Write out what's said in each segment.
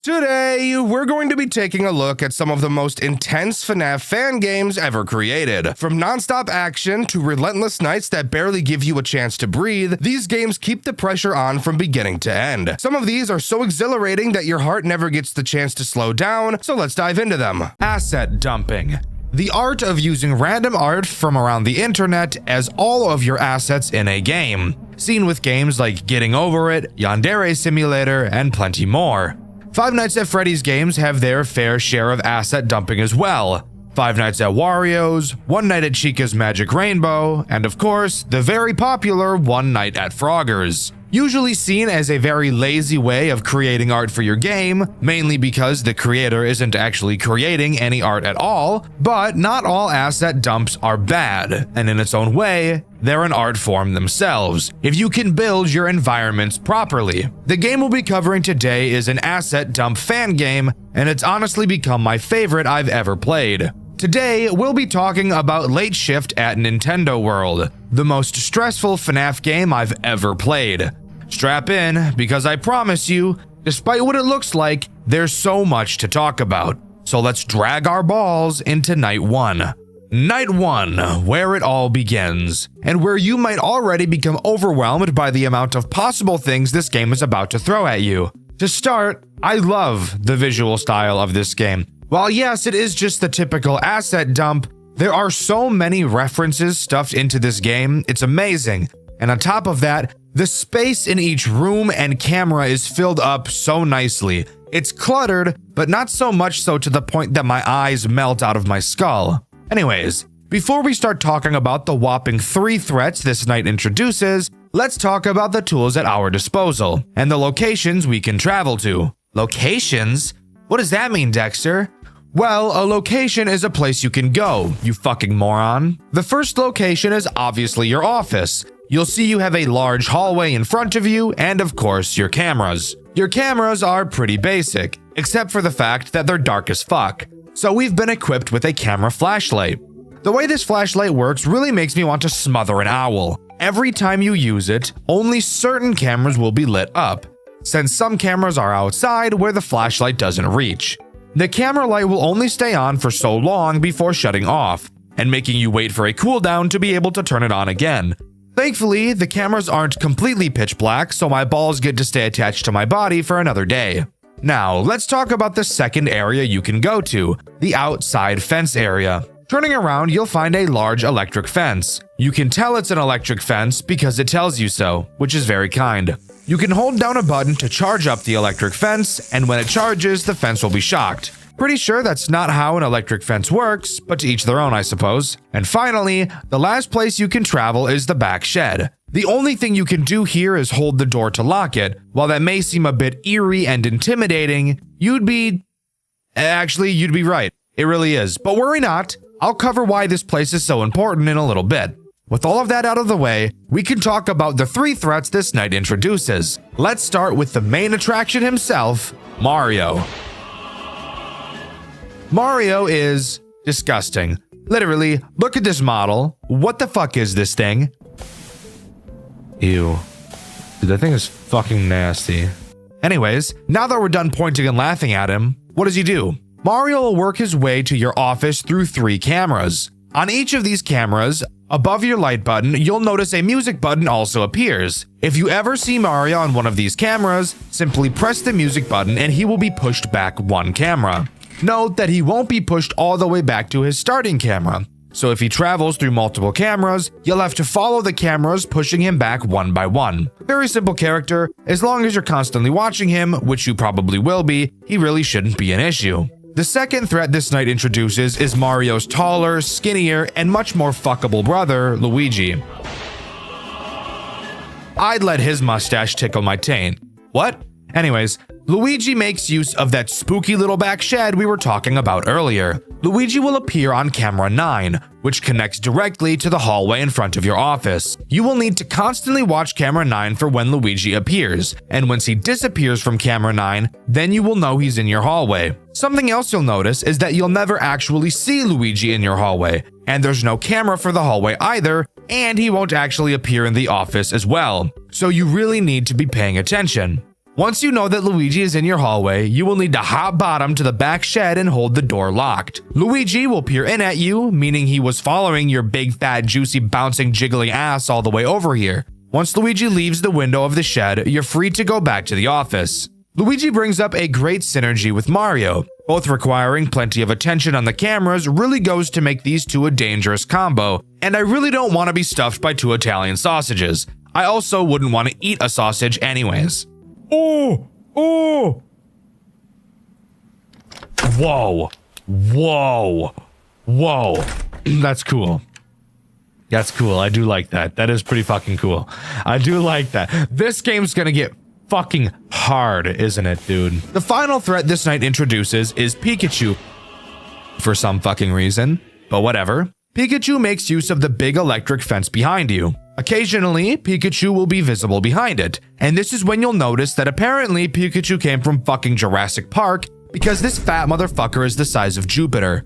Today, we're going to be taking a look at some of the most intense FNAF fan games ever created. From non-stop action to relentless nights that barely give you a chance to breathe, these games keep the pressure on from beginning to end. Some of these are so exhilarating that your heart never gets the chance to slow down, so let's dive into them. Asset dumping. The art of using random art from around the internet as all of your assets in a game. Seen with games like Getting Over It, Yandere Simulator, and plenty more. Five Nights at Freddy's games have their fair share of asset dumping as well. Five Nights at Wario's, One Night at Chica's Magic Rainbow, and of course, the very popular One Night at Frogger's. Usually seen as a very lazy way of creating art for your game, mainly because the creator isn't actually creating any art at all, but not all asset dumps are bad, and in its own way, they're an art form themselves, if you can build your environments properly. The game we'll be covering today is an asset dump fan game, and it's honestly become my favorite I've ever played. Today, we'll be talking about Late Shift at Nintendo World, the most stressful FNAF game I've ever played. Strap in, because I promise you, despite what it looks like, there's so much to talk about. So let's drag our balls into Night 1. Night 1, where it all begins, and where you might already become overwhelmed by the amount of possible things this game is about to throw at you. To start, I love the visual style of this game. While yes, it is just the typical asset dump, there are so many references stuffed into this game, it's amazing. And on top of that, the space in each room and camera is filled up so nicely. It's cluttered, but not so much so to the point that my eyes melt out of my skull. Anyways, before we start talking about the whopping 3 threats this night introduces, let's talk about the tools at our disposal and the locations we can travel to. Locations? What does that mean, Dexter? Well, a location is a place you can go, you fucking moron. The first location is obviously your office. You'll see you have a large hallway in front of you, and of course, your cameras. Your cameras are pretty basic, except for the fact that they're dark as fuck. So we've been equipped with a camera flashlight. The way this flashlight works really makes me want to smother an owl. Every time you use it, only certain cameras will be lit up, since some cameras are outside where the flashlight doesn't reach. The camera light will only stay on for so long before shutting off, and making you wait for a cooldown to be able to turn it on again. Thankfully, the cameras aren't completely pitch black, so my balls get to stay attached to my body for another day. Now, let's talk about the second area you can go to, the outside fence area. Turning around, you'll find a large electric fence. You can tell it's an electric fence because it tells you so, which is very kind. You can hold down a button to charge up the electric fence, and when it charges, the fence will be shocked. Pretty sure that's not how an electric fence works, but to each their own, I suppose. And finally, the last place you can travel is the back shed. The only thing you can do here is hold the door to lock it. While that may seem a bit eerie and intimidating, you'd be right. It really is. But worry not, I'll cover why this place is so important in a little bit. With all of that out of the way, we can talk about the 3 threats this night introduces. Let's start with the main attraction himself, Mario. Mario is disgusting. Literally, look at this model. What the fuck is this thing? Ew. Dude, that thing is fucking nasty. Anyways, now that we're done pointing and laughing at him, what does he do? Mario will work his way to your office through 3 cameras. On each of these cameras, above your light button, you'll notice a music button also appears. If you ever see Mario on one of these cameras, simply press the music button and he will be pushed back 1 camera. Note that he won't be pushed all the way back to his starting camera. So if he travels through multiple cameras, you'll have to follow the cameras pushing him back 1 by 1. Very simple character. As long as you're constantly watching him, which you probably will be, he really shouldn't be an issue. The second threat this night introduces is Mario's taller, skinnier, and much more fuckable brother, Luigi. I'd let his mustache tickle my taint. What? Anyways, Luigi makes use of that spooky little back shed we were talking about earlier. Luigi will appear on camera 9, which connects directly to the hallway in front of your office. You will need to constantly watch camera 9 for when Luigi appears, and once he disappears from camera 9, then you will know he's in your hallway. Something else you'll notice is that you'll never actually see Luigi in your hallway, and there's no camera for the hallway either, and he won't actually appear in the office as well. So you really need to be paying attention. Once you know that Luigi is in your hallway, you will need to hop bottom to the back shed and hold the door locked. Luigi will peer in at you, meaning he was following your big fat juicy bouncing jiggling ass all the way over here. Once Luigi leaves the window of the shed, you're free to go back to the office. Luigi brings up a great synergy with Mario. Both requiring plenty of attention on the cameras really goes to make these two a dangerous combo, and I really don't want to be stuffed by 2 Italian sausages. I also wouldn't want to eat a sausage anyways. Oh! Oh! Whoa. Whoa. Whoa. That's cool. That's cool. I do like that. That is pretty fucking cool. I do like that. This game's gonna get fucking hard, isn't it, dude? The final threat this night introduces is Pikachu. For some fucking reason. But whatever. Pikachu makes use of the big electric fence behind you. Occasionally, Pikachu will be visible behind it, and this is when you'll notice that apparently Pikachu came from fucking Jurassic Park because this fat motherfucker is the size of Jupiter.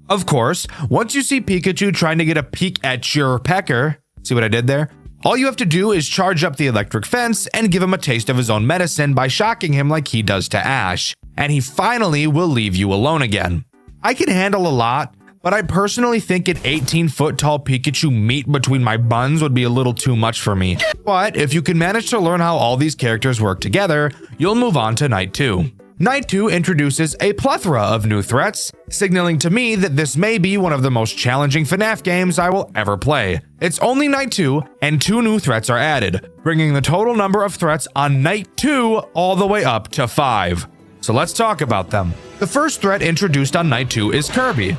Of course, once you see Pikachu trying to get a peek at your pecker, see what I did there? All you have to do is charge up the electric fence and give him a taste of his own medicine by shocking him like he does to Ash, and he finally will leave you alone again. I can handle a lot, but I personally think an 18-foot tall Pikachu meat between my buns would be a little too much for me. But if you can manage to learn how all these characters work together, you'll move on to Night 2. Night 2 introduces a plethora of new threats, signaling to me that this may be one of the most challenging FNAF games I will ever play. It's only Night 2, and 2 new threats are added, bringing the total number of threats on Night 2 all the way up to 5. So let's talk about them. The first threat introduced on Night 2 is Kirby.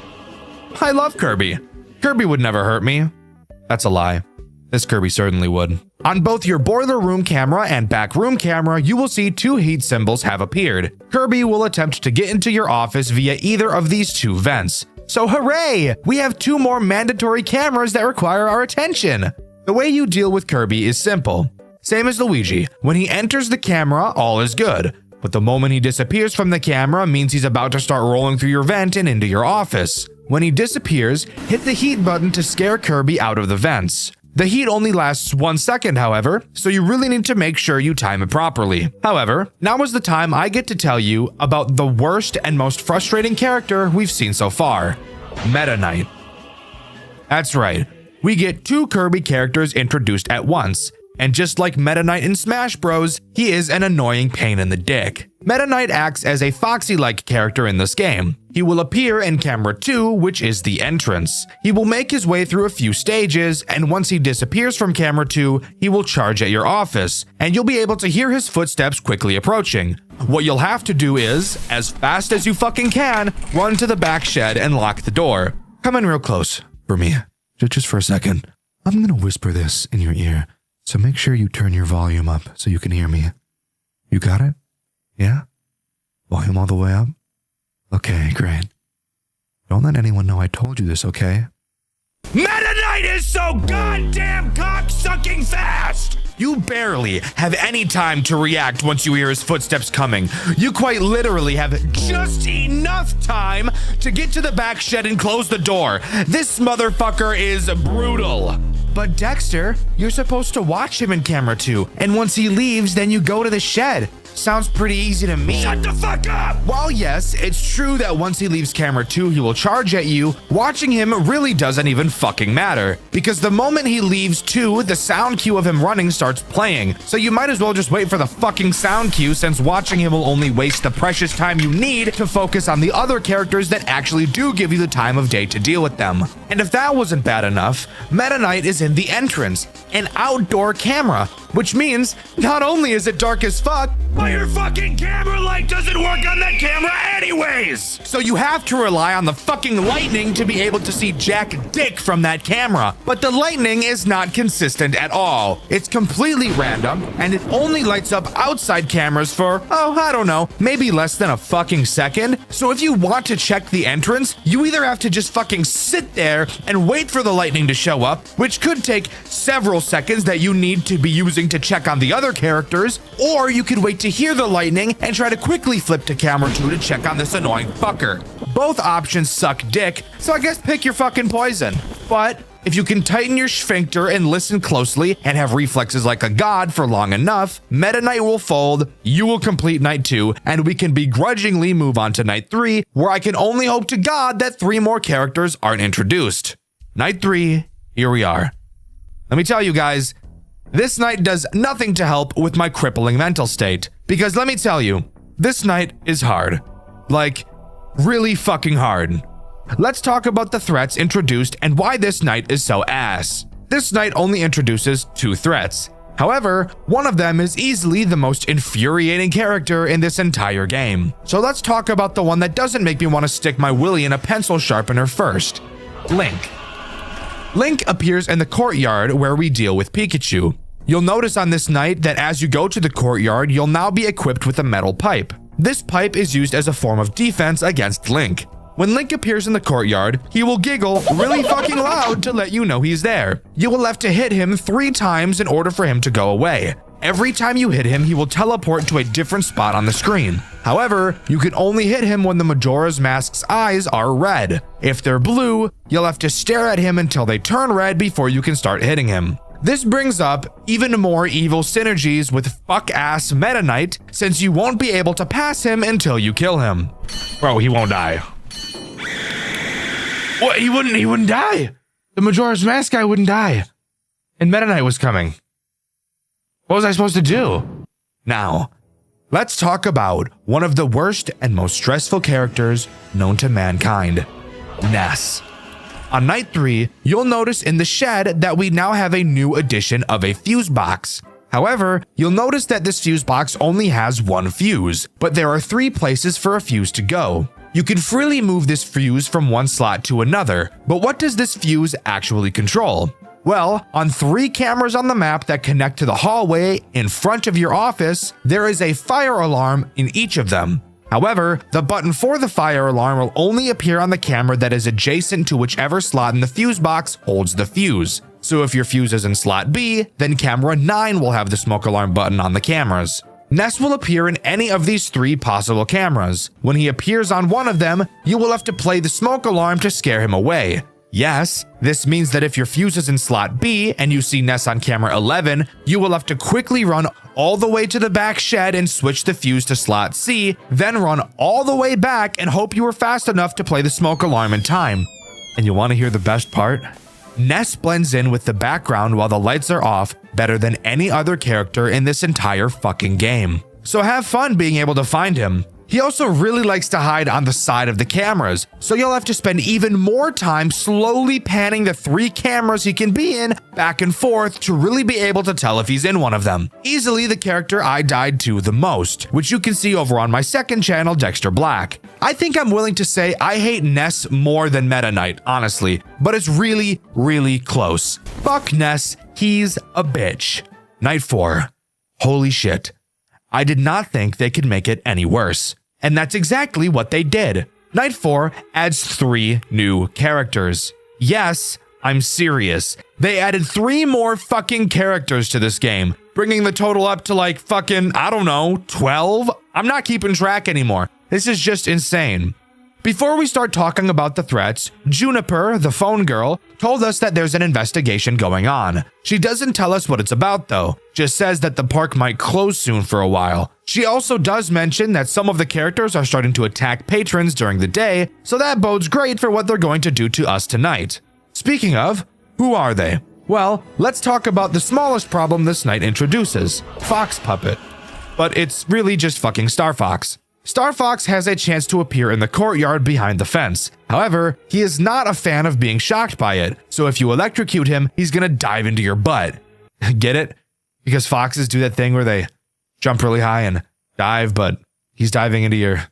I love Kirby. Kirby would never hurt me. That's a lie. This Kirby certainly would. On both your boiler room camera and back room camera, you will see 2 heat symbols have appeared. Kirby will attempt to get into your office via either of these 2 vents. So hooray! We have 2 more mandatory cameras that require our attention. The way you deal with Kirby is simple. Same as Luigi. When he enters the camera, all is good. But the moment he disappears from the camera means he's about to start rolling through your vent and into your office. When he disappears, hit the heat button to scare Kirby out of the vents. The heat only lasts 1 second, however, so you really need to make sure you time it properly. However, now is the time I get to tell you about the worst and most frustrating character we've seen so far, Meta Knight. That's right, we get 2 Kirby characters introduced at once, and just like Meta Knight in Smash Bros, he is an annoying pain in the dick. Meta Knight acts as a Foxy-like character in this game. He will appear in camera 2, which is the entrance. He will make his way through a few stages, and once he disappears from camera 2, he will charge at your office, and you'll be able to hear his footsteps quickly approaching. What you'll have to do is, as fast as you fucking can, run to the back shed and lock the door. Come in real close for me, just for a second. I'm gonna whisper this in your ear, so make sure you turn your volume up so you can hear me. You got it? Yeah? Volume all the way up? Okay, great. Don't let anyone know I told you this, okay? Meta Knight is so goddamn cock-sucking fast! You barely have any time to react once you hear his footsteps coming. You quite literally have just enough time to get to the back shed and close the door. This motherfucker is brutal. But Dexter, you're supposed to watch him in camera 2, and once he leaves, then you go to the shed. Sounds pretty easy to me. Shut the fuck up! While yes, it's true that once he leaves camera 2, he will charge at you, watching him really doesn't even fucking matter. Because the moment he leaves 2, the sound cue of him running starts playing. So you might as well just wait for the fucking sound cue, since watching him will only waste the precious time you need to focus on the other characters that actually do give you the time of day to deal with them. And if that wasn't bad enough, Meta Knight is in the entrance, an outdoor camera, which means not only is it dark as fuck, but your fucking camera light doesn't work on that camera anyways! So you have to rely on the fucking lightning to be able to see jack dick from that camera. But the lightning is not consistent at all. It's completely random, and it only lights up outside cameras for, oh, I don't know, maybe less than a fucking second. So if you want to check the entrance, you either have to just fucking sit there and wait for the lightning to show up, which could take several seconds that you need to be using to check on the other characters, or you could wait to hear the lightning and try to quickly flip to camera 2 to check on this annoying fucker. Both options suck dick, so I guess pick your fucking poison. But If you can tighten your sphincter and listen closely and have reflexes like a god for long enough, Meta Knight will fold, you will complete night 2, and we can begrudgingly move on to night 3, where I can only hope to God that 3 more characters aren't introduced. Night 3, here we are. Let me tell you guys, this night does nothing to help with my crippling mental state, because let me tell you, this night is hard. Like, really fucking hard. Let's talk about the threats introduced and why this night is so ass. This night only introduces 2 threats. However, one of them is easily the most infuriating character in this entire game. So let's talk about the one that doesn't make me want to stick my willy in a pencil sharpener first. Link. Link appears in the courtyard where we deal with Pikachu. You'll notice on this night that as you go to the courtyard, you'll now be equipped with a metal pipe. This pipe is used as a form of defense against Link. When Link appears in the courtyard, he will giggle really fucking loud to let you know he's there. You will have to hit him 3 times in order for him to go away. Every time you hit him, he will teleport to a different spot on the screen. However, you can only hit him when the Majora's Mask's eyes are red. If they're blue, you'll have to stare at him until they turn red before you can start hitting him. This brings up even more evil synergies with fuck-ass Meta Knight, since you won't be able to pass him until you kill him. Bro, he won't die. What? He wouldn't die. The Majora's Mask guy wouldn't die. And Meta Knight was coming. What was I supposed to do? Now, let's talk about one of the worst and most stressful characters known to mankind, Ness. On night 3, you'll notice in the shed that we now have a new addition of a fuse box. However, you'll notice that this fuse box only has 1 fuse, but there are 3 places for a fuse to go. You can freely move this fuse from one slot to another, but what does this fuse actually control? Well, on 3 cameras on the map that connect to the hallway in front of your office, there is a fire alarm in each of them. However, the button for the fire alarm will only appear on the camera that is adjacent to whichever slot in the fuse box holds the fuse. So if your fuse is in slot B, then camera 9 will have the smoke alarm button on the cameras. Ness will appear in any of these 3 possible cameras. When he appears on one of them, you will have to play the smoke alarm to scare him away. Yes, this means that if your fuse is in slot B and you see Ness on camera 11, you will have to quickly run all the way to the back shed and switch the fuse to slot C, then run all the way back and hope you were fast enough to play the smoke alarm in time. And you want to hear the best part? Ness blends in with the background while the lights are off better than any other character in this entire fucking game. So have fun being able to find him. He also really likes to hide on the side of the cameras, so you'll have to spend even more time slowly panning the 3 cameras he can be in back and forth to really be able to tell if he's in one of them. Easily the character I died to the most, which you can see over on my second channel, Dexter Black. I think I'm willing to say I hate Ness more than Meta Knight, honestly, but it's really, really close. Fuck Ness, he's a bitch. Night 4. Holy shit. I did not think they could make it any worse. And that's exactly what they did. Night 4 adds 3 new characters. Yes, I'm serious. They added 3 more fucking characters to this game, bringing the total up to like fucking, I don't know, 12? I'm not keeping track anymore. This is just insane. Before we start talking about the threats, Juniper, the phone girl, told us that there's an investigation going on. She doesn't tell us what it's about though, just says that the park might close soon for a while. She also does mention that some of the characters are starting to attack patrons during the day, so that bodes great for what they're going to do to us tonight. Speaking of, who are they? Well, let's talk about the smallest problem this night introduces, Fox Puppet. But it's really just fucking Star Fox. Star Fox has a chance to appear in the courtyard behind the fence. However, he is not a fan of being shocked by it, so if you electrocute him, he's gonna dive into your butt. Get it? Because foxes do that thing where they jump really high and dive, but he's diving into your...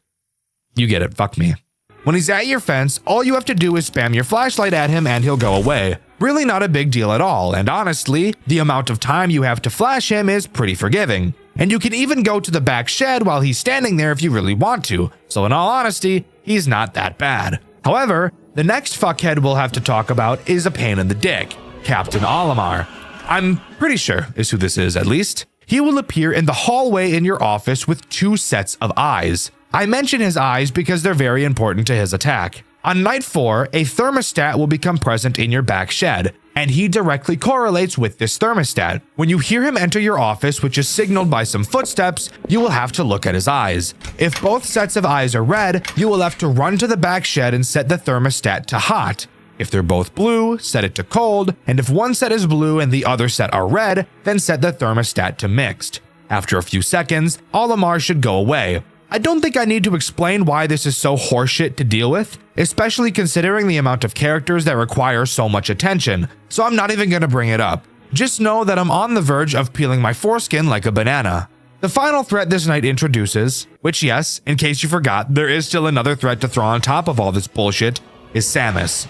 You get it, fuck me. When he's at your fence, all you have to do is spam your flashlight at him and he'll go away. Really not a big deal at all, and honestly, the amount of time you have to flash him is pretty forgiving. And you can even go to the back shed while he's standing there if you really want to, so in all honesty, he's not that bad. However, the next fuckhead we'll have to talk about is a pain in the dick, Captain Olimar. I'm pretty sure is who this is, at least. He will appear in the hallway in your office with 2 sets of eyes. I mention his eyes because they're very important to his attack. On night 4, a thermostat will become present in your back shed, and he directly correlates with this thermostat. When you hear him enter your office, which is signaled by some footsteps, you will have to look at his eyes. If both sets of eyes are red, you will have to run to the back shed and set the thermostat to hot. If they're both blue, set it to cold, and if one set is blue and the other set are red, then set the thermostat to mixed. After a few seconds, Olimar should go away. I don't think I need to explain why this is so horseshit to deal with, especially considering the amount of characters that require so much attention, so I'm not even gonna bring it up. Just know that I'm on the verge of peeling my foreskin like a banana. The final threat this night introduces, which yes, in case you forgot, there is still another threat to throw on top of all this bullshit, is Samus.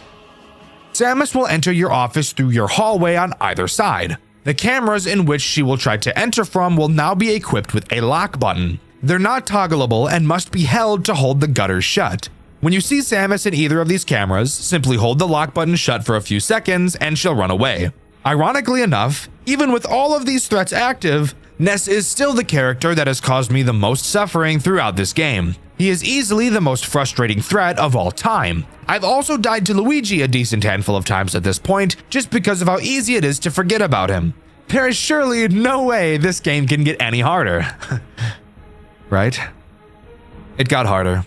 Samus will enter your office through your hallway on either side. The cameras in which she will try to enter from will now be equipped with a lock button. They're not toggleable and must be held to hold the gutters shut. When you see Samus in either of these cameras, simply hold the lock button shut for a few seconds and she'll run away. Ironically enough, even with all of these threats active, Ness is still the character that has caused me the most suffering throughout this game. He is easily the most frustrating threat of all time. I've also died to Luigi a decent handful of times at this point, just because of how easy it is to forget about him. There is surely no way this game can get any harder. Right? It got harder,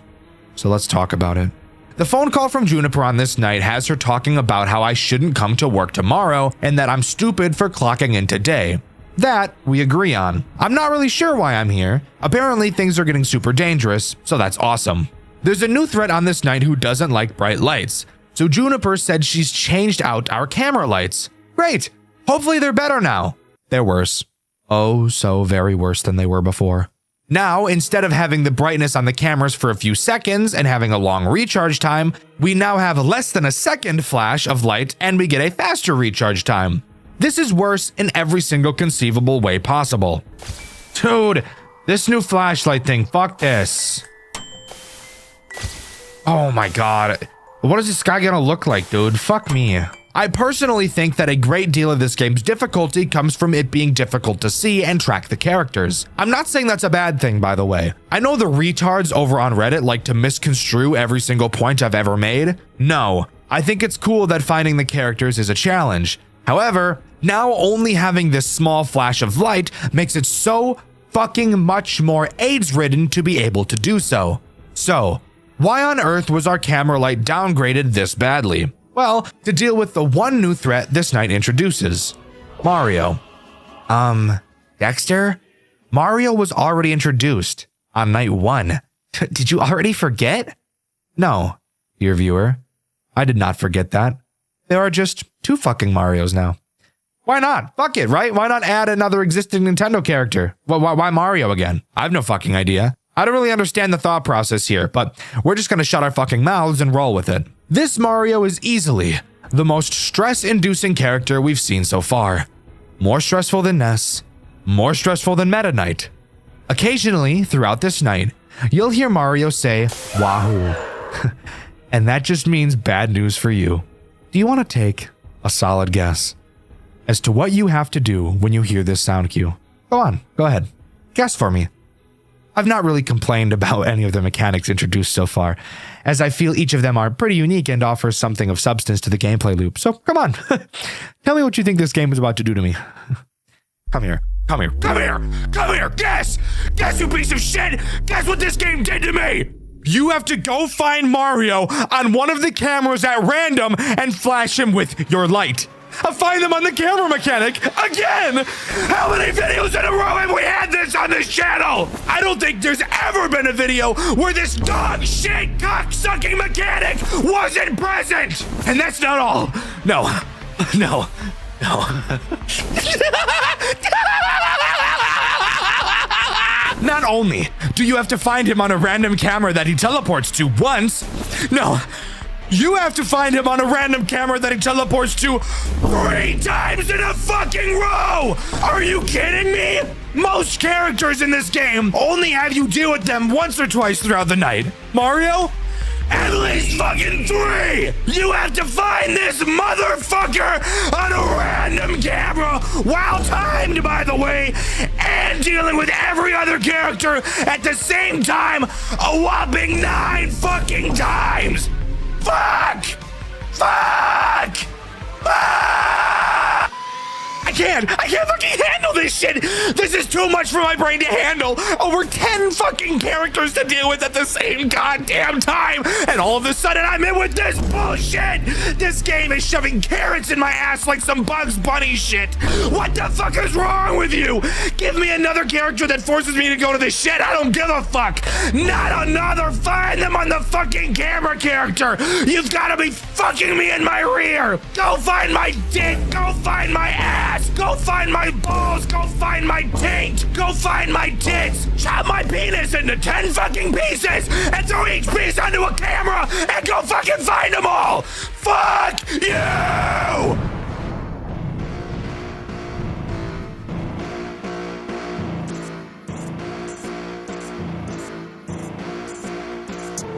so let's talk about it. The phone call from Juniper on this night has her talking about how I shouldn't come to work tomorrow and that I'm stupid for clocking in today. That we agree on. I'm not really sure why I'm here. Apparently things are getting super dangerous, so that's awesome. There's a new threat on this night who doesn't like bright lights, so Juniper said she's changed out our camera lights. Great! Hopefully they're better now. They're worse. Oh, so very worse than they were before. Now, instead of having the brightness on the cameras for a few seconds and having a long recharge time, we now have less than a second flash of light and we get a faster recharge time. This is worse in every single conceivable way possible. Dude, this new flashlight thing, fuck this. Oh my god. What is this guy gonna look like, dude? Fuck me. I personally think that a great deal of this game's difficulty comes from it being difficult to see and track the characters. I'm not saying that's a bad thing, by the way. I know the retards over on Reddit like to misconstrue every single point I've ever made. No, I think it's cool that finding the characters is a challenge. However, now only having this small flash of light makes it so fucking much more AIDS-ridden to be able to do so. So, why on earth was our camera light downgraded this badly? Well, to deal with the one new threat this night introduces. Mario. Dexter? Mario was already introduced on night 1. Did you already forget? No, dear viewer. I did not forget that. There are just 2 fucking Marios now. Why not? Fuck it, right? Why not add another existing Nintendo character? Why Mario again? I have no fucking idea. I don't really understand the thought process here, but we're just gonna shut our fucking mouths and roll with it. This Mario is easily the most stress-inducing character we've seen so far. More stressful than Ness, more stressful than Meta Knight. Occasionally, throughout this night, you'll hear Mario say, Wahoo. And that just means bad news for you. Do you want to take a solid guess as to what you have to do when you hear this sound cue? Go on, go ahead. Guess for me. I've not really complained about any of the mechanics introduced so far, as I feel each of them are pretty unique and offer something of substance to the gameplay loop. So come on, tell me what you think this game is about to do to me. Come here, come here, come here, come here, guess, you piece of shit, guess what this game did to me. You have to go find Mario on one of the cameras at random and flash him with your light. I'll find them on the camera mechanic again! How many videos in a row have we had this on this channel? I don't think there's ever been a video where this dog shit cock-sucking mechanic wasn't present! And that's not all. No. Not only do you have to find him on a random camera that he teleports to once, no. You have to find him on a random camera that he teleports to 3 times in a fucking row! Are you kidding me? Most characters in this game only have you deal with them once or twice throughout the night. Mario? At least fucking 3! You have to find this motherfucker on a random camera, while timed, by the way, and dealing with every other character at the same time, a whopping 9 fucking times! Fuck! Fuck! Ah! I can't fucking handle this shit. This is too much for my brain to handle. Over 10 fucking characters to deal with at the same goddamn time. And all of a sudden I'm in with this bullshit. This game is shoving carrots in my ass like some Bugs Bunny shit. What the fuck is wrong with you? Give me another character that forces me to go to this shit. I don't give a fuck. Not another. Find them on the fucking camera character. You've got to be fucking me in my rear. Go find my dick. Go find my ass. Go find my balls. Go find my taint. Go find my tits. Chop my penis into 10 fucking pieces and throw each piece onto a camera and go fucking find them all. Fuck you!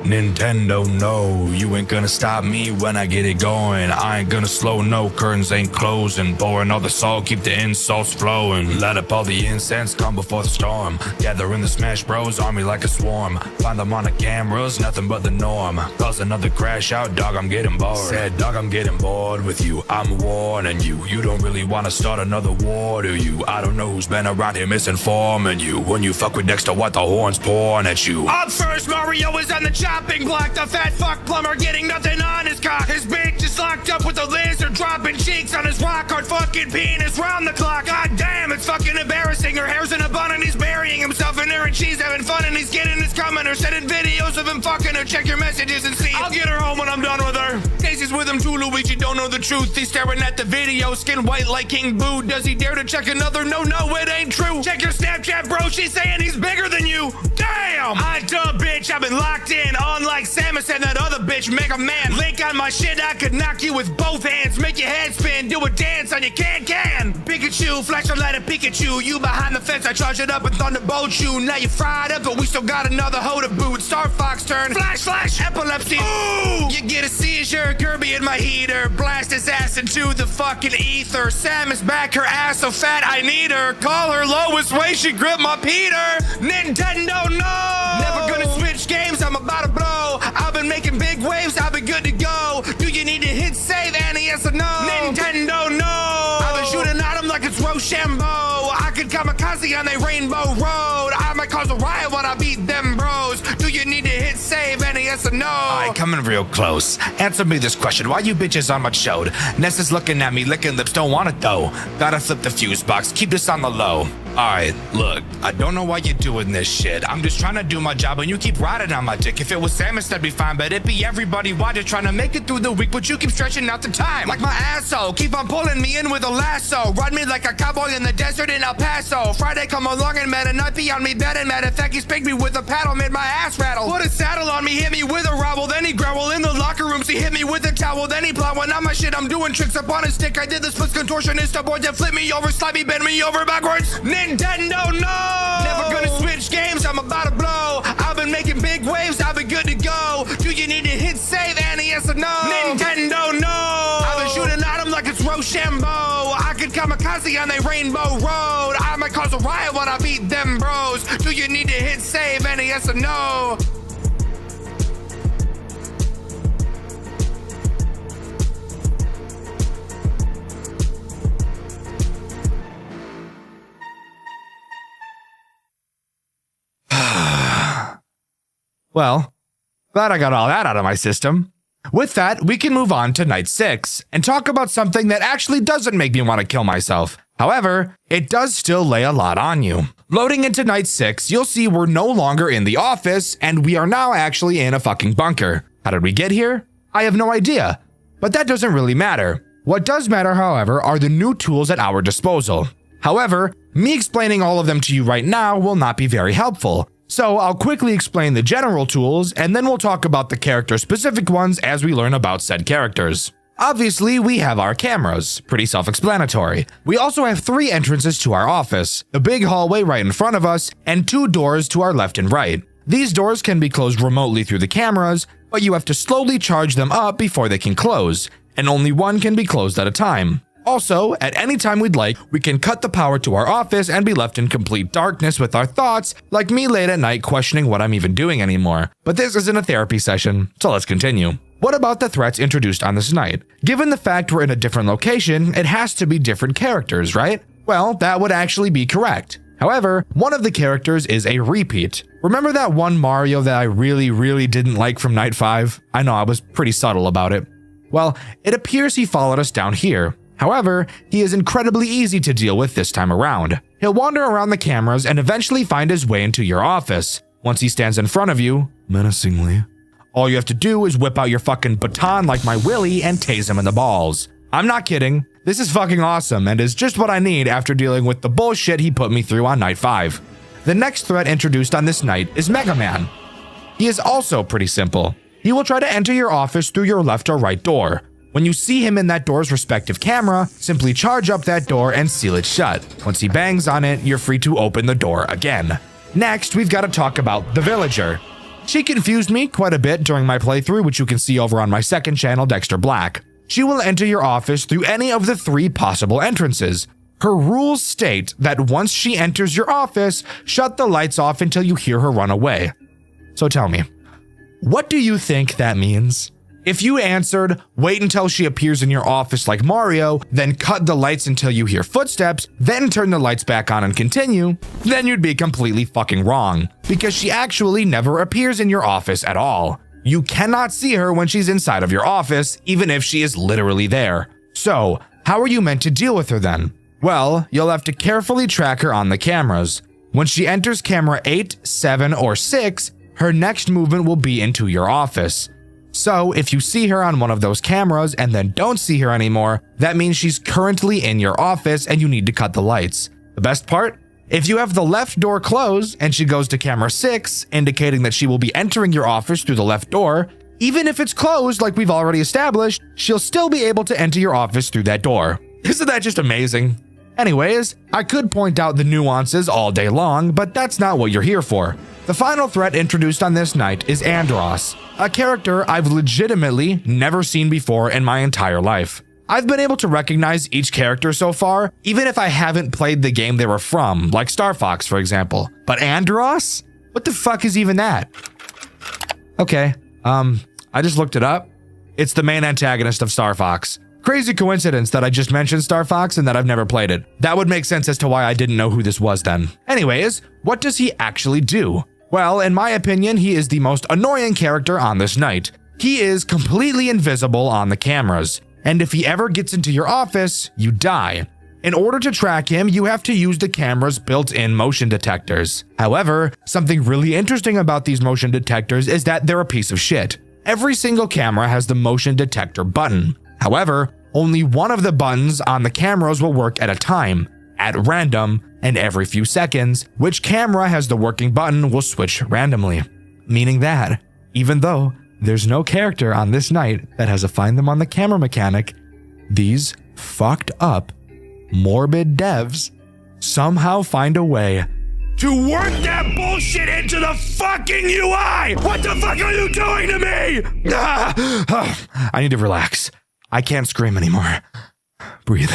Nintendo, no, you ain't gonna stop me when I get it going. I ain't gonna slow, no, curtains ain't closing. Pouring all the salt, keep the insults flowing. Light up all the incense, come before the storm. Gather in the Smash Bros army like a swarm. Find them on the cameras, nothing but the norm. Cause another crash out, dog, I'm getting bored. Said, dog, I'm getting bored with you. I'm warning you, you don't really wanna start another war, do you? I don't know who's been around here misinforming you. When you fuck with Dexter, what the horn's pouring at you. Up first, Mario is on the chopping block. The fat fuck plumber getting nothing on his cock. His bitch is locked up with a laser, dropping cheeks on his rock hard fucking penis round the clock. God damn, it's fucking embarrassing. Her hair's in a bun and he's burying himself in her and she's having fun and he's getting his cum and her sending videos of him fucking her. Check your messages and see. I'll get her home when I'm done with her. Daisy's with him too, Luigi don't know the truth. He's staring at the video, skin white like King Boo. Does he dare to check another? No, it ain't true. Check your Snapchat, bro, she's saying he's bigger than you. Damn! I dumb bitch, I've been locked in on like Samus and that other bitch, Mega Man. Link on my shit, I could knock you with both hands. Make your head spin, do a dance on your can. Pikachu, flash a light at Pikachu. You behind the fence, I charge it up and thunderbolt you. Now you fried up, but we still got another hoe to boot. Star Fox turn, flash, epilepsy. Ooh! You get a seizure, Kirby in my heater. Blast his ass into the fucking ether. Samus back, her ass so fat I need her. Call her lowest way, she grip my Peter. Nintendo, no! Never gonna switch games, I'm about to blow. I've been making big waves, I've been good to go. Do you need to hit save, Annie? Yes or no? Nintendo, no! I've been shooting at them like it's Rochambeau. I could kamikaze on their Rainbow Road. I might cause a riot when I beat them bros. Do you need to hit save, Annie? Yes or no? Alright, coming real close. Answer me this question, why you bitches on my chode? Ness is looking at me, licking lips, don't want it though. Gotta flip the fuse box, keep this on the low. Alright, look, I don't know why you're doing this shit. I'm just trying to do my job and you keep riding on my dick. If it was Samus, that'd be fine, but it'd be everybody. Why just trying to make it through the week, but you keep stretching out the time. Like my asshole, keep on pulling me in with a lasso. Ride me like a cowboy in the desert in El Paso. Friday come along and met a night beyond me bed and matter of fact, he spanked me with a paddle, made my ass rattle. Put a saddle on me, hit me with a rowel, then he growl in the locker rooms. He hit me with a towel, then he plowing on my shit. I'm doing tricks up on his stick. I did the splits contortionist aboard that flip me over, slide me, bend me over backwards. Nintendo, no! Never gonna switch games, I'm about to blow. I've been making big waves, I've been good to go. Do you need to hit save, Annie? Yes or no? Nintendo, no! I've been shooting at them like it's Rochambeau. I could kamikaze on their Rainbow Road. I might cause a riot when I beat them bros. Do you need to hit save, Annie? Yes or no? Well, glad I got all that out of my system. With that, we can move on to night 6 and talk about something that actually doesn't make me want to kill myself. However, it does still lay a lot on you. Loading into night 6, you'll see we're no longer in the office and we are now actually in a fucking bunker. How did we get here? I have no idea, but that doesn't really matter. What does matter, however, are the new tools at our disposal. However, me explaining all of them to you right now will not be very helpful. So I'll quickly explain the general tools, and then we'll talk about the character-specific ones as we learn about said characters. Obviously, we have our cameras, pretty self-explanatory. We also have 3 entrances to our office, the big hallway right in front of us, and 2 doors to our left and right. These doors can be closed remotely through the cameras, but you have to slowly charge them up before they can close, and only one can be closed at a time. Also, at any time we'd like, we can cut the power to our office and be left in complete darkness with our thoughts, like me late at night questioning what I'm even doing anymore. But this isn't a therapy session, so let's continue. What about the threats introduced on this night? Given the fact we're in a different location, it has to be different characters, right? Well, that would actually be correct. However, one of the characters is a repeat. Remember that one Mario that I really didn't like from Night 5? I know I was pretty subtle about it. Well, it appears he followed us down here. However, he is incredibly easy to deal with this time around. He'll wander around the cameras and eventually find his way into your office. Once he stands in front of you, menacingly, all you have to do is whip out your fucking baton like my Willy and tase him in the balls. I'm not kidding. This is fucking awesome and is just what I need after dealing with the bullshit he put me through on Night 5. The next threat introduced on this night is Mega Man. He is also pretty simple. He will try to enter your office through your left or right door. When you see him in that door's respective camera, simply charge up that door and seal it shut. Once he bangs on it, you're free to open the door again. Next, we've got to talk about the Villager. She confused me quite a bit during my playthrough, which you can see over on my second channel, Dexter Black. She will enter your office through any of the 3 possible entrances. Her rules state that once she enters your office, shut the lights off until you hear her run away. So tell me, what do you think that means? If you answered, wait until she appears in your office like Mario, then cut the lights until you hear footsteps, then turn the lights back on and continue, then you'd be completely fucking wrong, because she actually never appears in your office at all. You cannot see her when she's inside of your office, even if she is literally there. So, how are you meant to deal with her then? Well, you'll have to carefully track her on the cameras. When she enters camera 8, 7, or 6, her next movement will be into your office. So, if you see her on one of those cameras and then don't see her anymore, that means she's currently in your office and you need to cut the lights. The best part? If you have the left door closed and she goes to camera 6, indicating that she will be entering your office through the left door, even if it's closed like we've already established, she'll still be able to enter your office through that door. Isn't that just amazing? Anyways, I could point out the nuances all day long, but that's not what you're here for. The final threat introduced on this night is Andross, a character I've legitimately never seen before in my entire life. I've been able to recognize each character so far, even if I haven't played the game they were from, like Star Fox, for example. But Andross? What the fuck is even that? Okay, I just looked it up. It's the main antagonist of Star Fox. Crazy coincidence that I just mentioned Star Fox and that I've never played it. That would make sense as to why I didn't know who this was then. Anyways, what does he actually do? Well, in my opinion, he is the most annoying character on this night. He is completely invisible on the cameras, and if he ever gets into your office, you die. In order to track him, you have to use the camera's built-in motion detectors. However, something really interesting about these motion detectors is that they're a piece of shit. Every single camera has the motion detector button. However, only one of the buttons on the cameras will work at a time, at random, and every few seconds, which camera has the working button will switch randomly. Meaning that, even though there's no character on this night that has a find them on the camera mechanic, these fucked up, morbid devs somehow find a way to work that bullshit into the fucking UI! What the fuck are you doing to me? I need to relax. I can't scream anymore. Breathe.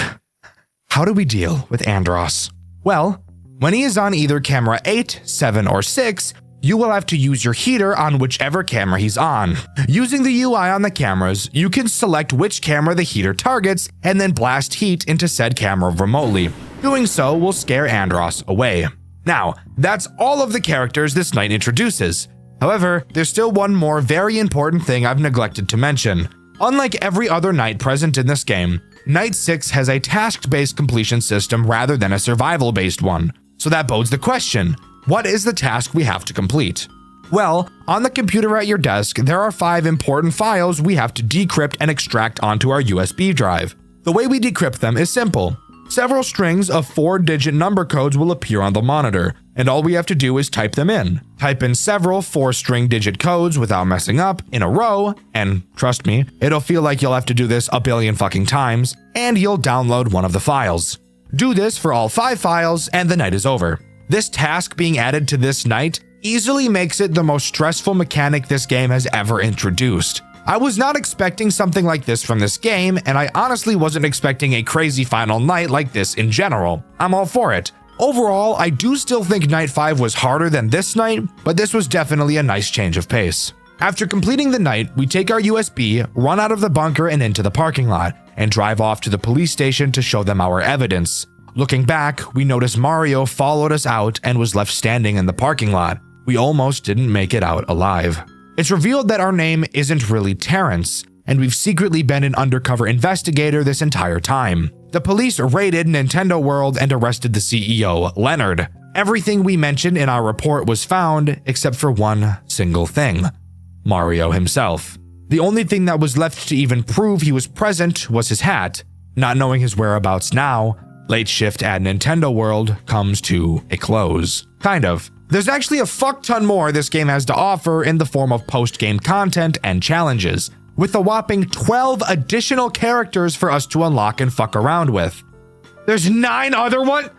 How do we deal with Andross? Well, when he is on either camera 8, 7, or 6, you will have to use your heater on whichever camera he's on. Using the UI on the cameras, you can select which camera the heater targets and then blast heat into said camera remotely. Doing so will scare Andross away. Now, that's all of the characters this night introduces. However, there's still one more very important thing I've neglected to mention. Unlike every other night present in this game, Night 6 has a task-based completion system rather than a survival-based one. So that bodes the question, what is the task we have to complete? Well, on the computer at your desk, there are 5 important files we have to decrypt and extract onto our USB drive. The way we decrypt them is simple. Several strings of 4-digit number codes will appear on the monitor, and all we have to do is type them in. Type in several 4-string digit codes without messing up in a row, and trust me, it'll feel like you'll have to do this a billion fucking times, and you'll download one of the files. Do this for all 5 files, and the night is over. This task being added to this night easily makes it the most stressful mechanic this game has ever introduced. I was not expecting something like this from this game, and I honestly wasn't expecting a crazy final night like this in general. I'm all for it. Overall, I do still think Night 5 was harder than this night, but this was definitely a nice change of pace. After completing the night, we take our USB, run out of the bunker and into the parking lot, and drive off to the police station to show them our evidence. Looking back, we notice Mario followed us out and was left standing in the parking lot. We almost didn't make it out alive. It's revealed that our name isn't really Terrence, and we've secretly been an undercover investigator this entire time. The police raided Nintendo World and arrested the CEO, Leonard. Everything we mentioned in our report was found except for one single thing: Mario himself. The only thing that was left to even prove he was present was his hat. Not knowing his whereabouts now, Late Shift at Nintendo World comes to a close. Kind of. There's actually a fuck ton more this game has to offer in the form of post-game content and challenges, with a whopping 12 additional characters for us to unlock and fuck around with. There's 9 other ones?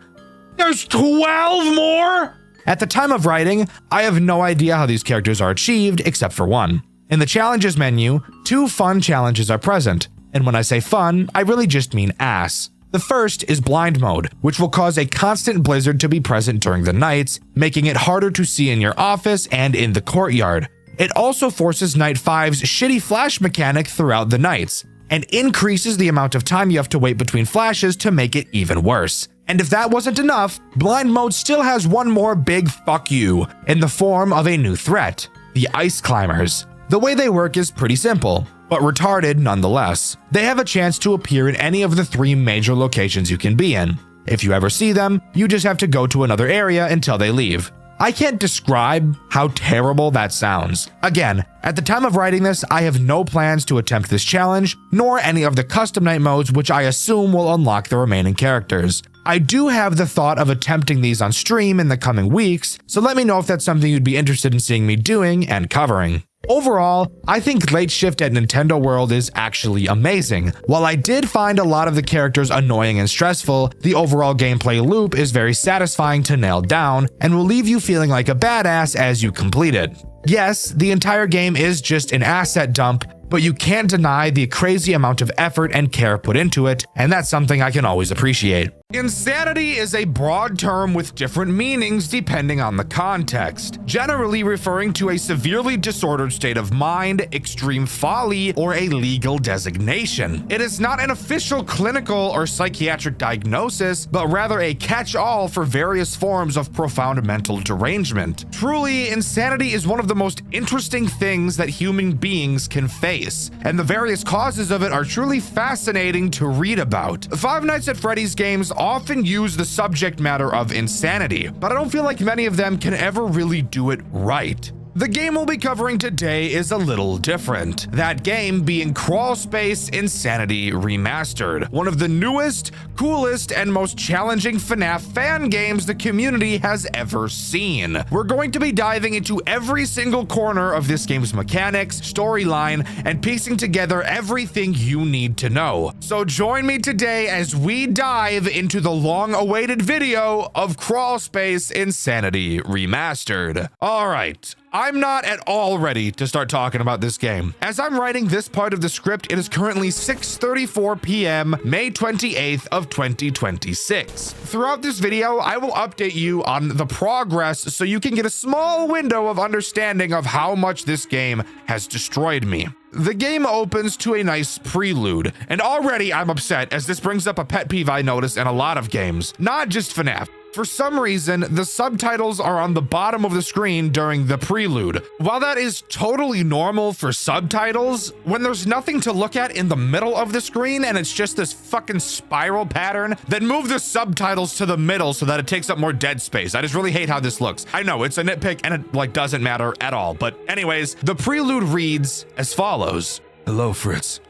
There's 12 more? At the time of writing, I have no idea how these characters are achieved except for one. In the challenges menu, 2 fun challenges are present, and when I say fun, I really just mean ass. The first is blind mode, which will cause a constant blizzard to be present during the nights, making it harder to see in your office and in the courtyard. It also forces Night 5's shitty flash mechanic throughout the nights, and increases the amount of time you have to wait between flashes to make it even worse. And if that wasn't enough, blind mode still has one more big fuck you in the form of a new threat: the Ice Climbers. The way they work is pretty simple, but retarded nonetheless. They have a chance to appear in any of the 3 major locations you can be in. If you ever see them, you just have to go to another area until they leave. I can't describe how terrible that sounds. Again, at the time of writing this, I have no plans to attempt this challenge, nor any of the custom night modes, which I assume will unlock the remaining characters. I do have the thought of attempting these on stream in the coming weeks, so let me know if that's something you'd be interested in seeing me doing and covering. Overall, I think Late Shift at Nintendo World is actually amazing. While I did find a lot of the characters annoying and stressful, the overall gameplay loop is very satisfying to nail down and will leave you feeling like a badass as you complete it. Yes, the entire game is just an asset dump, but you can't deny the crazy amount of effort and care put into it, and that's something I can always appreciate. Insanity is a broad term with different meanings depending on the context, generally referring to a severely disordered state of mind, extreme folly, or a legal designation. It is not an official clinical or psychiatric diagnosis, but rather a catch-all for various forms of profound mental derangement. Truly, insanity is one of the most interesting things that human beings can face, and the various causes of it are truly fascinating to read about. Five Nights at Freddy's games often use the subject matter of insanity, but I don't feel like many of them can ever really do it right. The game we'll be covering today is a little different, that game being Crawl Space Insanity Remastered, one of the newest, coolest, and most challenging FNAF fan games the community has ever seen. We're going to be diving into every single corner of this game's mechanics, storyline, and piecing together everything you need to know. So join me today as we dive into the long-awaited video of Crawl Space Insanity Remastered. All right. I'm not at all ready to start talking about this game. As I'm writing this part of the script, it is currently 6:34 p.m. May 28th of 2026. Throughout this video, I will update you on the progress so you can get a small window of understanding of how much this game has destroyed me. The game opens to a nice prelude, and already I'm upset as this brings up a pet peeve I notice in a lot of games, not just FNAF. For some reason, the subtitles are on the bottom of the screen during the prelude. While that is totally normal for subtitles, when there's nothing to look at in the middle of the screen and it's just this fucking spiral pattern, then move the subtitles to the middle so that it takes up more dead space. I just really hate how this looks. I know it's a nitpick and it doesn't matter at all. But anyways, the prelude reads as follows. Hello, Fritz.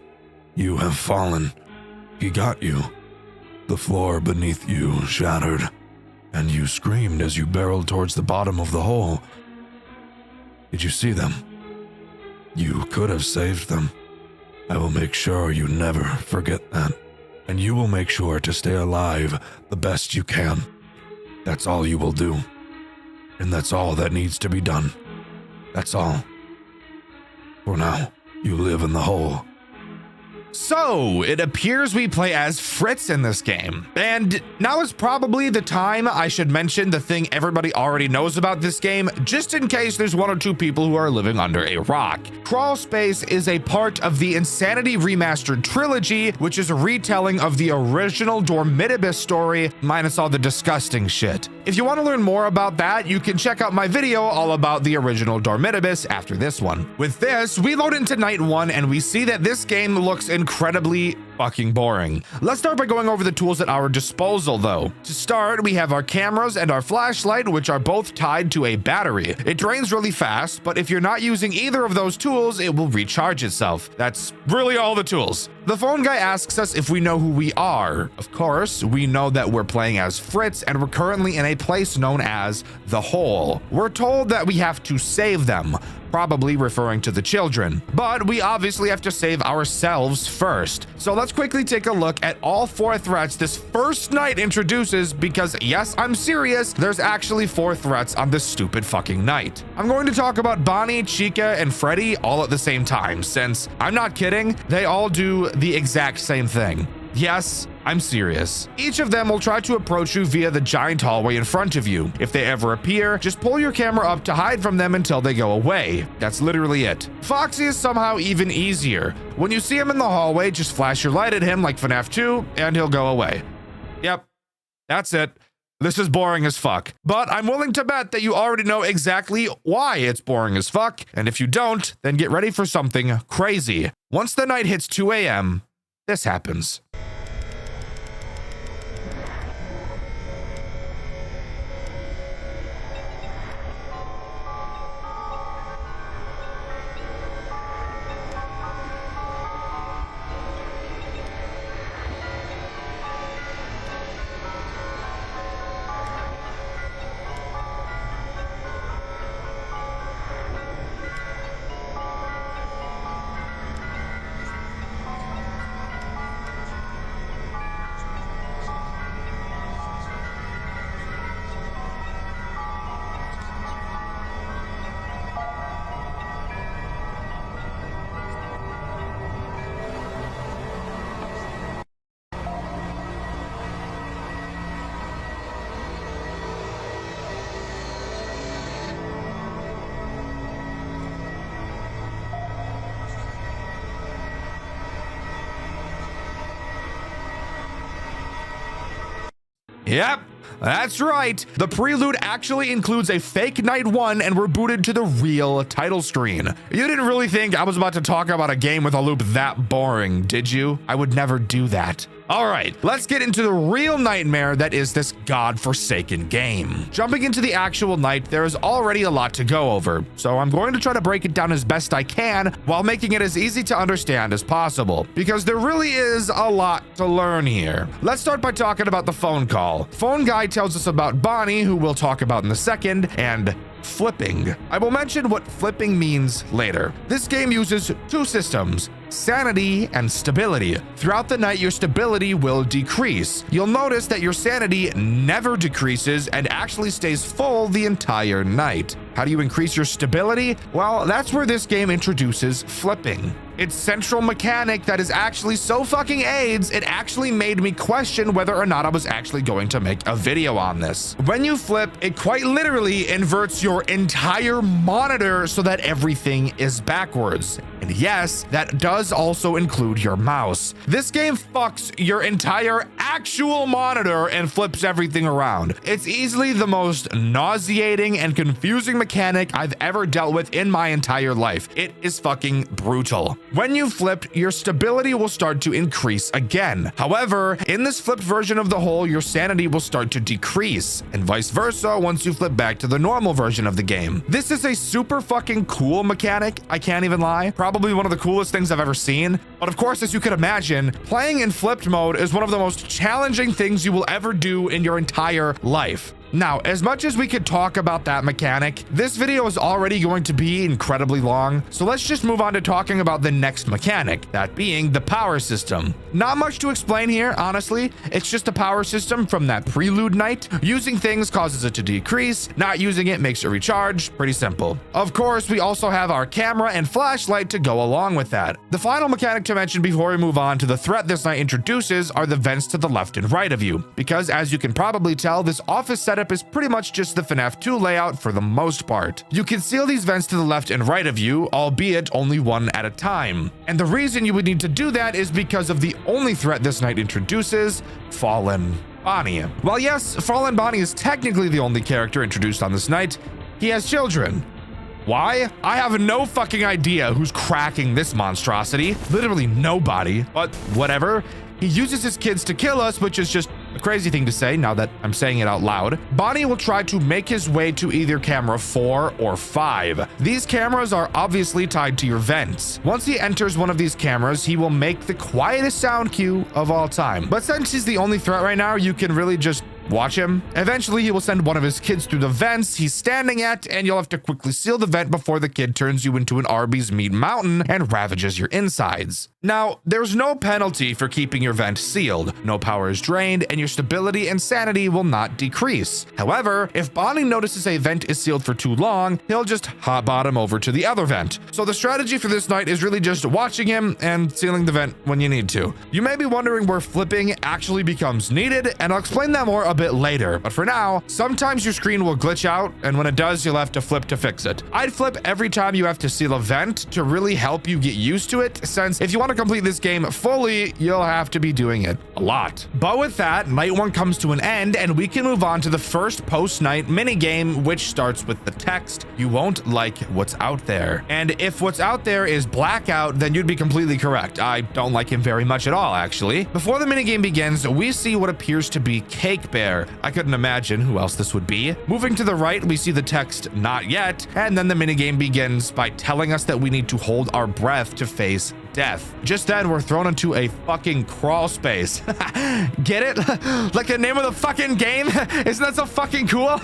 You have fallen. He got you. The floor beneath you shattered, and you screamed as you barreled towards the bottom of the hole. Did you see them? You could have saved them. I will make sure you never forget that, and you will make sure to stay alive the best you can. That's all you will do, and that's all that needs to be done. That's all. For now, you live in the hole. So it appears we play as Fritz in this game. And now is probably the time I should mention the thing everybody already knows about this game, just in case there's one or two people who are living under a rock. Crawl Space is a part of the Insanity Remastered trilogy, which is a retelling of the original Dormitibus story, minus all the disgusting shit. If you want to learn more about that, you can check out my video all about the original Dormitibus after this one. With this, we load into night 1 and we see that this game looks incredibly fucking boring. Let's start by going over the tools at our disposal though. To start, we have our cameras and our flashlight, which are both tied to a battery. It drains really fast, but if you're not using either of those tools, it will recharge itself. That's really all the tools. The phone guy asks us if we know who we are. Of course, we know that we're playing as Fritz and we're currently in a place known as the Hole. We're told that we have to save them, probably referring to the children, but we obviously have to save ourselves first. So let's quickly take a look at all 4 threats this first night introduces, because yes, I'm serious, there's actually 4 threats on this stupid fucking night. I'm going to talk about Bonnie, Chica, and Freddy all at the same time, since I'm not kidding, they all do the exact same thing. Yes, I'm serious. Each of them will try to approach you via the giant hallway in front of you. If they ever appear, just pull your camera up to hide from them until they go away. That's literally it. Foxy is somehow even easier. When you see him in the hallway, just flash your light at him like FNAF 2 and he'll go away. Yep, that's it. This is boring as fuck, but I'm willing to bet that you already know exactly why it's boring as fuck, and if you don't, then get ready for something crazy. Once the night hits 2 a.m., this happens. Yep, that's right. The prelude actually includes a fake night 1 and we're booted to the real title screen. You didn't really think I was about to talk about a game with a loop that boring, did you? I would never do that. All right, let's get into the real nightmare that is this godforsaken game. Jumping into the actual night, there is already a lot to go over, so I'm going to try to break it down as best I can while making it as easy to understand as possible, because there really is a lot to learn here. Let's start by talking about the phone call. Phone guy tells us about Bonnie, who we'll talk about in a second, and flipping. I will mention what flipping means later. This game uses 2 systems, sanity and stability. Throughout the night, your stability will decrease. You'll notice that your sanity never decreases and actually stays full the entire night. How do you increase your stability? Well, that's where this game introduces flipping. Its central mechanic that is actually so fucking AIDS, it actually made me question whether or not I was actually going to make a video on this. When you flip, it quite literally inverts your entire monitor so that everything is backwards. And yes, that does also include your mouse. This game fucks your entire actual monitor and flips everything around. It's easily the most nauseating and confusing mechanic I've ever dealt with in my entire life. It is fucking brutal. When you flip, your stability will start to increase again. However, in this flipped version of the Hole, your sanity will start to decrease, and vice versa once you flip back to the normal version of the game. This is a super fucking cool mechanic, I can't even lie. Probably one of the coolest things I've ever seen. But of course, as you could imagine, playing in flipped mode is one of the most challenging things you will ever do in your entire life. Now, as much as we could talk about that mechanic, this video is already going to be incredibly long, so let's just move on to talking about the next mechanic, that being the power system. Not much to explain here, honestly. It's just a power system from that prelude night. Using things causes it to decrease, not using it makes it recharge. Pretty simple. Of course, we also have our camera and flashlight to go along with that. The final mechanic to mention before we move on to the threat this night introduces are the vents to the left and right of you, because as you can probably tell, this office setup is pretty much just the FNAF 2 layout for the most part. You can seal these vents to the left and right of you, albeit only one at a time. And the reason you would need to do that is because of the only threat this night introduces, Fallen Bonnie. While yes, Fallen Bonnie is technically the only character introduced on this night, he has children. Why? I have no fucking idea who's cracking this monstrosity. Literally nobody, but whatever. He uses his kids to kill us, which is just a crazy thing to say now that I'm saying it out loud. Bonnie will try to make his way to either camera 4 or 5. These cameras are obviously tied to your vents. Once he enters one of these cameras, he will make the quietest sound cue of all time. But since he's the only threat right now, you can really just watch him. Eventually, he will send one of his kids through the vents he's standing at, and you'll have to quickly seal the vent before the kid turns you into an Arby's meat mountain and ravages your insides. Now, there's no penalty for keeping your vent sealed. No power is drained, and your stability and sanity will not decrease. However, if Bonnie notices a vent is sealed for too long, he'll just hot bottom over to the other vent. So the strategy for this night is really just watching him and sealing the vent when you need to. You may be wondering where flipping actually becomes needed, and I'll explain that more a bit later. But for now, sometimes your screen will glitch out, and when it does, you'll have to flip to fix it. I'd flip every time you have to seal a vent to really help you get used to it, since if you want to complete this game fully, you'll have to be doing it a lot. But with that, night 1 comes to an end, and we can move on to the first post-night minigame, which starts with the text, "You won't like what's out there." And if what's out there is Blackout, then you'd be completely correct. I don't like him very much at all, actually. Before the minigame begins, we see what appears to be Cake Bear. I couldn't imagine who else this would be. Moving to the right, we see the text, "Not yet," and then the minigame begins by telling us that we need to hold our breath to face death. Just then, we're thrown into a fucking crawl space. Get it? Like the name of the fucking game? Isn't that so fucking cool?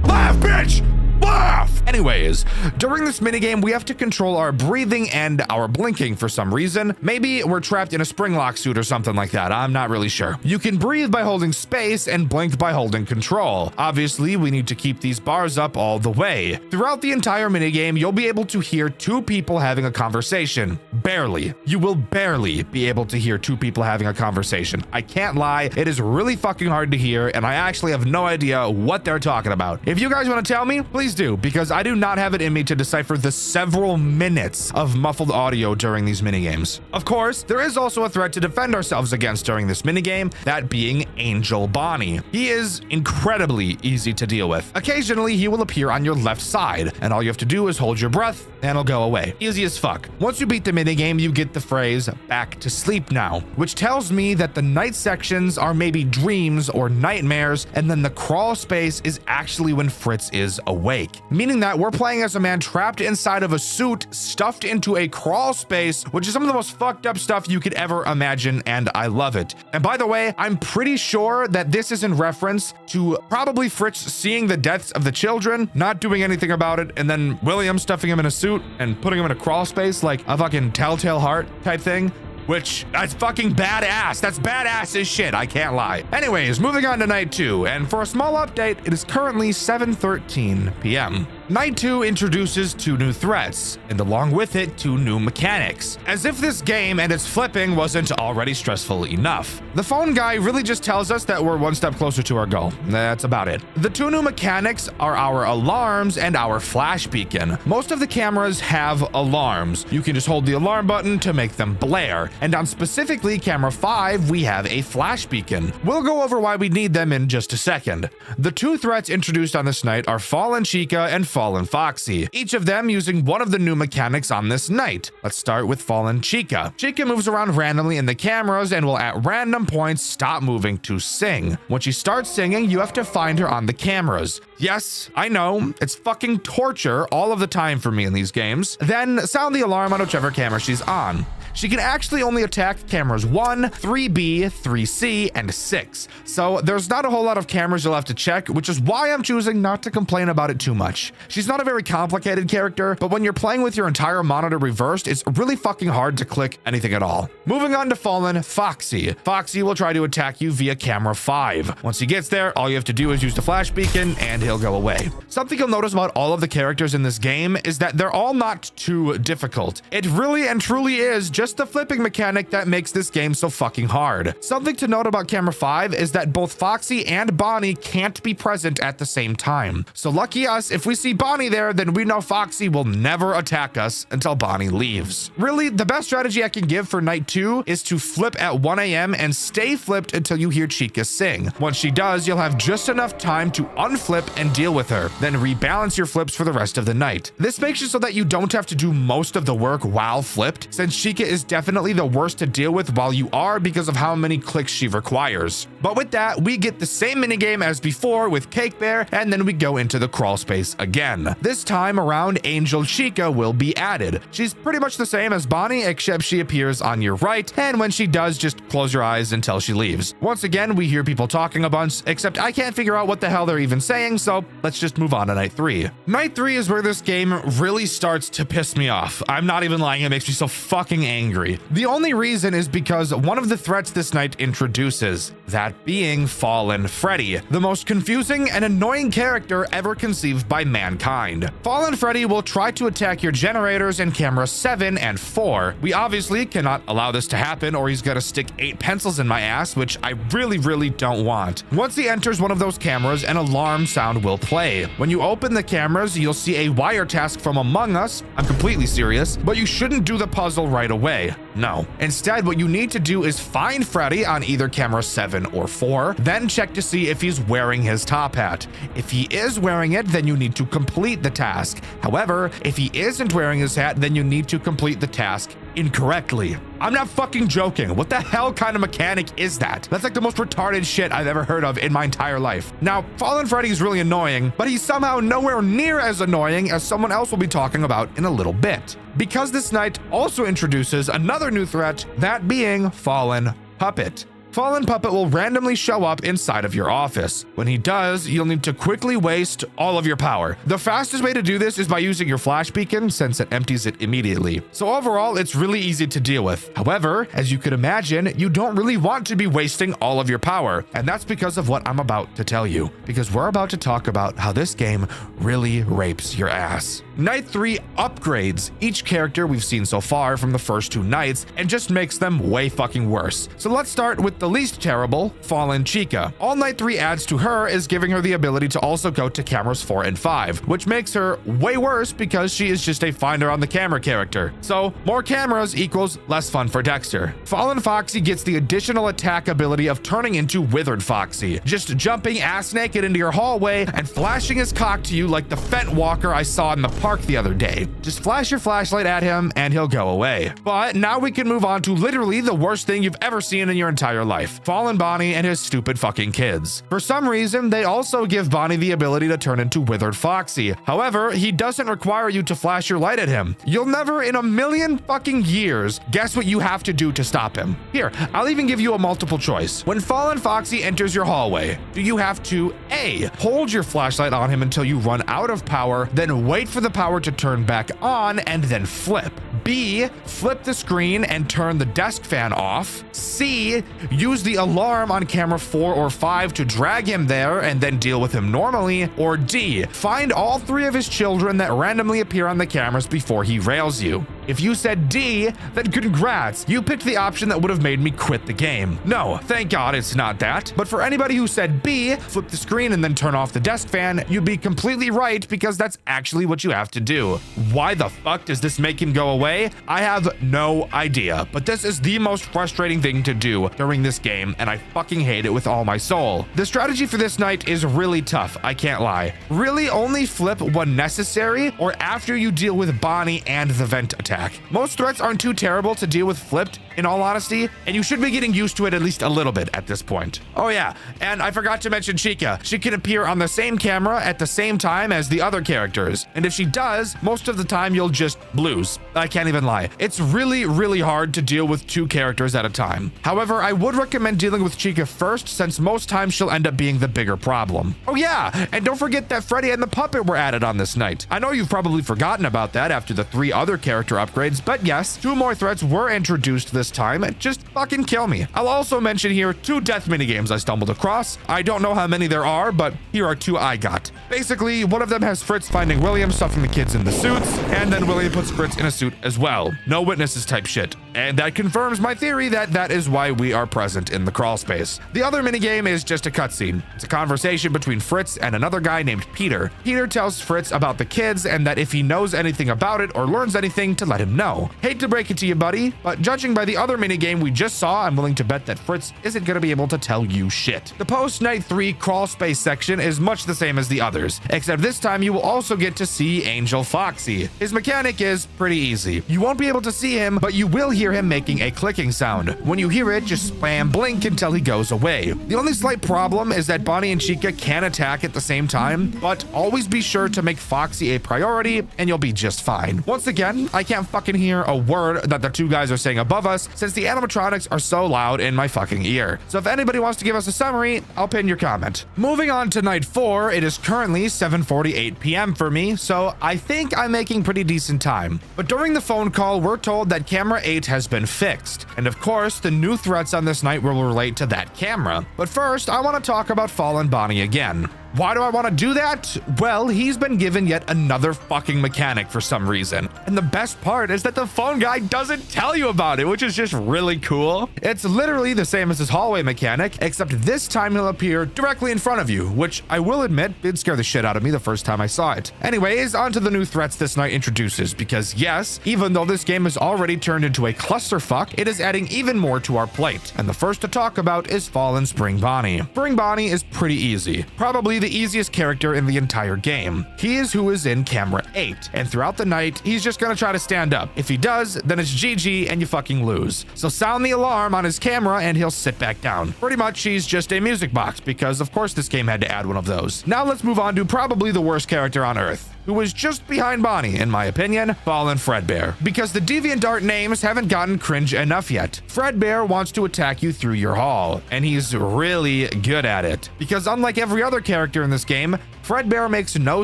Laugh, bitch! Laugh! Anyways, during this minigame, we have to control our breathing and our blinking for some reason. Maybe we're trapped in a spring lock suit or something like that. I'm not really sure. You can breathe by holding space and blink by holding control. Obviously, we need to keep these bars up all the way. Throughout the entire minigame, you'll be able to hear 2 people having a conversation. Barely. You will barely be able to hear 2 people having a conversation. I can't lie. It is really fucking hard to hear, and I actually have no idea what they're talking about. If you guys want to tell me, please do, because I do not have it in me to decipher the several minutes of muffled audio during these minigames. Of course, there is also a threat to defend ourselves against during this minigame, that being Angel Bonnie. He is incredibly easy to deal with. Occasionally, he will appear on your left side, and all you have to do is hold your breath, and he'll go away. Easy as fuck. Once you beat the minigame, you get the phrase, "back to sleep now," which tells me that the night sections are maybe dreams or nightmares, and then the crawl space is actually when Fritz is awake. Meaning that we're playing as a man trapped inside of a suit, stuffed into a crawl space, which is some of the most fucked up stuff you could ever imagine, and I love it. And by the way, I'm pretty sure that this is in reference to probably Fritz seeing the deaths of the children, not doing anything about it, and then William stuffing him in a suit and putting him in a crawl space like a fucking telltale heart type thing. Which, that's fucking badass. That's badass as shit, I can't lie. Anyways, moving on to night 2, and for a small update, it is currently 7:13 p.m. Night 2 introduces 2 new threats, and along with it, 2 new mechanics. As if this game and its flipping wasn't already stressful enough. The phone guy really just tells us that we're 1 step closer to our goal. That's about it. The 2 new mechanics are our alarms and our flash beacon. Most of the cameras have alarms. You can just hold the alarm button to make them blare. And on specifically camera 5, we have a flash beacon. We'll go over why we need them in just a second. The 2 threats introduced on this night are Fallen Chica and Fallen Foxy, each of them using one of the new mechanics on this night. Let's start with Fallen Chica. Chica moves around randomly in the cameras and will at random points stop moving to sing. When she starts singing, you have to find her on the cameras. Yes, I know, it's fucking torture all of the time for me in these games. Then sound the alarm on whichever camera she's on. she can actually only attack cameras 1, 3B, 3C, and 6. So there's not a whole lot of cameras you'll have to check, which is why I'm choosing not to complain about it too much. She's not a very complicated character, but when you're playing with your entire monitor reversed, it's really fucking hard to click anything at all. Moving on to Fallen Foxy. Foxy will try to attack you via camera 5. Once he gets there, all you have to do is use the flash beacon and he'll go away. Something you'll notice about all of the characters in this game is that they're all not too difficult. It really and truly is just the flipping mechanic that makes this game so fucking hard. Something to note about camera 5 is that both Foxy and Bonnie can't be present at the same time. So lucky us, if we see Bonnie there, then we know Foxy will never attack us until Bonnie leaves. Really, the best strategy I can give for night 2 is to flip at 1 a.m. and stay flipped until you hear Chica sing. Once she does, you'll have just enough time to unflip and deal with her, then rebalance your flips for the rest of the night. This makes it so that you don't have to do most of the work while flipped, since Chica is definitely the worst to deal with while you are because of how many clicks she requires. But with that, we get the same minigame as before with Cake Bear, and then we go into the crawl space again. This time around, Angel Chica will be added. She's pretty much the same as Bonnie, except she appears on your right, and when she does, just close your eyes until she leaves. Once again, we hear people talking a bunch, except I can't figure out what the hell they're even saying, so let's just move on to night 3. Night 3 is where this game really starts to piss me off. I'm not even lying, it makes me so fucking angry. The only reason is because one of the threats this night introduces, that being Fallen Freddy, the most confusing and annoying character ever conceived by mankind. Fallen Freddy will try to attack your generators in camera 7 and 4. We obviously cannot allow this to happen or he's gonna stick 8 pencils in my ass, which I really don't want. Once he enters one of those cameras, an alarm sound will play. When you open the cameras, you'll see a wire task from Among Us. I'm completely serious, but you shouldn't do the puzzle right away. No. Instead, what you need to do is find Freddy on either camera 7 or 4, then check to see if he's wearing his top hat. If he is wearing it, then you need to complete the task. However, if he isn't wearing his hat, then you need to complete the task incorrectly. I'm not fucking joking. What the hell kind of mechanic is that? That's like the most retarded shit I've ever heard of in my entire life. Now, Fallen Freddy is really annoying, but he's somehow nowhere near as annoying as someone else will be talking about in a little bit. Because this night also introduces another new threat, that being Fallen Puppet. Fallen Puppet will randomly show up inside of your office. When he does, you'll need to quickly waste all of your power. The fastest way to do this is by using your flash beacon, since it empties it immediately. So overall, it's really easy to deal with. However, as you could imagine, you don't really want to be wasting all of your power. And that's because of what I'm about to tell you. Because we're about to talk about how this game really rapes your ass. Night 3 upgrades each character we've seen so far from the first 2 nights and just makes them way fucking worse. So let's start with the least terrible, Fallen Chica. All Night 3 adds to her is giving her the ability to also go to cameras 4 and 5, which makes her way worse because she is just a finder on the camera character. So more cameras equals less fun for Dexter. Fallen Foxy gets the additional attack ability of turning into Withered Foxy, just jumping ass naked into your hallway and flashing his cock to you like the Fent Walker I saw in the park the other day. Just flash your flashlight at him and he'll go away. But now we can move on to literally the worst thing you've ever seen in your entire life. Fallen Bonnie and his stupid fucking kids. For some reason, they also give Bonnie the ability to turn into Withered Foxy. However, he doesn't require you to flash your light at him. You'll never in a million fucking years guess what you have to do to stop him. Here, I'll even give you a multiple choice. When Fallen Foxy enters your hallway, do you have to A, hold your flashlight on him until you run out of power, then wait for the power to turn back on and then flip? B, flip the screen and turn the desk fan off? C, use the alarm on camera 4 or 5 to drag him there and then deal with him normally? Or D, find all 3 of his children that randomly appear on the cameras before he rails you? If you said D, then congrats, you picked the option that would have made me quit the game. No, thank God it's not that. But for anybody who said B, flip the screen and then turn off the desk fan, you'd be completely right because that's actually what you have to do. Why the fuck does this make him go away? I have no idea, but this is the most frustrating thing to do during this game, and I fucking hate it with all my soul. The strategy for this night is really tough, I can't lie. Really only flip when necessary or after you deal with Bonnie and the vent attack. attack. Most threats aren't too terrible to deal with flipped, in all honesty, and you should be getting used to it at least a little bit at this point. Oh yeah, and I forgot to mention Chica. She can appear on the same camera at the same time as the other characters, and if she does, most of the time you'll just lose. I can't even lie. It's really hard to deal with two characters at a time. However, I would recommend dealing with Chica first, since most times she'll end up being the bigger problem. Oh yeah, and don't forget that Freddy and the puppet were added on this night. I know you've probably forgotten about that after the 3 other character upgrades, but yes, 2 more threats were introduced this time. Just fucking kill me. I'll also mention here 2 death minigames I stumbled across. I don't know how many there are, but here are 2 I got. Basically, one of them has Fritz finding William, stuffing the kids in the suits, and then William puts Fritz in a suit as well. No witnesses type shit. And that confirms my theory that that is why we are present in the crawl space. The other minigame is just a cutscene. It's a conversation between Fritz and another guy named Peter. Peter tells Fritz about the kids and that if he knows anything about it or learns anything to let him know. Hate to break it to you, buddy, but judging by the other minigame we just saw, I'm willing to bet that Fritz isn't going to be able to tell you shit. The post-night 3 crawl space section is much the same as the others, except this time you will also get to see Angel Foxy. His mechanic is pretty easy. You won't be able to see him, but you will hear him making a clicking sound. When you hear it, just spam blink until he goes away. The only slight problem is that Bonnie and Chica can attack at the same time, but always be sure to make Foxy a priority and you'll be just fine. Once again, I can't fucking hear a word that the 2 guys are saying above us since the animatronics are so loud in my fucking ear. So if anybody wants to give us a summary, I'll pin your comment. Moving on to night 4, it is currently 7:48 p.m. for me, so I think I'm making pretty decent time. But during the phone call, we're told that camera 8 has been fixed. And of course, the new threats on this night will relate to that camera. But first, I want to talk about Fallen Bonnie again. Why do I want to do that? Well, he's been given yet another fucking mechanic for some reason. And the best part is that the phone guy doesn't tell you about it, which is just really cool. It's literally the same as his hallway mechanic, except this time he'll appear directly in front of you, which I will admit did scare the shit out of me the first time I saw it. Anyways, on to the new threats this night introduces, because yes, even though this game has already turned into a clusterfuck, it is adding even more to our plate. And the first to talk about is Fallen Spring Bonnie. Spring Bonnie is pretty easy. Probably the easiest character in the entire game. He is who is in camera 8, and throughout the night, he's just gonna try to stand up. If he does, then it's GG and you fucking lose. So sound the alarm on his camera and he'll sit back down. Pretty much he's just a music box, because of course this game had to add one of those. Now let's move on to probably the worst character on Earth, who was just behind Bonnie, in my opinion, Fallen Fredbear. Because the DeviantArt names haven't gotten cringe enough yet. Fredbear wants to attack you through your hall, and he's really good at it. Because unlike every other character in this game, Fredbear makes no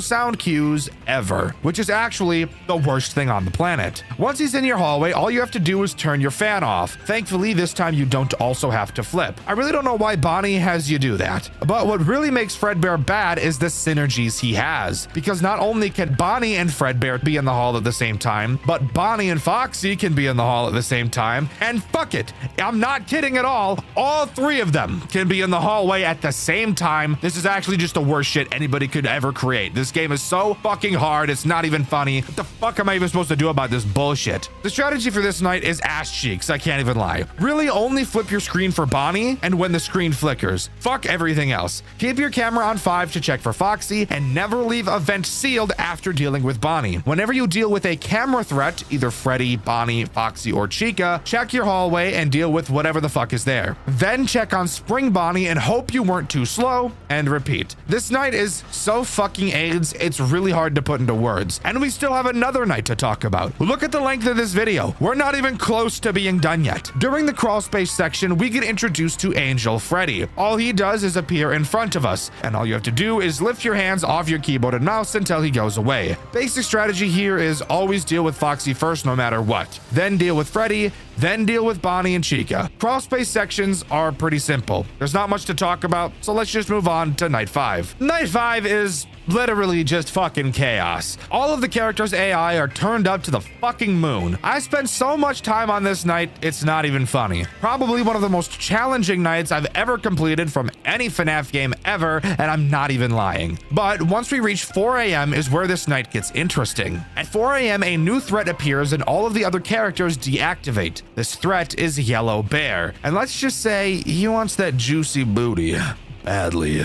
sound cues ever, which is actually the worst thing on the planet. Once he's in your hallway, all you have to do is turn your fan off. Thankfully, this time you don't also have to flip. I really don't know why Bonnie has you do that, but what really makes Fredbear bad is the synergies he has. Because not only can Bonnie and Fredbear be in the hall at the same time, but Bonnie and Foxy can be in the hall at the same time, and fuck it, I'm not kidding at all 3 of them can be in the hallway at the same time. This is actually just the worst shit anybody could ever create. This game is so fucking hard, it's not even funny. What the fuck am I even supposed to do about this bullshit? The strategy for this night is ass cheeks, I can't even lie. Really only flip your screen for Bonnie and when the screen flickers. Fuck everything else. Keep your camera on 5 to check for Foxy, and never leave a vent sealed after dealing with Bonnie. Whenever you deal with a camera threat, either Freddy, Bonnie, Foxy, or Chica, check your hallway and deal with whatever the fuck is there. Then check on Spring Bonnie and hope you weren't too slow, and repeat. This night is so fucking AIDS, it's really hard to put into words. And we still have another night to talk about. Look at the length of this video. We're not even close to being done yet. During the crawl space section, we get introduced to Angel Freddy. All he does is appear in front of us, and all you have to do is lift your hands off your keyboard and mouse until he goes away. Basic strategy here is always deal with Foxy first no matter what. Then deal with Freddy, then deal with Bonnie and Chica. Crawl space sections are pretty simple. There's not much to talk about, so let's just move on to night 5. Night 5 is literally just fucking chaos. All of the characters' AI are turned up to the fucking moon. I spent so much time on this night, it's not even funny. Probably one of the most challenging nights I've ever completed from any FNAF game ever, and I'm not even lying. But once we reach 4 a.m. is where this night gets interesting. At 4 a.m. a new threat appears and all of the other characters deactivate. This threat is Yellow Bear, and let's just say he wants that juicy booty badly.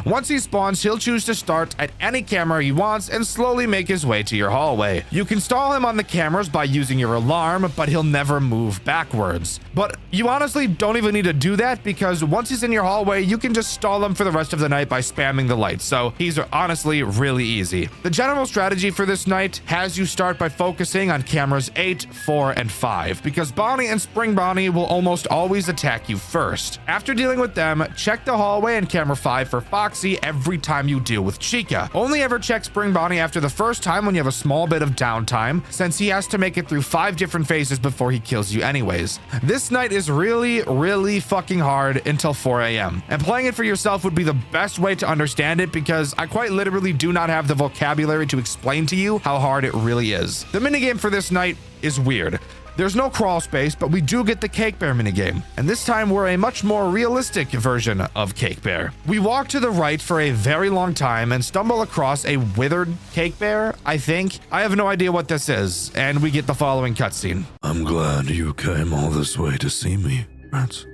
Once he spawns, he'll choose to start at any camera he wants and slowly make his way to your hallway. You can stall him on the cameras by using your alarm, but he'll never move backwards. But you honestly don't even need to do that, because once he's in your hallway, you can just stall him for the rest of the night by spamming the lights. So he's honestly really easy. The general strategy for this night has you start by focusing on cameras 8, 4, and 5, because Bonnie and Spring Bonnie will almost always attack you first. After dealing with them, check the hallway and camera 5 for Foxy every time you deal with Chica. Only ever check Spring Bonnie after the first time when you have a small bit of downtime, since he has to make it through 5 different phases before he kills you anyways. This night is really fucking hard until 4 a.m. and playing it for yourself would be the best way to understand it, because I quite literally do not have the vocabulary to explain to you how hard it really is. The minigame for this night is weird. There's no crawl space, but we do get the Cake Bear minigame, and this time we're a much more realistic version of Cake Bear. We walk to the right for a very long time and stumble across a withered Cake Bear, I think. I have no idea what this is, and we get the following cutscene. I'm glad you came all this way to see me, Rats.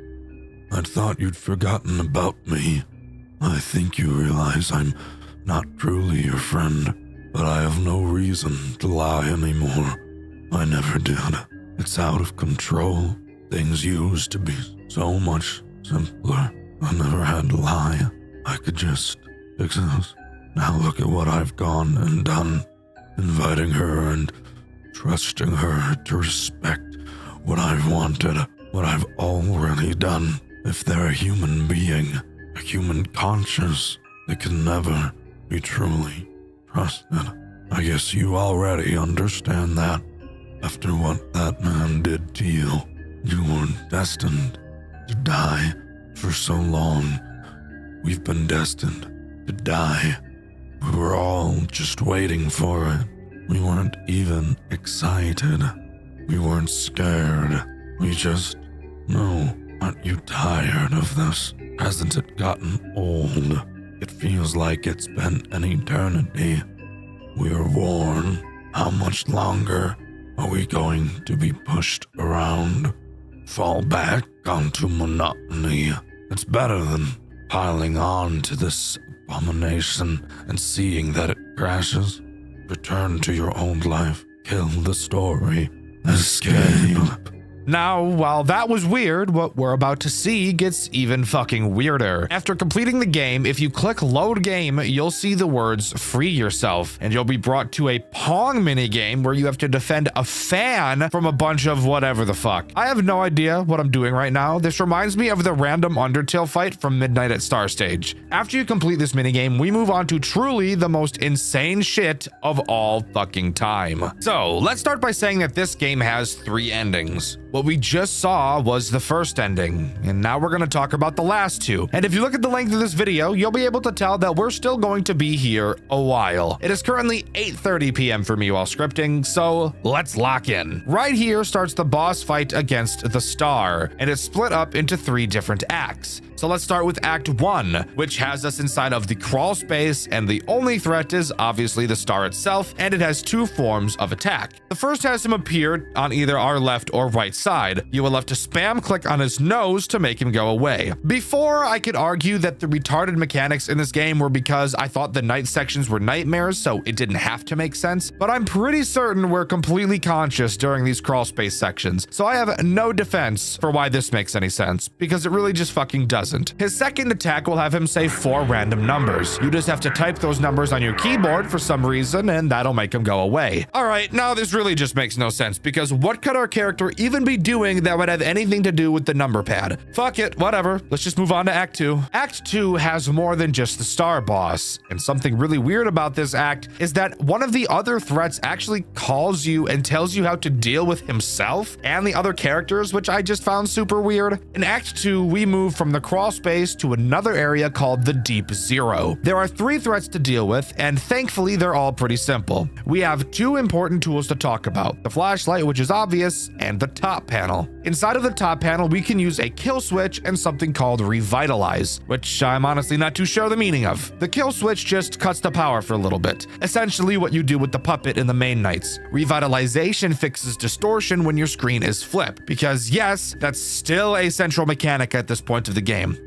I'd thought you'd forgotten about me. I think you realize I'm not truly your friend, but I have no reason to lie anymore. I never did. It's out of control. Things used to be so much simpler. I never had to lie. I could just exist. Now look at what I've gone and done. Inviting her and trusting her to respect what I've wanted, what I've already done. If they're a human being, a human conscience, they can never be truly trusted. I guess you already understand that. After what that man did to you, you were destined to die for so long. We've been destined to die. We were all just waiting for it. We weren't even excited. We weren't scared. We just, no, aren't you tired of this? Hasn't it gotten old? It feels like it's been an eternity. We're worn. How much longer are we going to be pushed around? Fall back onto monotony. It's better than piling on to this abomination and seeing that it crashes. Return to your old life. Kill the story. Escape. Now, while that was weird, what we're about to see gets even fucking weirder. After completing the game, if you click load game, you'll see the words free yourself, and you'll be brought to a Pong minigame where you have to defend a fan from a bunch of whatever the fuck. I have no idea what I'm doing right now. This reminds me of the random Undertale fight from Midnight at Star Stage. After you complete this minigame, we move on to truly the most insane shit of all fucking time. So let's start by saying that this game has 3 endings. What we just saw was the first ending, and now we're going to talk about the last 2. And if you look at the length of this video, you'll be able to tell that we're still going to be here a while. It is currently 8:30 p.m. for me while scripting, so let's lock in. Right here starts the boss fight against the Star, and it's split up into 3 different acts. So let's start with Act 1, which has us inside of the crawl space, and the only threat is obviously the Star itself, and it has 2 forms of attack. The first has him appear on either our left or right side. You will have to spam click on his nose to make him go away. Before, I could argue that the retarded mechanics in this game were because I thought the night sections were nightmares, so it didn't have to make sense, but I'm pretty certain we're completely conscious during these crawl space sections, so I have no defense for why this makes any sense, because it really just fucking doesn't. His second attack will have him say 4 random numbers. You just have to type those numbers on your keyboard for some reason, and that'll make him go away. Alright, now this really just makes no sense, because what could our character even be doing that would have anything to do with the number pad? Fuck it, whatever. Let's just move on to Act 2. Act 2 has more than just the Star boss, and something really weird about this act is that one of the other threats actually calls you and tells you how to deal with himself and the other characters, which I just found super weird. In Act 2, we move from the crawl space to another area called the Deep Zero. There are 3 threats to deal with, and thankfully they're all pretty simple. We have 2 important tools to talk about: the flashlight, which is obvious, and the top panel. Inside of the top panel, we can use a kill switch and something called revitalize, which I'm honestly not too sure the meaning of. The kill switch just cuts the power for a little bit, essentially what you do with the puppet in the main nights. Revitalization fixes distortion when your screen is flipped, because yes, that's still a central mechanic at this point of the game.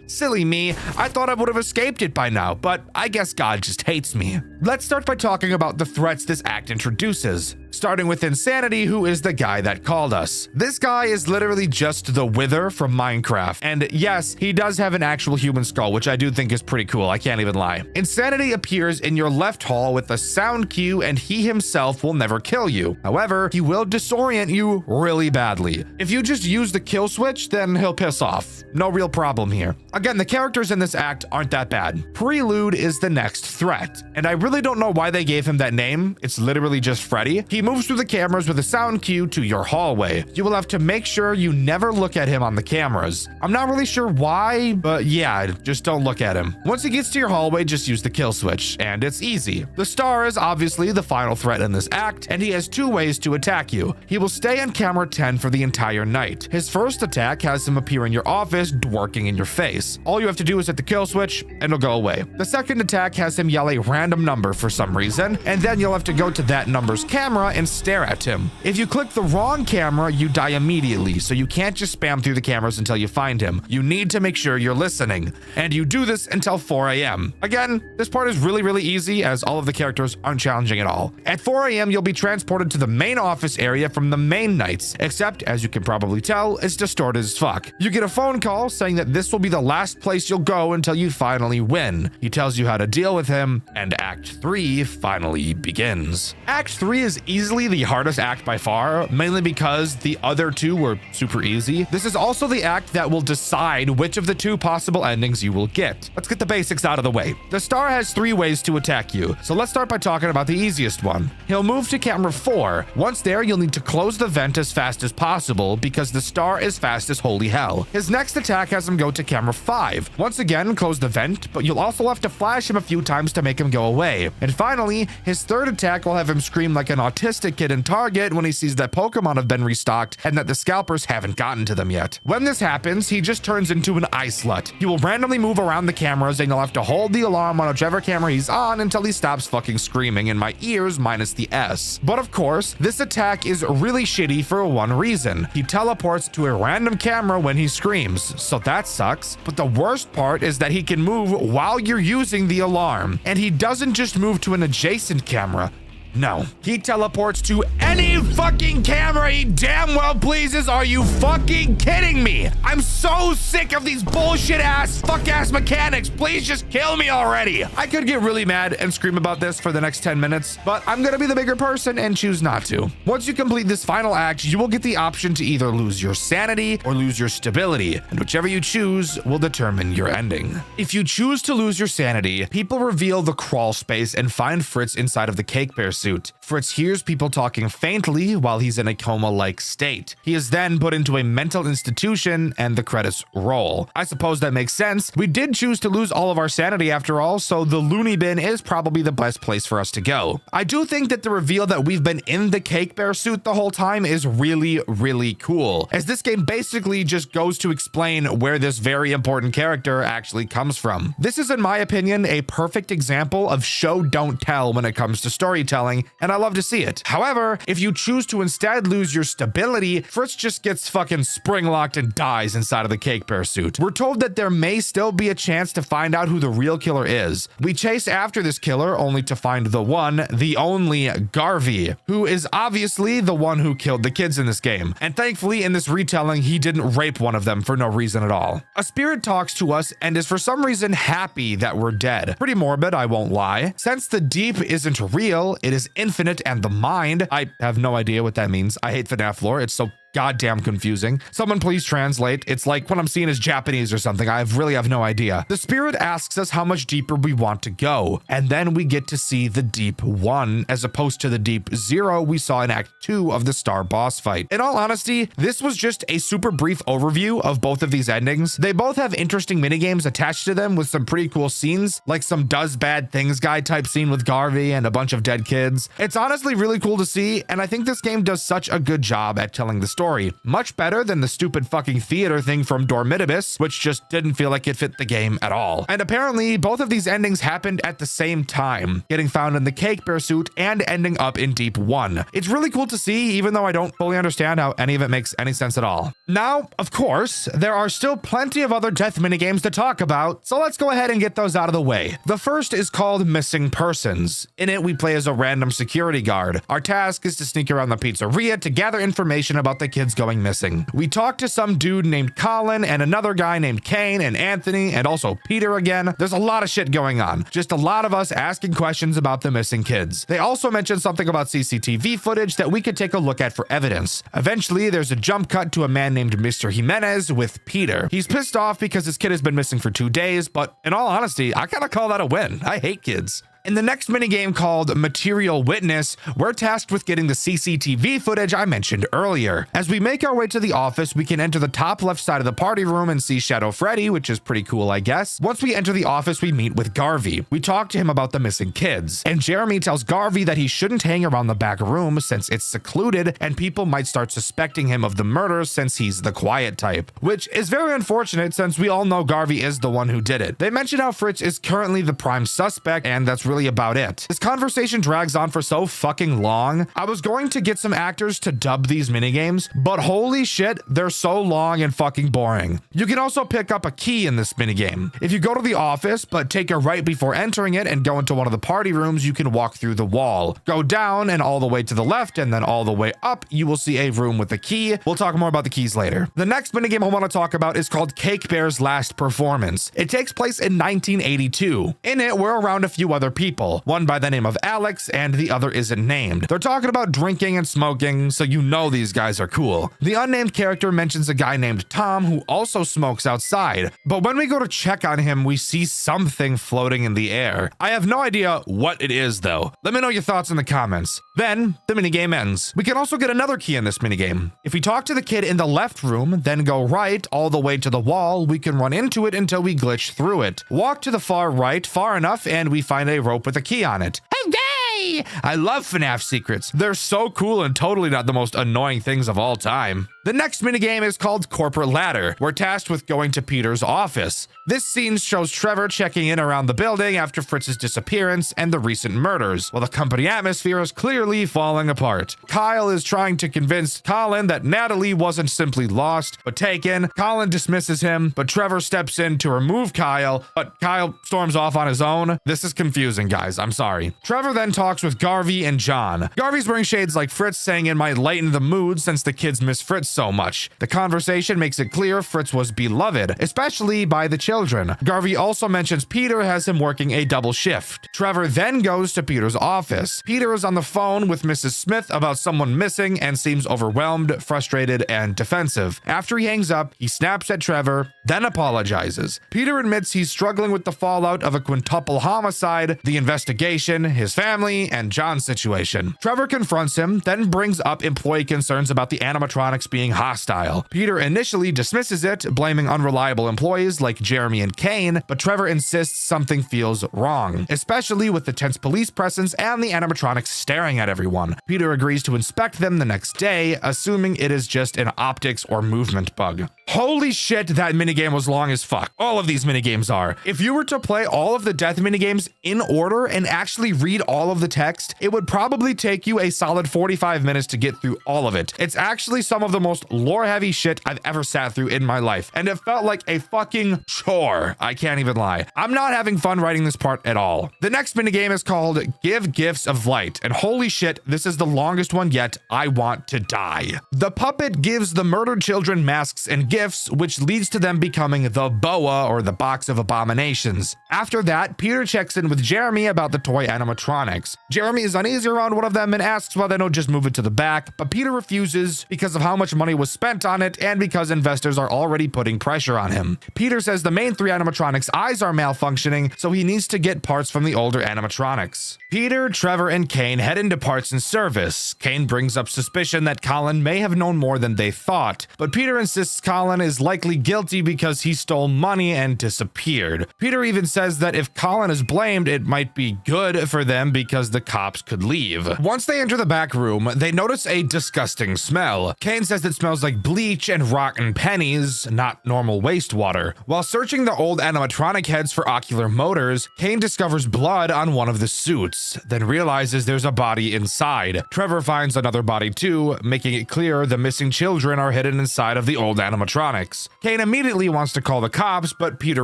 Silly me, I thought I would have escaped it by now, but I guess God just hates me. Let's start by talking about the threats this act introduces. Starting with Insanity, who is the guy that called us. This guy is literally just the Wither from Minecraft. And yes, he does have an actual human skull, which I do think is pretty cool, I can't even lie. Insanity appears in your left hall with a sound cue, and he himself will never kill you. However, he will disorient you really badly. If you just use the kill switch, then he'll piss off. No real problem here. Again, the characters in this act aren't that bad. Prelude is the next threat, and I really don't know why they gave him that name. It's literally just Freddy. He moves through the cameras with a sound cue to your hallway. You will have to make sure you never look at him on the cameras. I'm not really sure why, but yeah, just don't look at him. Once he gets to your hallway, just use the kill switch, and it's easy. The star is obviously the final threat in this act, and he has two ways to attack you. He will stay on camera 10 for the entire night. His first attack has him appear in your office, dwarking in your face. All you have to do is hit the kill switch, and it'll go away. The second attack has him yell a random number for some reason, and then you'll have to go to that number's camera and stare at him. If you click the wrong camera, you die immediately, so you can't just spam through the cameras until you find him. You need to make sure you're listening, and you do this until 4 a.m. Again, this part is really easy, as all of the characters aren't challenging at all. At 4 a.m., you'll be transported to the main office area from the main nights, except, as you can probably tell, it's distorted as fuck. You get a phone call saying that this will be the last place you'll go until you finally win. He tells you how to deal with him, and Act 3 finally begins. Act 3 is easily the hardest act by far, mainly because the other two were super easy. This is also the act that will decide which of the two possible endings you will get. Let's get the basics out of the way. The star has 3 ways to attack you, so let's start by talking about the easiest one. He'll move to camera 4. Once there, you'll need to close the vent as fast as possible because the star is fast as holy hell. His next attack has him go to camera 5. Once again, close the vent, but you'll also have to flash him a few times to make him go away. And finally, his third attack will have him scream like an autistic kid in Target when he sees that Pokemon have been restocked and that the scalpers haven't gotten to them yet. When this happens, he just turns into an ice slut. He will randomly move around the cameras, and you'll have to hold the alarm on whichever camera he's on until he stops fucking screaming in my ears minus the S. But of course, this attack is really shitty for one reason. He teleports to a random camera when he screams, so that sucks. But the worst part is that he can move while you're using the alarm, and he doesn't just move to an adjacent camera. No, he teleports to any fucking camera he damn well pleases. Are you fucking kidding me? I'm so sick of these bullshit ass, fuck ass mechanics. Please just kill me already. I could get really mad and scream about this for the next 10 minutes, but I'm gonna be the bigger person and choose not to. Once you complete this final act, you will get the option to either lose your sanity or lose your stability, and whichever you choose will determine your ending. If you choose to lose your sanity, people reveal the crawl space and find Fritz inside of the cake bear suit. Fritz hears people talking faintly while he's in a coma-like state. He is then put into a mental institution and the credits roll. I suppose that makes sense. We did choose to lose all of our sanity after all, so the loony bin is probably the best place for us to go. I do think that the reveal that we've been in the cake bear suit the whole time is really cool, as this game basically just goes to explain where this very important character actually comes from. This is, in my opinion, a perfect example of show don't tell when it comes to storytelling, and I love to see it. However, if you choose to instead lose your stability, Fritz just gets fucking spring locked and dies inside of the cake bear suit. We're told that there may still be a chance to find out who the real killer is. We chase after this killer only to find the one, the only Garvey, who is obviously the one who killed the kids in this game. And thankfully, in this retelling, he didn't rape one of them for no reason at all. A spirit talks to us and is for some reason happy that we're dead. Pretty morbid, I won't lie. Since the deep isn't real, it is infinite, and the mind, I have no idea what that means. I hate FNAF lore. It's so goddamn confusing. Someone please translate. It's like what I'm seeing is Japanese or something. I really have no idea. The spirit asks us how much deeper we want to go, and then we get to see the deep 1 as opposed to the deep 0 we saw in Act 2 of the Star boss fight. In all honesty, this was just a super brief overview of both of these endings. They both have interesting minigames attached to them with some pretty cool scenes, like some does bad things guy type scene with Garvey and a bunch of dead kids. It's honestly really cool to see, and I think this game does such a good job at telling the story story. Much better than the stupid fucking theater thing from Dormitibus, which just didn't feel like it fit the game at all. And apparently, both of these endings happened at the same time, getting found in the Cake Bear suit and ending up in Deep 1. It's really cool to see, even though I don't fully understand how any of it makes any sense at all. Now, of course, there are still plenty of other death minigames to talk about, so let's go ahead and get those out of the way. The first is called Missing Persons. In it, we play as a random security guard. Our task is to sneak around the pizzeria to gather information about the kids going missing. We talk to some dude named Colin and another guy named Kane and Anthony and also Peter again. There's a lot of shit going on. Just a lot of us asking questions about the missing kids. They also mentioned something about CCTV footage that we could take a look at for evidence. Eventually, there's a jump cut to a man named Mr. Jimenez with Peter. He's pissed off because his kid has been missing for 2 days, but in all honesty, I kind of call that a win. I hate kids. In the next minigame called Material Witness, we're tasked with getting the CCTV footage I mentioned earlier. As we make our way to the office, we can enter the top left side of the party room and see Shadow Freddy, which is pretty cool, I guess. Once we enter the office, we meet with Garvey. We talk to him about the missing kids, and Jeremy tells Garvey that he shouldn't hang around the back room since it's secluded and people might start suspecting him of the murders since he's the quiet type, which is very unfortunate since we all know Garvey is the one who did it. They mention how Fritz is currently the prime suspect, and that's really about it. This conversation drags on for so fucking long. I was going to get some actors to dub these minigames, but holy shit, they're so long and fucking boring. You can also pick up a key in this minigame. If you go to the office, but take a right before entering it and go into one of the party rooms, you can walk through the wall. Go down and all the way to the left and then all the way up, you will see a room with a key. We'll talk more about the keys later. The next minigame I want to talk about is called Cake Bear's Last Performance. It takes place in 1982. In it, we're around a few other people. One by the name of Alex and the other isn't named. They're talking about drinking and smoking, so you know these guys are cool. The unnamed character mentions a guy named Tom who also smokes outside, but when we go to check on him, we see something floating in the air. I have no idea what it is though. Let me know your thoughts in the comments. Then the minigame ends. We can also get another key in this minigame. If we talk to the kid in the left room, then go right all the way to the wall, we can run into it until we glitch through it. Walk to the far right far enough and we find a rope with a key on it. Hooray! I love FNAF secrets. They're so cool and totally not the most annoying things of all time. The next minigame is called Corporate Ladder. We're tasked with going to Peter's office. This scene shows Trevor checking in around the building after Fritz's disappearance and the recent murders, while the company atmosphere is clearly falling apart. Kyle is trying to convince Colin that Natalie wasn't simply lost, but taken. Colin dismisses him, but Trevor steps in to remove Kyle, but Kyle storms off on his own. This is confusing, guys. I'm sorry. Trevor then talks with Garvey and John. Garvey's wearing shades like Fritz, saying it might lighten the mood since the kids miss Fritz so much. The conversation makes it clear Fritz was beloved, especially by the children. Garvey also mentions Peter has him working a double shift. Trevor then goes to Peter's office. Peter is on the phone with Mrs. Smith about someone missing and seems overwhelmed, frustrated, and defensive. After he hangs up, he snaps at Trevor, then apologizes. Peter admits he's struggling with the fallout of a quintuple homicide, the investigation, his family, and John's situation. Trevor confronts him, then brings up employee concerns about the animatronics being hostile. Peter initially dismisses it, blaming unreliable employees like Jeremy and Kane, but Trevor insists something feels wrong, especially with the tense police presence and the animatronics staring at everyone. Peter agrees to inspect them the next day, assuming it is just an optics or movement bug. Holy shit, that minigame was long as fuck. All of these minigames are. If you were to play all of the death minigames in order and actually read all of the text, it would probably take you a solid 45 minutes to get through all of it. It's actually some of the most lore-heavy shit I've ever sat through in my life, and it felt like a fucking chore. I can't even lie. I'm not having fun writing this part at all. The next minigame is called Give Gifts of Light, and holy shit, this is the longest one yet. I want to die. The puppet gives the murdered children masks and gifts, which leads to them becoming the boa, or the box of abominations. After that, Peter checks in with Jeremy about the toy animatronics. Jeremy is uneasy around one of them and asks why they don't just move it to the back, but Peter refuses because of how much money was spent on it and because investors are already putting pressure on him. Peter says the main three animatronics' eyes are malfunctioning, so he needs to get parts from the older animatronics. Peter, Trevor, and Kane head into parts and service. Kane brings up suspicion that Colin may have known more than they thought, but Peter insists Colin is likely guilty because he stole money and disappeared. Peter even says that if Colin is blamed, it might be good for them because because the cops could leave. Once they enter the back room, they notice a disgusting smell. Kane says it smells like bleach and rotten pennies, not normal wastewater. While searching the old animatronic heads for ocular motors, Kane discovers blood on one of the suits, then realizes there's a body inside. Trevor finds another body too, making it clear the missing children are hidden inside of the old animatronics. Kane immediately wants to call the cops, but Peter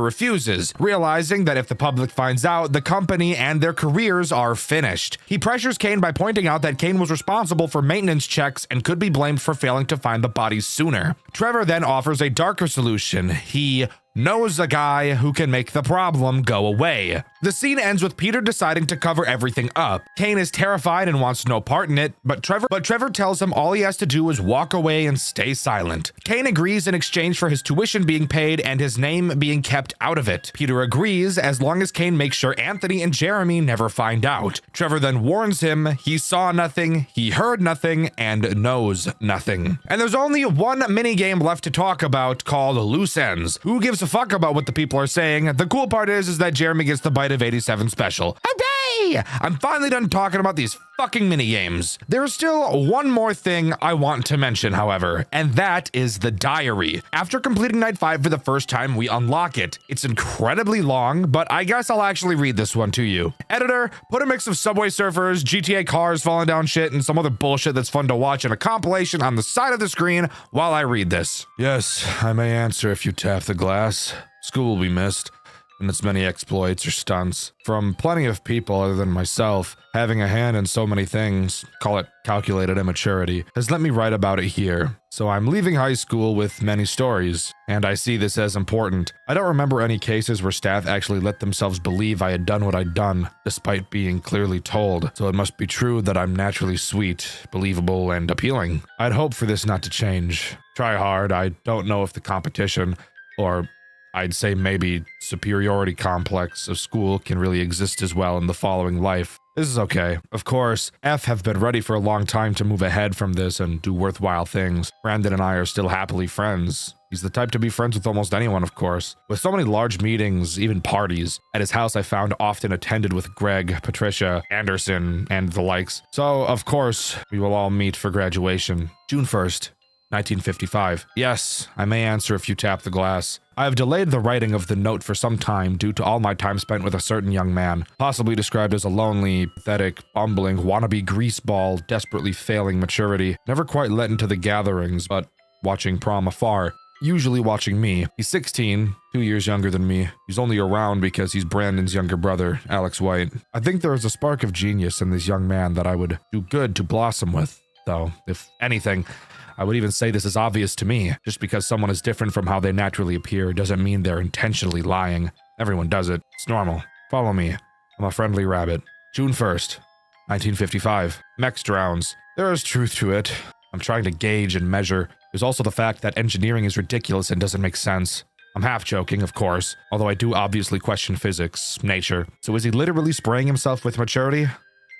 refuses, realizing that if the public finds out, the company and their careers are finished. He pressures Kane by pointing out that Kane was responsible for maintenance checks and could be blamed for failing to find the bodies sooner. Trevor then offers a darker solution. He knows a guy who can make the problem go away. The scene ends with Peter deciding to cover everything up. Kane is terrified and wants no part in it, but Trevor tells him all he has to do is walk away and stay silent. Kane agrees in exchange for his tuition being paid and his name being kept out of it. Peter agrees as long as Kane makes sure Anthony and Jeremy never find out. Trevor then warns him he saw nothing, he heard nothing, and knows nothing. And there's only one minigame left to talk about called Loose Ends. Who gives a fuck about what the people are saying? The cool part is that Jeremy gets the bite of 87 special. Hooray! I'm finally done talking about these fucking mini games. There's still one more thing I want to mention, however, and that is the diary. After completing night 5 for the first time, we unlock it. It's incredibly long, but I guess I'll actually read this one to you. Editor, put a mix of Subway Surfers, GTA cars falling down shit, and some other bullshit that's fun to watch in a compilation on the side of the screen while I read this. Yes, I may answer if you tap the glass. School will be missed, and its many exploits or stunts. From plenty of people other than myself, having a hand in so many things, call it calculated immaturity, has let me write about it here. So I'm leaving high school with many stories, and I see this as important. I don't remember any cases where staff actually let themselves believe I had done what I'd done, despite being clearly told, so it must be true that I'm naturally sweet, believable, and appealing. I'd hope for this not to change. Try hard, I don't know if the competition, or I'd say maybe superiority complex of school can really exist as well in the following life. This is okay. Of course, F have been ready for a long time to move ahead from this and do worthwhile things. Brandon and I are still happily friends. He's the type to be friends with almost anyone, of course. With so many large meetings, even parties, at his house I found often attended with Greg, Patricia, Anderson, and the likes. So, of course, we will all meet for graduation. June 1st. 1955. Yes, I may answer if you tap the glass. I have delayed the writing of the note for some time due to all my time spent with a certain young man, possibly described as a lonely, pathetic, bumbling, wannabe greaseball, desperately failing maturity, never quite let into the gatherings, but watching prom afar. Usually watching me. He's 16, 2 years younger than me. He's only around because he's Brandon's younger brother, Alex White. I think there is a spark of genius in this young man that I would do good to blossom with, though, if anything. I would even say this is obvious to me. Just because someone is different from how they naturally appear doesn't mean they're intentionally lying. Everyone does it. It's normal. Follow me. I'm a friendly rabbit. June 1st, 1955. Mex drowns. There is truth to it. I'm trying to gauge and measure. There's also the fact that engineering is ridiculous and doesn't make sense. I'm half joking, of course, although I do obviously question physics, nature. So is he literally spraying himself with maturity?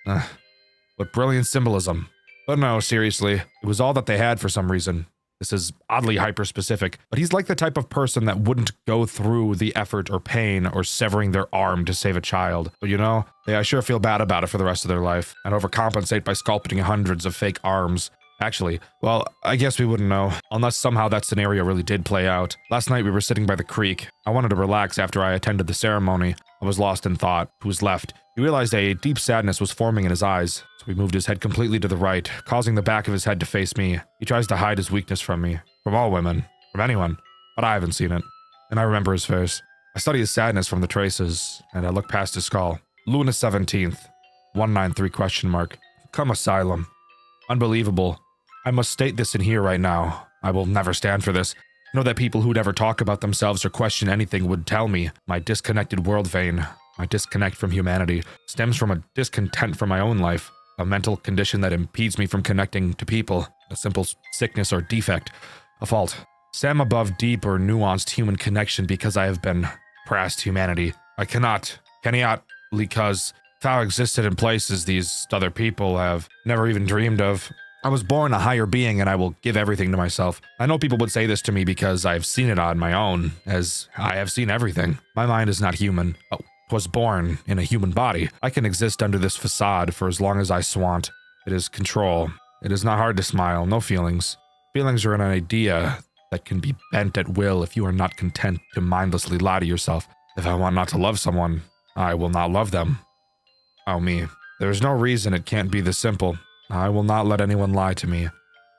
What brilliant symbolism. But no, seriously, it was all that they had for some reason. This is oddly hyper-specific, but he's like the type of person that wouldn't go through the effort or pain or severing their arm to save a child. But you know, I sure feel bad about it for the rest of their life, and overcompensate by sculpting hundreds of fake arms. Actually, well, I guess we wouldn't know, unless somehow that scenario really did play out. Last night we were sitting by the creek. I wanted to relax after I attended the ceremony. I was lost in thought. He was left. He realized a deep sadness was forming in his eyes, so he moved his head completely to the right, causing the back of his head to face me. He tries to hide his weakness from me. From all women. From anyone. But I haven't seen it. And I remember his face. I study his sadness from the traces, and I look past his skull. Luna 17th. 193 question mark. Come asylum. Unbelievable. I must state this in here right now. I will never stand for this. Know that people who'd ever talk about themselves or question anything would tell me my disconnected world vein, my disconnect from humanity, stems from a discontent for my own life, a mental condition that impedes me from connecting to people, a simple sickness or defect, a fault. Sam above deep or nuanced human connection because I have been past humanity. I cannot, because if I existed in places these other people have never even dreamed of. I was born a higher being and I will give everything to myself. I know people would say this to me because I've seen it on my own, as I have seen everything. My mind is not human. Oh, was born in a human body. I can exist under this facade for as long as I swant. It is control. It is not hard to smile, no feelings. Feelings are an idea that can be bent at will if you are not content to mindlessly lie to yourself. If I want not to love someone, I will not love them. Oh me. There is no reason it can't be this simple. I will not let anyone lie to me.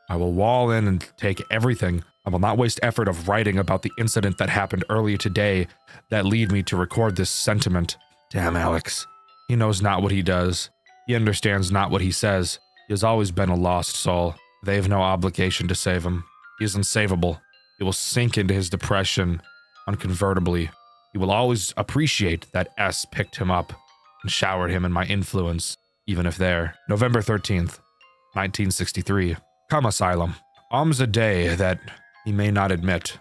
I will wall in and take everything. I will not waste effort of writing about the incident that happened earlier today that lead me to record this sentiment. Damn Alex. He knows not what he does. He understands not what he says. He has always been a lost soul. They have no obligation to save him. He is unsavable. He will sink into his depression unconvertibly. He will always appreciate that S picked him up and showered him in my influence, even if there. November 13th, 1963. Come asylum. A day that he may not admit.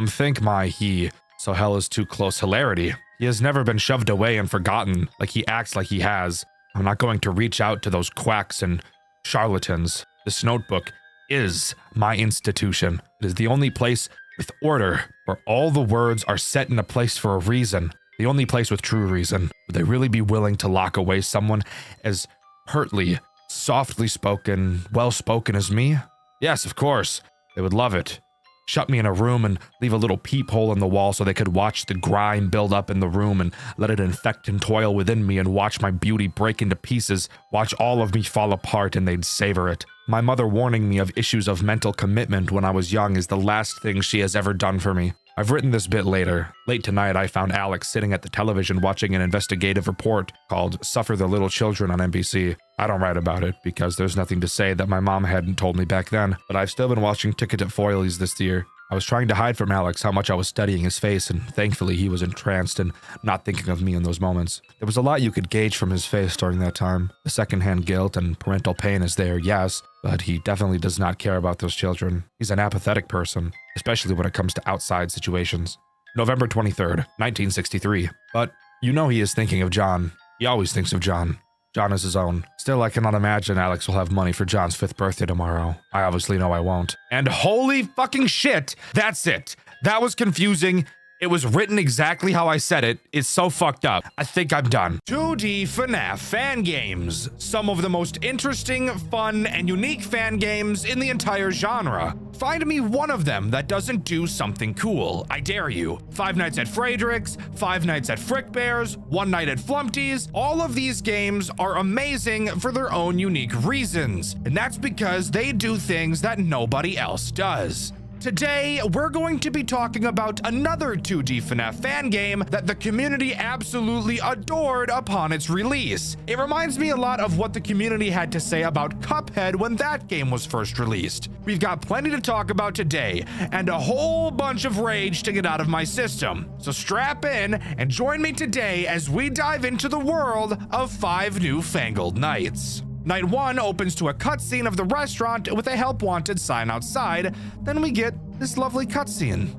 Think my he, so hell is too close hilarity. He has never been shoved away and forgotten like he acts like he has. I'm not going to reach out to those quacks and charlatans. This notebook is my institution. It is the only place with order where all the words are set in a place for a reason. The only place with true reason. Would they really be willing to lock away someone as pertly, softly spoken, well-spoken as me? Yes, of course. They would love it. Shut me in a room and leave a little peephole in the wall so they could watch the grime build up in the room and let it infect and toil within me and watch my beauty break into pieces, watch all of me fall apart, and they'd savor it. My mother warning me of issues of mental commitment when I was young is the last thing she has ever done for me. I've written this bit later. Late tonight, I found Alex sitting at the television watching an investigative report called Suffer the Little Children on NBC. I don't write about it because there's nothing to say that my mom hadn't told me back then, but I've still been watching Ticket to Foilies this year. I was trying to hide from Alex how much I was studying his face, and thankfully he was entranced and not thinking of me in those moments. There was a lot you could gauge from his face during that time. The secondhand guilt and parental pain is there, yes, but he definitely does not care about those children. He's an apathetic person, especially when it comes to outside situations. November 23rd, 1963. But you know he is thinking of John. He always thinks of John. John is his own. Still, I cannot imagine Alex will have money for John's 5th birthday tomorrow. I obviously know I won't. And holy fucking shit, that's it. That was confusing. It was written exactly how I said it. It's so fucked up. I think I'm done. 2D FNAF fan games. Some of the most interesting, fun, and unique fan games in the entire genre. Find me one of them that doesn't do something cool. I dare you. Five Nights at Frederick's, Five Nights at Frick Bear's, One Night at Flumpty's. All of these games are amazing for their own unique reasons. And that's because they do things that nobody else does. Today, we're going to be talking about another 2D FNAF fan game that the community absolutely adored upon its release. It reminds me a lot of what the community had to say about Cuphead when that game was first released. We've got plenty to talk about today, and a whole bunch of rage to get out of my system. So strap in and join me today as we dive into the world of 5 Newfangled Nights. Night 1 opens to a cutscene of the restaurant with a help wanted sign outside. Then we get this lovely cutscene.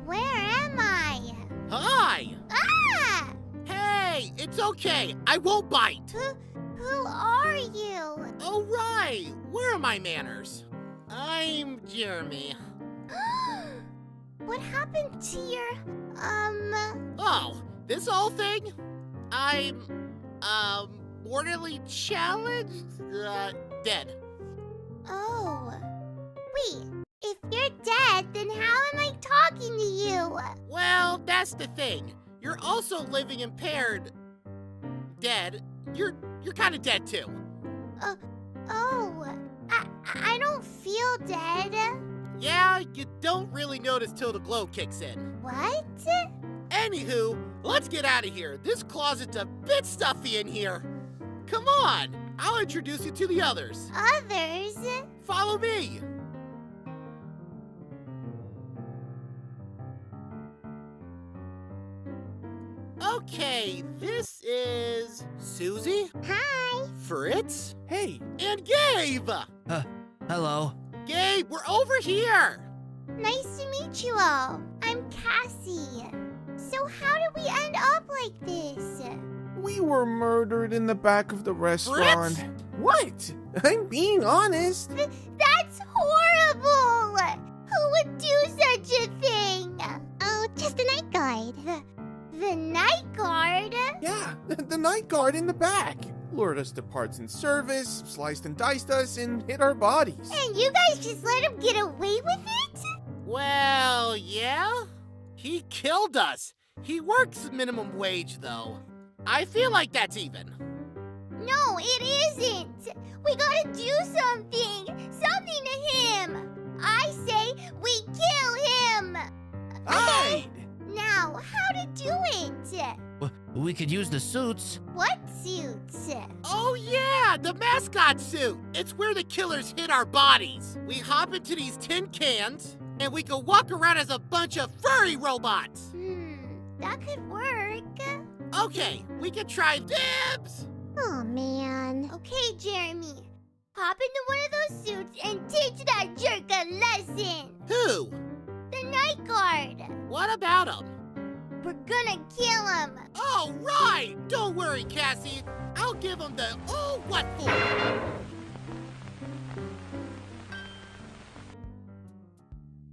Where am I? Hi! Ah! Hey, it's okay. I won't bite. Who are you? Oh, right. Where are my manners? I'm Jeremy. What happened to your, Oh, this whole thing? I'm, mortally challenged? Dead. Oh. Wait, if you're dead, then how am I talking to you? Well, that's the thing. You're also living impaired. Dead. You're kind of dead too. I don't feel dead. Yeah, you don't really notice till the glow kicks in. What? Anywho, let's get out of here. This closet's a bit stuffy in here. Come on, I'll introduce you to the others. Others? Follow me. Okay, this is Susie, Hi. Fritz, Hey. and Gabe. Hello. Gabe, we're over here. Nice to meet you all. I'm Cassie. So how did we end up like this? We were murdered in the back of the restaurant. Fritz? What? I'm being honest. That's horrible! Who would do such a thing? Oh, just night guard in the back. Lured us to parts and service, sliced and diced us, and hit our bodies. And you guys just let him get away with it? Well, yeah. He killed us. He works minimum wage, though. I feel like that's even. No, it isn't. We gotta do something. Something to him. I say we kill him. Hide! Now, how to do it? We could use the suits. What suits? Oh, yeah, the mascot suit. It's where the killers hit our bodies. We hop into these tin cans, and we can walk around as a bunch of furry robots. That could work. Okay, we can try dibs. Oh, man. Okay, Jeremy. Hop into one of those suits and teach that jerk a lesson. Who? The night guard. What about him? We're gonna kill him. Oh, right! Don't worry, Cassie. I'll give him the what for.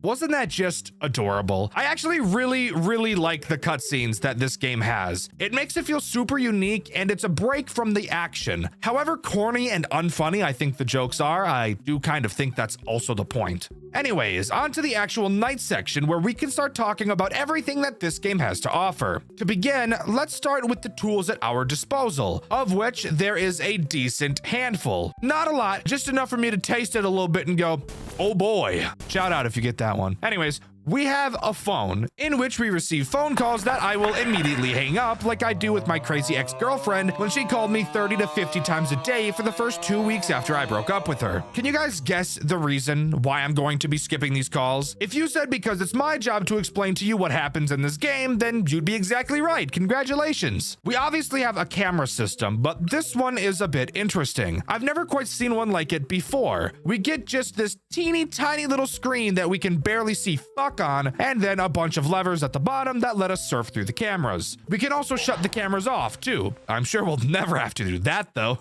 Wasn't that just adorable? I actually really like the cutscenes that this game has. It makes it feel super unique and it's a break from the action. However corny and unfunny I think the jokes are, I do kind of think that's also the point. Anyways, on to the actual night section where we can start talking about everything that this game has to offer. To begin, let's start with the tools at our disposal, of which there is a decent handful. Not a lot, just enough for me to taste it a little bit and go, oh boy. Shout out if you get that one. Anyways, we have a phone in which we receive phone calls that I will immediately hang up like I do with my crazy ex-girlfriend when she called me 30 to 50 times a day for the first 2 weeks after I broke up with her. Can you guys guess the reason why I'm going to be skipping these calls? If you said because it's my job to explain to you what happens in this game, then you'd be exactly right. Congratulations. We obviously have a camera system, but this one is a bit interesting. I've never quite seen one like it before. We get just this teeny tiny little screen that we can barely see fuck on, and then a bunch of levers at the bottom that let us surf through the cameras. We can also shut the cameras off too. I'm sure we'll never have to do that though.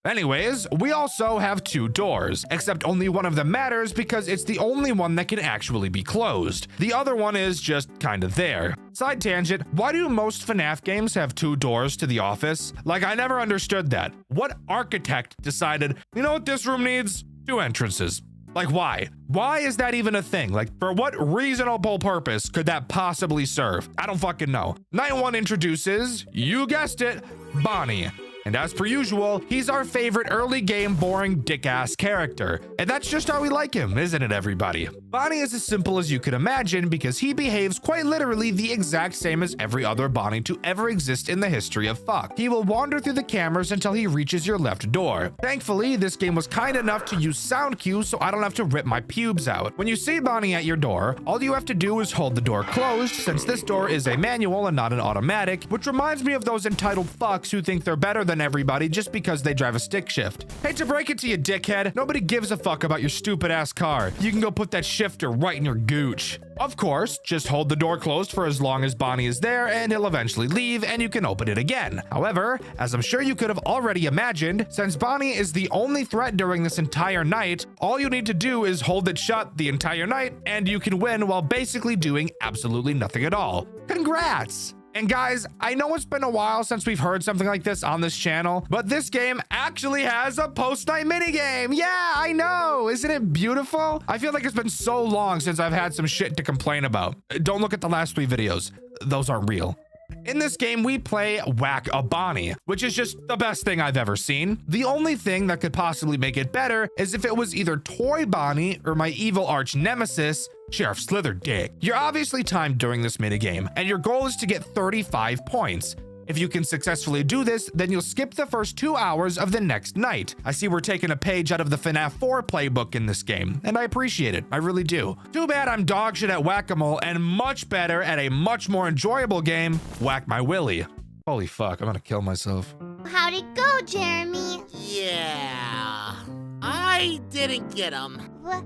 Anyways, we also have 2 doors, except only one of them matters because it's the only one that can actually be closed. The other one is just kind of there. Side tangent, why do most FNAF games have 2 doors to the office? Like, I never understood that. What architect decided, you know what this room needs? 2 entrances. Like, why? Why is that even a thing? Like, for what reasonable purpose could that possibly serve? I don't fucking know. Night 1 introduces, you guessed it, Bonnie. And as per usual, he's our favorite early game boring dick-ass character. And that's just how we like him, isn't it, everybody? Bonnie is as simple as you could imagine because he behaves quite literally the exact same as every other Bonnie to ever exist in the history of fuck. He will wander through the cameras until he reaches your left door. Thankfully, this game was kind enough to use sound cues so I don't have to rip my pubes out. When you see Bonnie at your door, all you have to do is hold the door closed since this door is a manual and not an automatic, which reminds me of those entitled fucks who think they're better than everybody just because they drive a stick shift. Hate to break it to you, dickhead. Nobody gives a fuck about your stupid ass car. You can go put that shifter right in your gooch. Of course, just hold the door closed for as long as Bonnie is there and he'll eventually leave and you can open it again. However, as I'm sure you could have already imagined, since Bonnie is the only threat during this entire night, all you need to do is hold it shut the entire night and you can win while basically doing absolutely nothing at all. Congrats! And guys, I know it's been a while since we've heard something like this on this channel, but this game actually has a post-night minigame. Yeah, I know. Isn't it beautiful? I feel like it's been so long since I've had some shit to complain about. Don't look at the last 3 videos. Those aren't real. In this game, we play Whack a Bonnie, which is just the best thing I've ever seen. The only thing that could possibly make it better is if it was either Toy Bonnie or my evil arch nemesis, Sheriff Slitherdick. You're obviously timed during this minigame, and your goal is to get 35 points. If you can successfully do this, then you'll skip the first 2 hours of the next night. I see we're taking a page out of the FNAF 4 playbook in this game, and I appreciate it. I really do. Too bad I'm dog shit at Whack-A-Mole and much better at a much more enjoyable game, Whack My Willy. Holy fuck, I'm gonna kill myself. How'd it go, Jeremy? Yeah. I didn't get him. Why?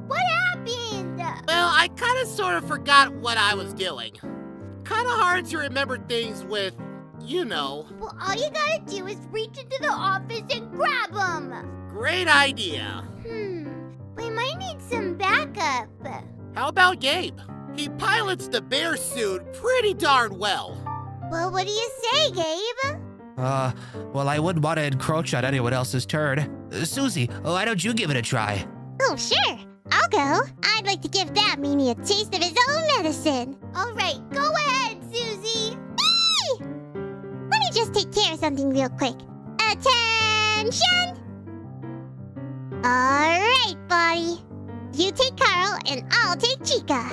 What happened? Well, I kind of sort of forgot what I was doing. Kind of hard to remember things with, you know. Well, all you gotta do is reach into the office and grab him. Great idea. We might need some backup. How about Gabe? He pilots the bear suit pretty darn well. Well, what do you say, Gabe? Well, I wouldn't want to encroach on anyone else's turn. Susie, why don't you give it a try? Oh, sure. I'll go. I'd like to give that meanie a taste of his own medicine. All right, go ahead, Susie. Eee! Let me just take care of something real quick. Attention! All right, buddy. You take Carl, and I'll take Chica.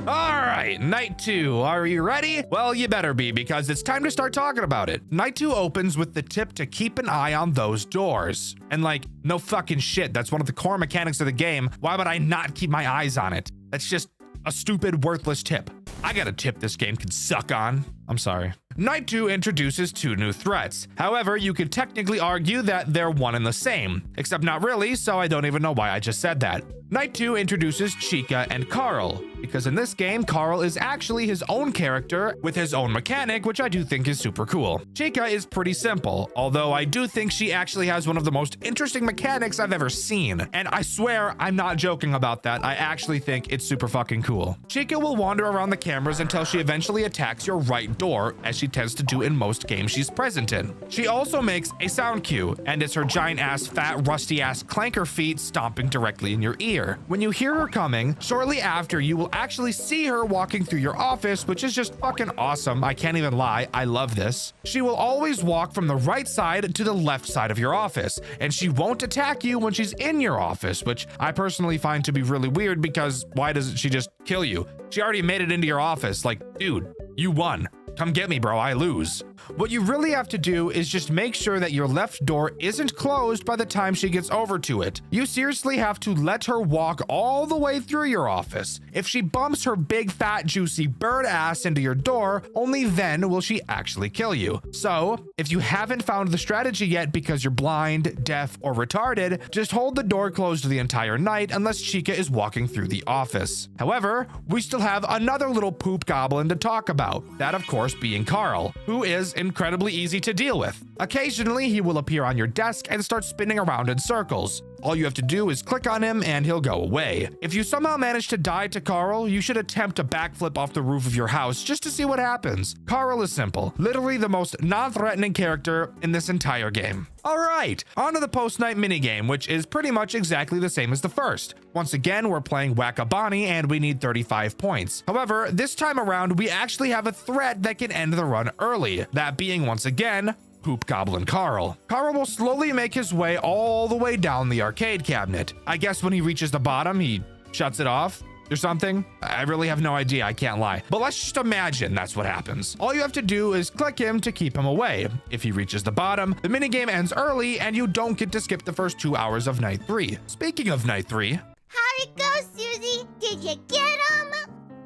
All right, night 2. Are you ready? Well, you better be, because it's time to start talking about it. Night 2 opens with the tip to keep an eye on those doors. And like, no fucking shit, that's one of the core mechanics of the game. Why would I not keep my eyes on it? That's just a stupid, worthless tip. I got a tip this game can suck on. I'm sorry. Night 2 introduces 2 new threats. However, you could technically argue that they're one and the same, except not really, so I don't even know why I just said that. Night 2 introduces Chica and Carl, because in this game, Carl is actually his own character with his own mechanic, which I do think is super cool. Chica is pretty simple, although I do think she actually has one of the most interesting mechanics I've ever seen. And I swear I'm not joking about that. I actually think it's super fucking cool. Chica will wander around the cameras until she eventually attacks your right door, as she tends to do in most games she's present in. She also makes a sound cue, and it's her giant ass, fat, rusty ass clanker feet stomping directly in your ear. When you hear her coming, shortly after, you will actually see her walking through your office, which is just fucking awesome. I can't even lie. I love this. She will always walk from the right side to the left side of your office, and she won't attack you when she's in your office, which I personally find to be really weird, because why doesn't she just kill you? She already made it into your office. Like, dude, you won. Come get me, bro. I lose. What you really have to do is just make sure that your left door isn't closed by the time she gets over to it. You seriously have to let her walk all the way through your office. If she bumps her big, fat, juicy bird ass into your door, only then will she actually kill you. So, if you haven't found the strategy yet because you're blind, deaf, or retarded, just hold the door closed the entire night unless Chica is walking through the office. However, we still have another little poop goblin to talk about. That, of course, being Carl, who is incredibly easy to deal with. Occasionally, he will appear on your desk and start spinning around in circles. All you have to do is click on him and he'll go away. If you somehow manage to die to Carl, you should attempt a backflip off the roof of your house just to see what happens. Carl is simple, literally the most non-threatening character in this entire game. All right, on to the post-night minigame, which is pretty much exactly the same as the first. Once again, we're playing Whack-A-Bonnie and we need 35 points. However, this time around, we actually have a threat that can end the run early. That being, once again, Poop Goblin Carl. Carl will slowly make his way all the way down the arcade cabinet. I guess when he reaches the bottom, he shuts it off or something. I really have no idea, I can't lie. But let's just imagine that's what happens. All you have to do is click him to keep him away. If he reaches the bottom, the minigame ends early and you don't get to skip the first 2 hours of night 3. Speaking of night 3, How'd it go, Susie? Did you get him?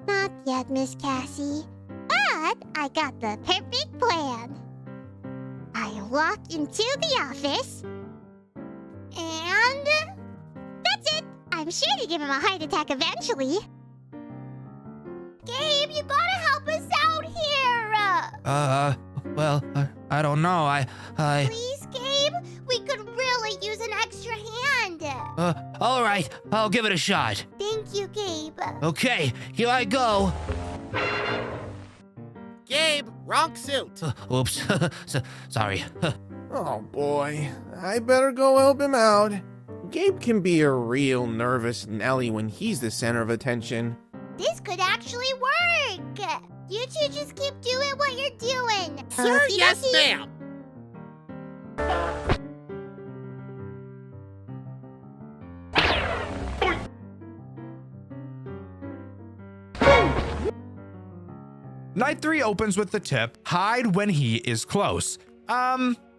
Not yet, Miss Cassie. But I got the perfect plan. I walk into the office, and that's it. I'm sure to give him a heart attack eventually. Gabe, you gotta help us out here. Well, I don't know. Please, Gabe? We could really use an extra hand. All right, I'll give it a shot. Thank you, Gabe. Okay, here I go. Gabe, wrong suit. Oops, sorry. Oh boy, I better go help him out. Gabe can be a real nervous Nelly when he's the center of attention. This could actually work. You two just keep doing what you're doing. Sir, Okey yes, dokey. ma'am. night 3 opens with the tip, hide when he is close.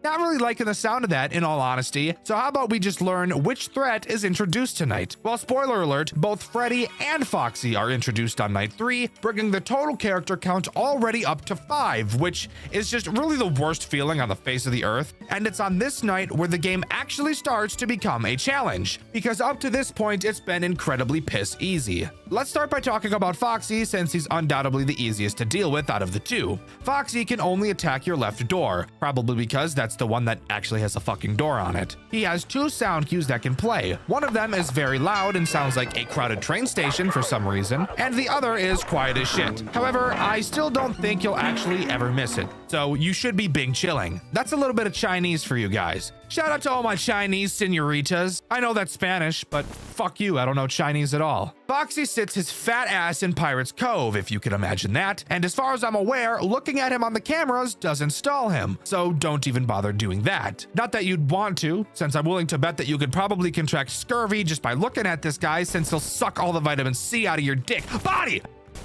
Not really liking the sound of that, in all honesty. So how about we just learn which threat is introduced tonight? Well, spoiler alert, both Freddy and Foxy are introduced on night 3, bringing the total character count already up to 5, which is just really the worst feeling on the face of the earth. And it's on this night where the game actually starts to become a challenge, because up to this point, it's been incredibly piss easy. Let's start by talking about Foxy, since he's undoubtedly the easiest to deal with out of the two. Foxy can only attack your left door, probably because that's That's the one that actually has a fucking door on it. He has 2 sound cues that can play. One of them is very loud and sounds like a crowded train station for some reason, and the other is quiet as shit. However, I still don't think you'll actually ever miss it, so you should be bing chilling. That's a little bit of Chinese for you guys. Shout out to all my Chinese senoritas. I know that's Spanish, but fuck you, I don't know Chinese at all. Foxy sits his fat ass in Pirate's Cove, if you can imagine that, and as far as I'm aware, looking at him on the cameras doesn't stall him, so don't even bother doing that. Not that you'd want to, since I'm willing to bet that you could probably contract scurvy just by looking at this guy, since he'll suck all the vitamin C out of your dick. Body!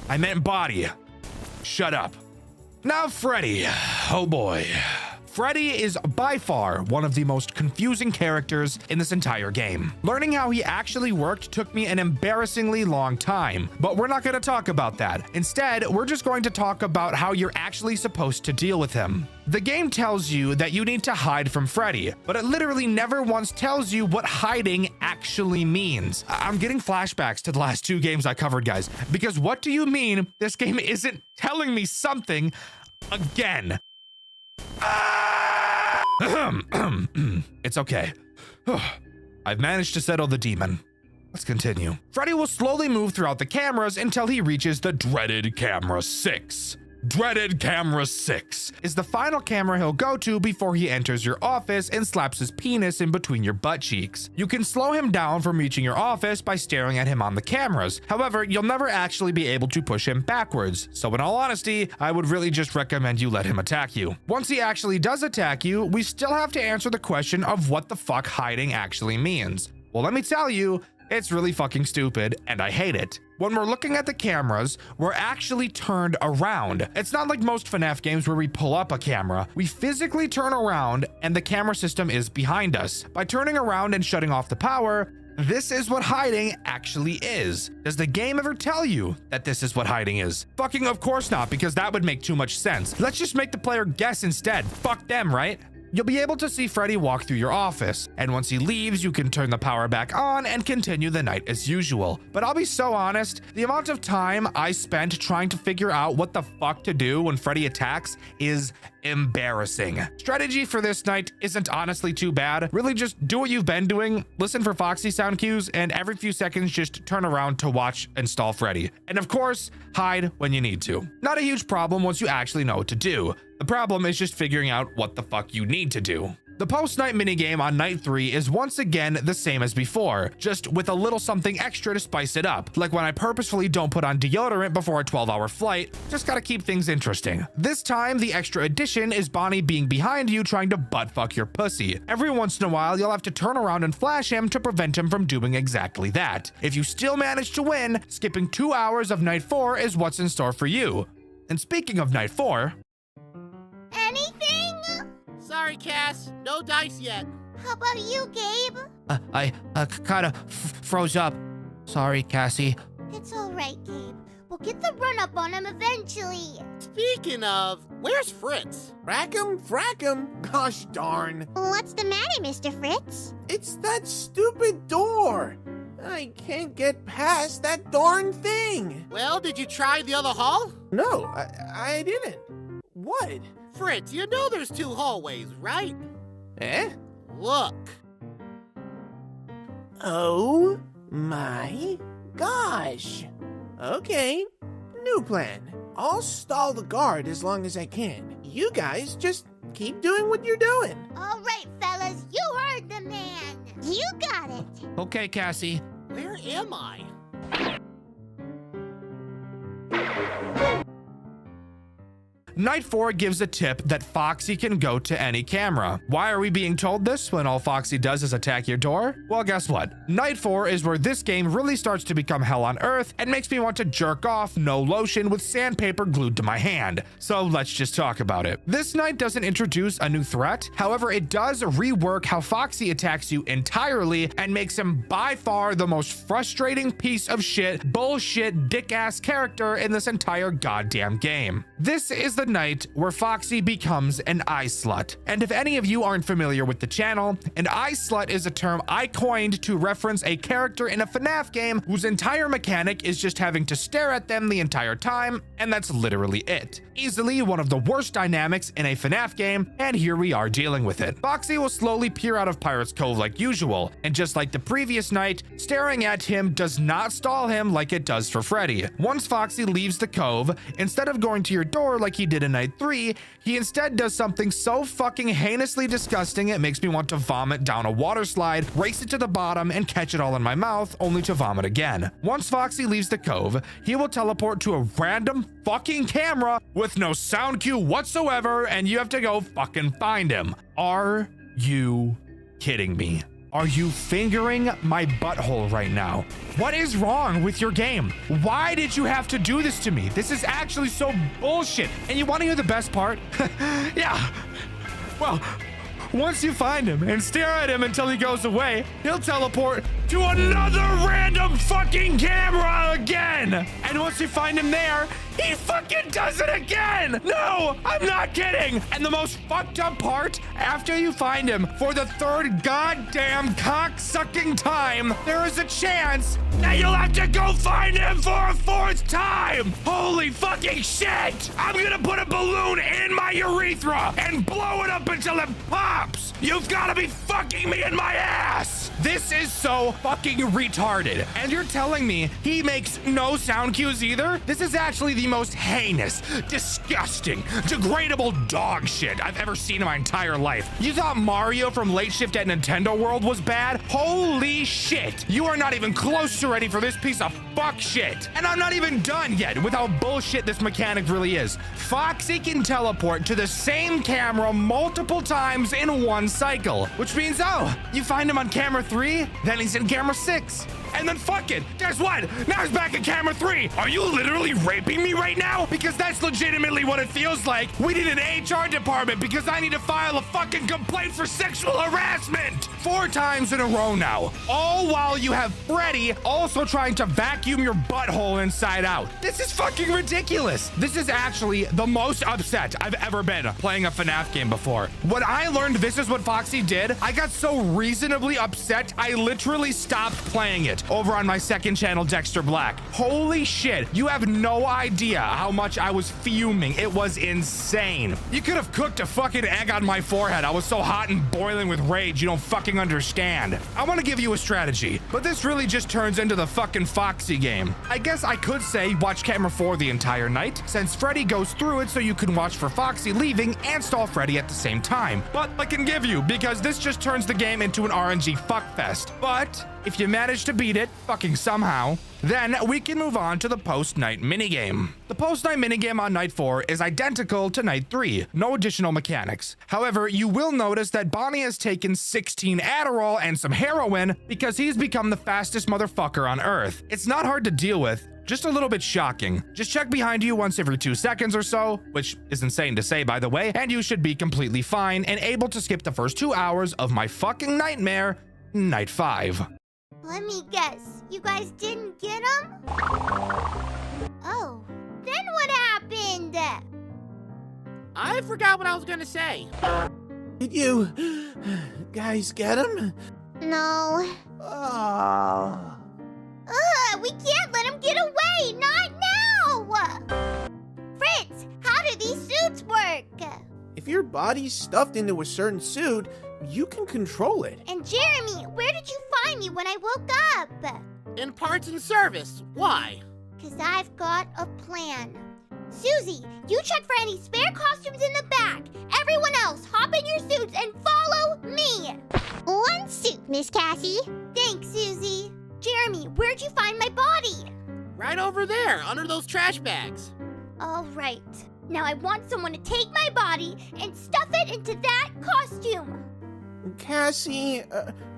I meant body. Shut up. Now Freddy. Oh boy. Freddy is by far one of the most confusing characters in this entire game. Learning how he actually worked took me an embarrassingly long time, but we're not going to talk about that. Instead, we're just going to talk about how you're actually supposed to deal with him. The game tells you that you need to hide from Freddy, but it literally never once tells you what hiding actually means. I'm getting flashbacks to the last 2 games I covered, guys, because what do you mean this game isn't telling me something again? It's okay. I've managed to settle the demon. Let's continue. Freddy will slowly move throughout the cameras until he reaches the dreaded camera 6. Dreaded camera 6 is the final camera he'll go to before he enters your office and slaps his penis in between your butt cheeks. You can slow him down from reaching your office by staring at him on the cameras. However, you'll never actually be able to push him backwards. So in all honesty, I would really just recommend you let him attack you. Once he actually does attack you, we still have to answer the question of what the fuck hiding actually means. Well, let me tell you, it's really fucking stupid, and I hate it. When we're looking at the cameras, we're actually turned around. It's not like most FNAF games where we pull up a camera. We physically turn around, and the camera system is behind us. By turning around and shutting off the power, this is what hiding actually is. Does the game ever tell you that this is what hiding is? Fucking of course not, because that would make too much sense. Let's just make the player guess instead. Fuck them, right? You'll be able to see Freddy walk through your office, and once he leaves, you can turn the power back on and continue the night as usual. But I'll be so honest, the amount of time I spent trying to figure out what the fuck to do when Freddy attacks is embarrassing. Strategy for this night isn't honestly too bad. Really just do what you've been doing, listen for Foxy sound cues, and every few seconds just turn around to watch and stall Freddy. And of course, hide when you need to. Not a huge problem once you actually know what to do. The problem is just figuring out what the fuck you need to do. The post-night minigame on night 3 is once again the same as before, just with a little something extra to spice it up, like when I purposefully don't put on deodorant before a 12-hour flight. Just gotta keep things interesting. This time, the extra addition is Bonnie being behind you trying to butt-fuck your pussy. Every once in a while, you'll have to turn around and flash him to prevent him from doing exactly that. If you still manage to win, skipping 2 hours of night 4 is what's in store for you. And speaking of night 4... Anything? Sorry, Cass. No dice yet. How about you, Gabe? I kind of froze up. Sorry, Cassie. It's all right, Gabe. We'll get the run-up on him eventually. Speaking of, where's Fritz? Frackum. Gosh darn. What's the matter, Mr. Fritz? It's that stupid door. I can't get past that darn thing. Well, did you try the other hall? No, I didn't. What? Fritz, you know there's 2 hallways, right? Eh? Look. Oh my gosh. Okay, new plan. I'll stall the guard as long as I can. You guys just keep doing what you're doing. All right, fellas, you heard the man. You got it. Okay, Cassie. Where am I? Night 4 gives a tip that Foxy can go to any camera. Why are we being told this when all Foxy does is attack your door? Well, guess what? Night 4 is where this game really starts to become hell on earth and makes me want to jerk off no lotion with sandpaper glued to my hand. So let's just talk about it. This night doesn't introduce a new threat. However, it does rework how Foxy attacks you entirely and makes him by far the most frustrating piece of shit, bullshit, dick-ass character in this entire goddamn game. This is the the night where Foxy becomes an eye slut. And if any of you aren't familiar with the channel, an eye slut is a term I coined to reference a character in a FNAF game whose entire mechanic is just having to stare at them the entire time, and that's literally it. Easily one of the worst dynamics in a FNAF game, and here we are dealing with it. Foxy will slowly peer out of Pirate's Cove like usual, and just like the previous night, staring at him does not stall him like it does for Freddy. Once Foxy leaves the cove, instead of going to your door like he did in night 3, he instead does something so fucking heinously disgusting it makes me want to vomit down a water slide, race it to the bottom, and catch it all in my mouth, only to vomit again. Once Foxy leaves the cove, he will teleport to a random fucking camera with no sound cue whatsoever, and you have to go fucking find him. Are you kidding me? Are you fingering my butthole right now? What is wrong with your game? Why did you have to do this to me? This is actually so bullshit. And you want to hear the best part? Yeah. Well, once you find him and stare at him until he goes away, he'll teleport to another random fucking camera again. And once you find him there, he fucking does it again! No, I'm not kidding! And the most fucked up part, after you find him for the third goddamn cock-sucking time, there is a chance that you'll have to go find him for a fourth time! Holy fucking shit! I'm gonna put a balloon in my urethra and blow it up until it pops! You've gotta be fucking me in my ass! This is so fucking retarded. And you're telling me he makes no sound cues either? This is actually the most heinous, disgusting, degradable dog shit I've ever seen in my entire life. You thought Mario from Late Shift at Nintendo World was bad? Holy shit! You are not even close to ready for this piece of fuck shit. And I'm not even done yet with how bullshit this mechanic really is. Foxy can teleport to the same camera multiple times in one cycle, which means, oh, you find him on camera 3, then he's in camera 6. And then fuck it, guess what? Now he's back at camera 3. Are you literally raping me right now? Because that's legitimately what it feels like. We need an HR department because I need to file a fucking complaint for sexual harassment 4 times in a row now. All while you have Freddy also trying to vacuum your butthole inside out. This is fucking ridiculous. This is actually the most upset I've ever been playing a FNAF game before. When I learned this is what Foxy did, I got so reasonably upset, I literally stopped playing it over on my second channel, Dexter Black. Holy shit, you have no idea how much I was fuming. It was insane. You could have cooked a fucking egg on my forehead. I was so hot and boiling with rage, you don't fucking understand. I want to give you a strategy, but this really just turns into the fucking Foxy game. I guess I could say watch camera 4 the entire night, since Freddy goes through it so you can watch for Foxy leaving and stall Freddy at the same time. But I can give you, because this just turns the game into an RNG fuckfest. But if you manage to beat it, fucking somehow, then we can move on to the post-night minigame. The post-night minigame on night 4 is identical to night 3, no additional mechanics. However, you will notice that Bonnie has taken 16 Adderall and some heroin because he's become the fastest motherfucker on Earth. It's not hard to deal with, just a little bit shocking. Just check behind you once every 2 seconds or so, which is insane to say by the way, and you should be completely fine and able to skip the first 2 hours of my fucking nightmare, night 5. Let me guess. You guys didn't get him? Oh, then what happened? I forgot what I was gonna say. Did you guys get him? No. Oh. We can't let him get away. Not now. Fritz, how do these suits work? If your body's stuffed into a certain suit, you can control it. And Jeremy, where did you find me when I woke up? In parts and service. Why? 'Cause I've got a plan. Susie, you check for any spare costumes in the back. Everyone else, hop in your suits and follow me. One suit, Miss Cassie. Thanks, Susie. Jeremy, where'd you find my body? Right over there, under those trash bags. All right. Now I want someone to take my body and stuff it into that costume. Cassie,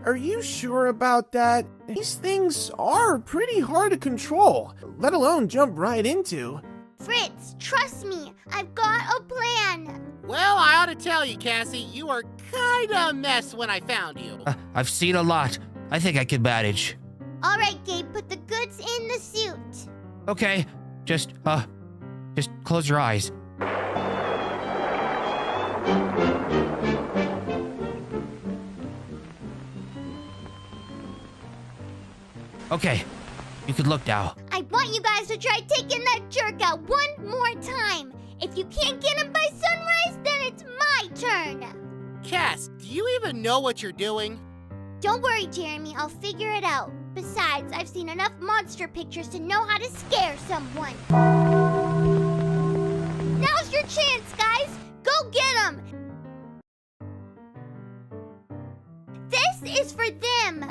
are you sure about that? These things are pretty hard to control, let alone jump right into. Fritz, trust me. I've got a plan. Well, I ought to tell you, Cassie, you were kinda a mess when I found you. I've seen a lot. I think I can manage. All right, Gabe, put the goods in the suit. Okay, just close your eyes. Okay, you could look now. I want you guys to try taking that jerk out one more time. If you can't get him by sunrise, then it's my turn. Cass, do you even know what you're doing? Don't worry, Jeremy, I'll figure it out. Besides, I've seen enough monster pictures to know how to scare someone. Now's your chance, guys. Go get him. This is for them.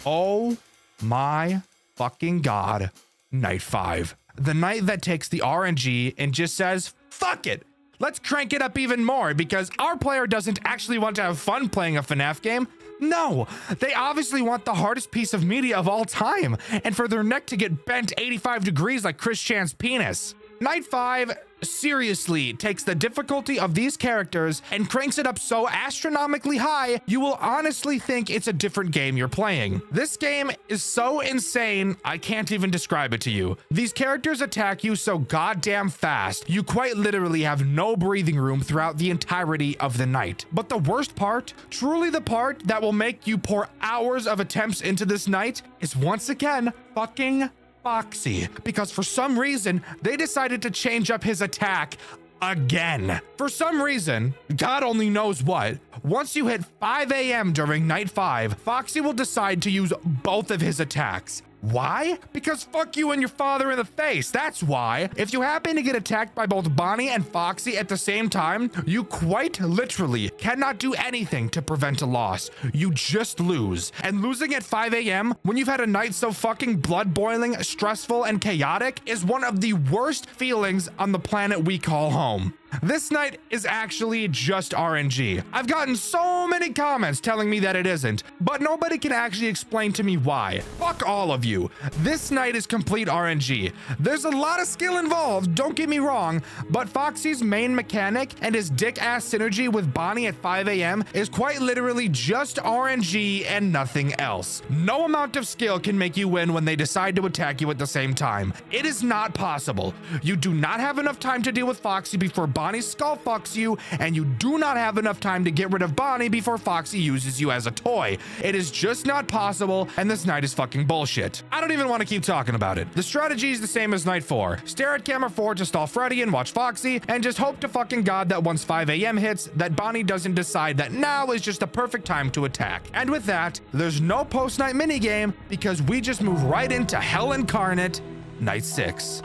Oh my fucking God. Night 5. The night that takes the RNG and just says, fuck it. Let's crank it up even more because our player doesn't actually want to have fun playing a FNAF game. No, they obviously want the hardest piece of media of all time and for their neck to get bent 85 degrees like Chris Chan's penis. Night 5 seriously takes the difficulty of these characters and cranks it up so astronomically high, you will honestly think it's a different game you're playing. This game is so insane, I can't even describe it to you. These characters attack you so goddamn fast, you quite literally have no breathing room throughout the entirety of the night. But the worst part, truly the part that will make you pour hours of attempts into this night, is once again fucking Foxy, because for some reason they decided to change up his attack again. For some reason, God only knows what, once you hit 5 a.m. during night 5, Foxy will decide to use both of his attacks. Why? Because fuck you and your father in the face. That's why. If you happen to get attacked by both Bonnie and Foxy at the same time, you quite literally cannot do anything to prevent a loss. You just lose. And losing at 5 a.m. when you've had a night so fucking blood boiling, stressful, and chaotic is one of the worst feelings on the planet we call home. This night is actually just RNG. I've gotten so many comments telling me that it isn't, but nobody can actually explain to me why. Fuck all of you. This night is complete RNG. There's a lot of skill involved, don't get me wrong, but Foxy's main mechanic and his dick-ass synergy with Bonnie at 5 a.m. is quite literally just RNG and nothing else. No amount of skill can make you win when they decide to attack you at the same time. It is not possible. You do not have enough time to deal with Foxy before Bonnie skull fucks you, and you do not have enough time to get rid of Bonnie before Foxy uses you as a toy. It is just not possible, and this night is fucking bullshit. I don't even want to keep talking about it. The strategy is the same as night 4. Stare at camera 4 to stall Freddy and watch Foxy, and just hope to fucking God that once 5 a.m. hits, that Bonnie doesn't decide that now is just the perfect time to attack. And with that, there's no post-night minigame because we just move right into hell incarnate, night 6.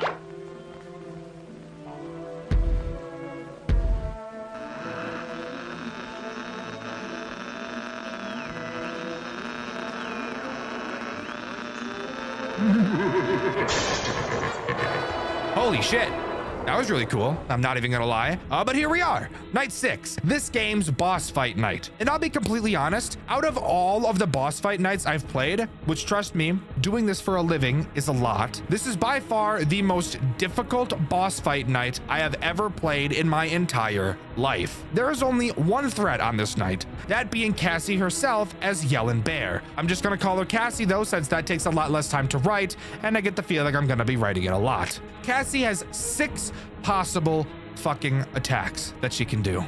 Holy shit. That was really cool. I'm not even gonna lie. But here we are, night 6, this game's boss fight night. And I'll be completely honest, out of all of the boss fight nights I've played, which trust me, doing this for a living is a lot, this is by far the most difficult boss fight night I have ever played in my entire life. There is only one threat on this night, that being Cassie herself as Yellin' Bear. I'm just gonna call her Cassie though, since that takes a lot less time to write, and I get the feeling I'm gonna be writing it a lot. Cassie has 6 possible fucking attacks that she can do.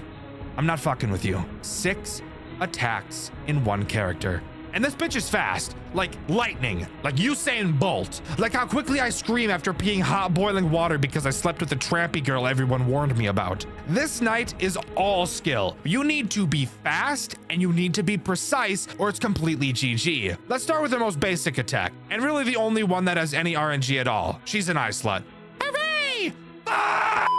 I'm not fucking with you. 6 attacks in one character. And this bitch is fast, like lightning, like Usain Bolt, like how quickly I scream after peeing hot boiling water because I slept with the trampy girl everyone warned me about. This night is all skill. You need to be fast and you need to be precise or it's completely GG. Let's start with the most basic attack, and really the only one that has any RNG at all. She's an eye slut. Hooray!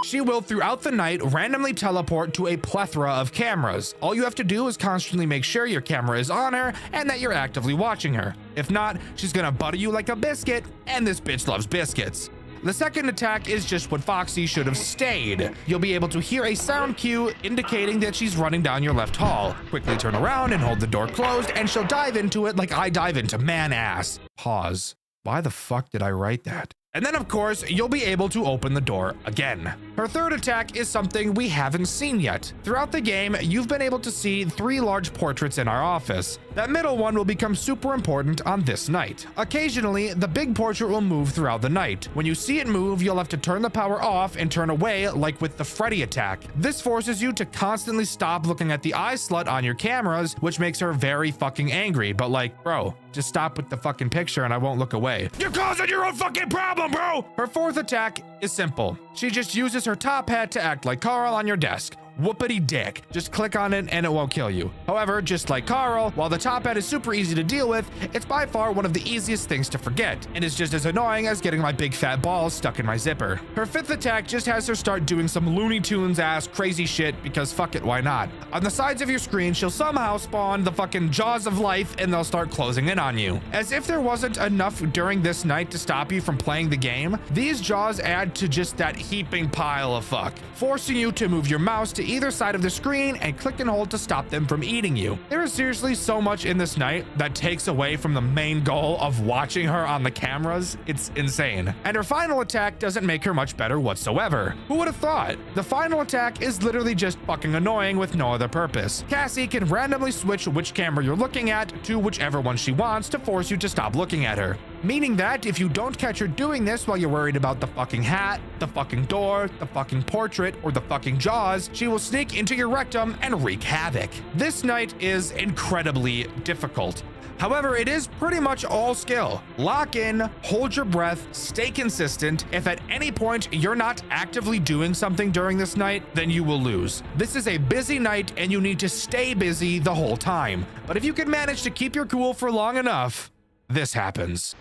She will throughout the night randomly teleport to a plethora of cameras. All you have to do is constantly make sure your camera is on her and that you're actively watching her. If not, she's gonna butter you like a biscuit, and this bitch loves biscuits. The second attack is just what Foxy should have stayed. You'll be able to hear a sound cue indicating that she's running down your left hall. Quickly turn around and hold the door closed, and she'll dive into it like I dive into man ass. Pause. Why the fuck did I write that? And then, of course, you'll be able to open the door again. Her third attack is something we haven't seen yet. Throughout the game, you've been able to see 3 large portraits in our office. That middle one will become super important on this night. Occasionally, the big portrait will move throughout the night. When you see it move, you'll have to turn the power off and turn away like with the Freddy attack. This forces you to constantly stop looking at the eye slut on your cameras, which makes her very fucking angry. But like, bro, just stop with the fucking picture and I won't look away. You're causing your own fucking problem, bro! Her fourth attack is simple. She just uses her top hat to act like Carl on your desk. Whoopity dick. Just click on it and it won't kill you. However, just like Carl, while the top hat is super easy to deal with, it's by far one of the easiest things to forget, and is just as annoying as getting my big fat balls stuck in my zipper. Her fifth attack just has her start doing some Looney Tunes ass crazy shit because fuck it, why not? On the sides of your screen, she'll somehow spawn the fucking jaws of life and they'll start closing in on you. As if there wasn't enough during this night to stop you from playing the game, these jaws add to just that heaping pile of fuck, forcing you to move your mouse to either side of the screen and click and hold to stop them from eating you. There is seriously so much in this night that takes away from the main goal of watching her on the cameras. It's insane. And her final attack doesn't make her much better whatsoever. Who would have thought? The final attack is literally just fucking annoying with no other purpose. Cassie can randomly switch which camera you're looking at to whichever one she wants to force you to stop looking at her. Meaning that if you don't catch her doing this while you're worried about the fucking hat, the fucking door, the fucking portrait, or the fucking jaws, she will sneak into your rectum and wreak havoc. This night is incredibly difficult. However, it is pretty much all skill. Lock in, hold your breath, stay consistent. If at any point you're not actively doing something during this night, then you will lose. This is a busy night and you need to stay busy the whole time. But if you can manage to keep your cool for long enough, this happens.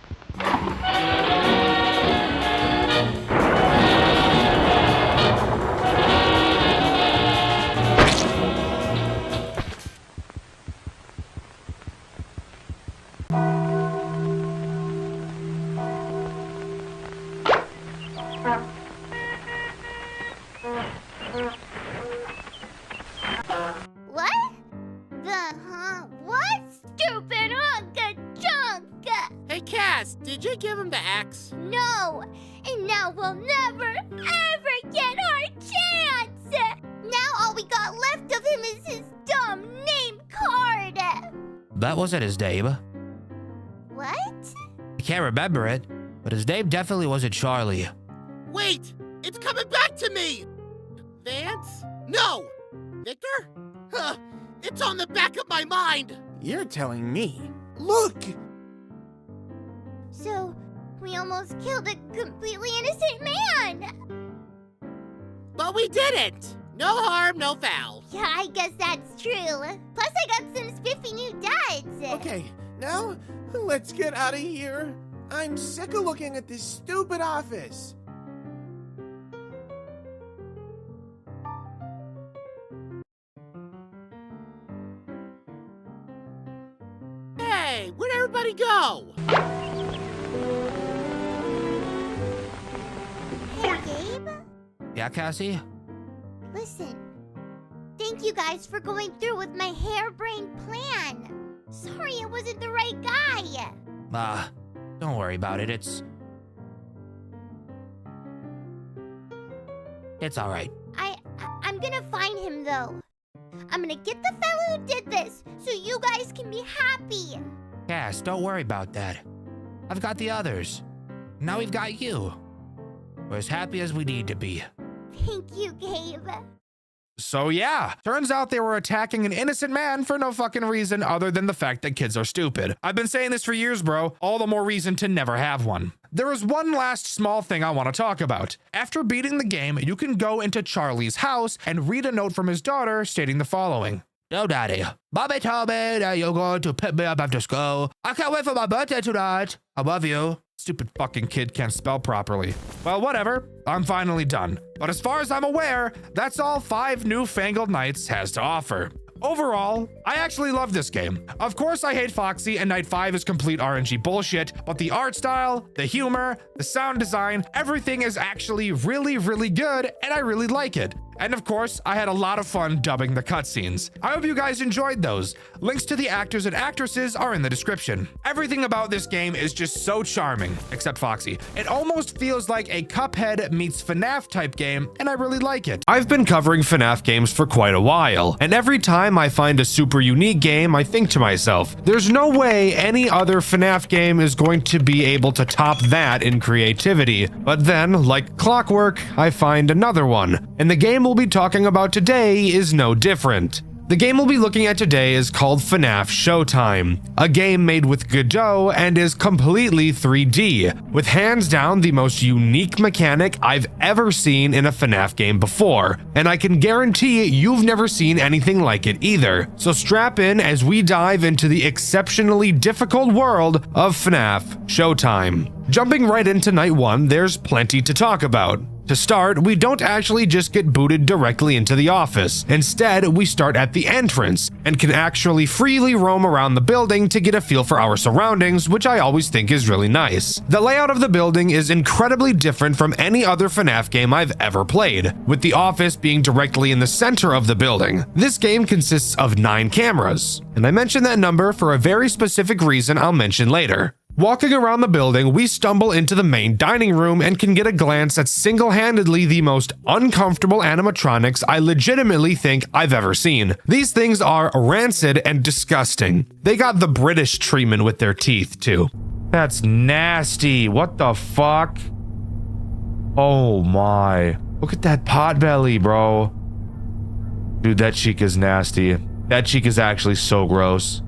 What? What? Stupid Uncle Junk! Hey, Cass, did you give him the axe? No! And now we'll never, ever get our chance! Now all we got left of him is his dumb name card! That wasn't his name. What? I can't remember it, but his name definitely wasn't Charlie. Wait, it's coming back to me! Vance? No! Victor? Huh, it's on the back of my mind! You're telling me. Look! So, we almost killed a completely innocent man! But we didn't! No harm, no foul. Yeah, I guess that's true. Plus, I got some spiffy new duds. Okay, now let's get out of here. I'm sick of looking at this stupid office. Hey, where'd everybody go? Hey, Gabe? Yeah, Cassie? Listen. Thank you guys for going through with my harebrained plan. Sorry it wasn't the right guy. Don't worry about it. It's all right. I'm gonna find him, though. I'm gonna get the fellow who did this, so you guys can be happy. Cass, don't worry about that. I've got the others. Now we've got you. We're as happy as we need to be. Thank you, Gabe. So yeah, turns out they were attacking an innocent man for no fucking reason other than the fact that kids are stupid. I've been saying this for years, bro. All the more reason to never have one. There is one last small thing I want to talk about. After beating the game, you can go into Charlie's house and read a note from his daughter stating the following. No, Daddy. Mommy told me that you're going to pick me up after school. I can't wait for my birthday tonight. I love you. Stupid fucking kid can't spell properly. Well, whatever. I'm finally done. But as far as I'm aware, that's all 5 newfangled nights has to offer. Overall, I actually love this game. Of course, I hate Foxy and Night 5 is complete RNG bullshit, but the art style, the humor, the sound design, everything is actually really, really good, and I really like it. And of course, I had a lot of fun dubbing the cutscenes. I hope you guys enjoyed those. Links to the actors and actresses are in the description. Everything about this game is just so charming, except Foxy. It almost feels like a Cuphead meets FNAF type game, and I really like it. I've been covering FNAF games for quite a while, and every time I find a super unique game, I think to myself, there's no way any other FNAF game is going to be able to top that in creativity. But then, like clockwork, I find another one, and the game we'll be talking about today is no different. The game we'll be looking at today is called FNAF Showtime, a game made with Godot and is completely 3D, with hands down the most unique mechanic I've ever seen in a FNAF game before, and I can guarantee you've never seen anything like it either. So strap in as we dive into the exceptionally difficult world of FNAF Showtime. Jumping right into night 1, there's plenty to talk about. To start, we don't actually just get booted directly into the office. Instead, we start at the entrance and can actually freely roam around the building to get a feel for our surroundings, which I always think is really nice. The layout of the building is incredibly different from any other FNAF game I've ever played, with the office being directly in the center of the building. This game consists of 9 cameras, and I mention that number for a very specific reason I'll mention later. Walking around the building, we stumble into the main dining room and can get a glance at single-handedly the most uncomfortable animatronics I legitimately think I've ever seen. These things are rancid and disgusting. They got the British treatment with their teeth, too. That's nasty. What the fuck? Oh my. Look at that pot belly, bro. Dude, that cheek is nasty. That cheek is actually so gross.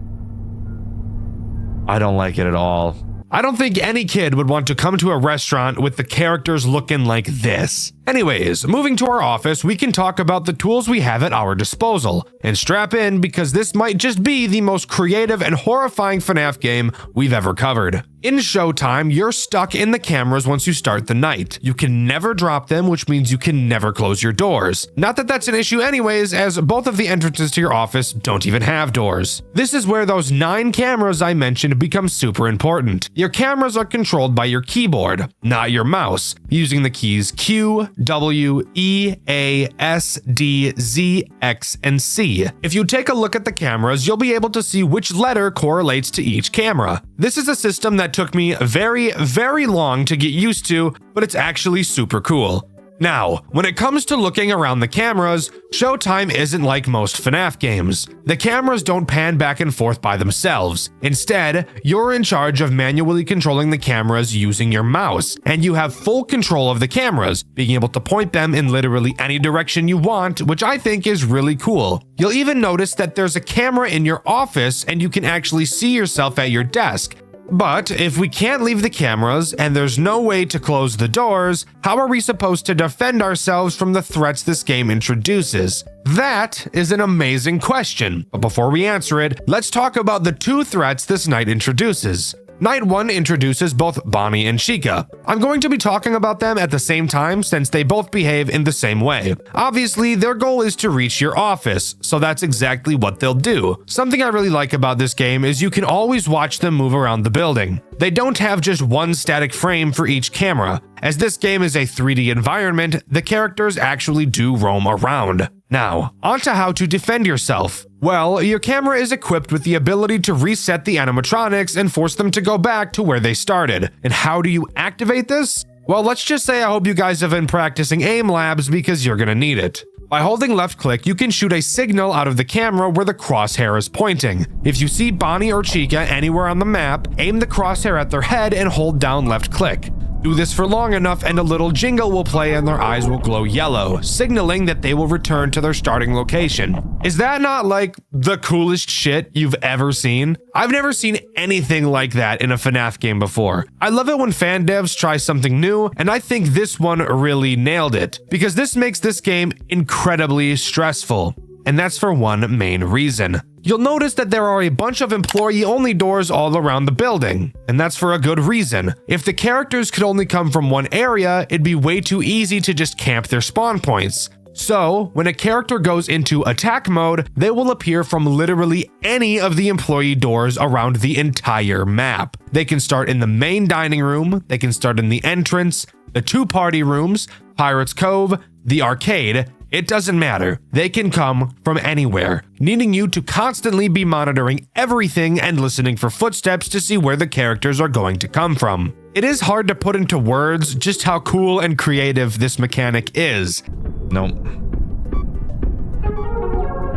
I don't like it at all. I don't think any kid would want to come to a restaurant with the characters looking like this. Anyways, moving to our office, we can talk about the tools we have at our disposal. And strap in because this might just be the most creative and horrifying FNAF game we've ever covered. In Showtime, you're stuck in the cameras once you start the night. You can never drop them, which means you can never close your doors. Not that that's an issue anyways, as both of the entrances to your office don't even have doors. This is where those 9 cameras I mentioned become super important. Your cameras are controlled by your keyboard, not your mouse, using the keys Q, W, E, A, S, D, Z, X, and C. If you take a look at the cameras, you'll be able to see which letter correlates to each camera. This is a system that took me very, very long to get used to, but it's actually super cool. Now, when it comes to looking around the cameras, Showtime isn't like most FNAF games. The cameras don't pan back and forth by themselves. Instead, you're in charge of manually controlling the cameras using your mouse, and you have full control of the cameras, being able to point them in literally any direction you want, which I think is really cool. You'll even notice that there's a camera in your office and you can actually see yourself at your desk. But if we can't leave the cameras and there's no way to close the doors, how are we supposed to defend ourselves from the threats this game introduces? That is an amazing question. But before we answer it, let's talk about the 2 threats this night introduces. Night 1 introduces both Bonnie and Chica. I'm going to be talking about them at the same time since they both behave in the same way. Obviously, their goal is to reach your office, so that's exactly what they'll do. Something I really like about this game is you can always watch them move around the building. They don't have just one static frame for each camera. As this game is a 3D environment, the characters actually do roam around. Now, onto how to defend yourself. Well, your camera is equipped with the ability to reset the animatronics and force them to go back to where they started. And how do you activate this? Well, let's just say I hope you guys have been practicing aim labs because you're gonna need it. By holding left click, you can shoot a signal out of the camera where the crosshair is pointing. If you see Bonnie or Chica anywhere on the map, aim the crosshair at their head and hold down left click. Do this for long enough and a little jingle will play and their eyes will glow yellow, signaling that they will return to their starting location. Is that not like the coolest shit you've ever seen? I've never seen anything like that in a FNAF game before. I love it when fan devs try something new, and I think this one really nailed it, because this makes this game incredibly stressful. And that's for one main reason. You'll notice that there are a bunch of employee-only doors all around the building, and that's for a good reason. If the characters could only come from one area, it'd be way too easy to just camp their spawn points. So, when a character goes into attack mode, they will appear from literally any of the employee doors around the entire map. They can start in the main dining room, they can start in the entrance, the 2 party rooms, Pirates Cove, the arcade. It doesn't matter. They can come from anywhere, needing you to constantly be monitoring everything and listening for footsteps to see where the characters are going to come from. It is hard to put into words just how cool and creative this mechanic is. Nope.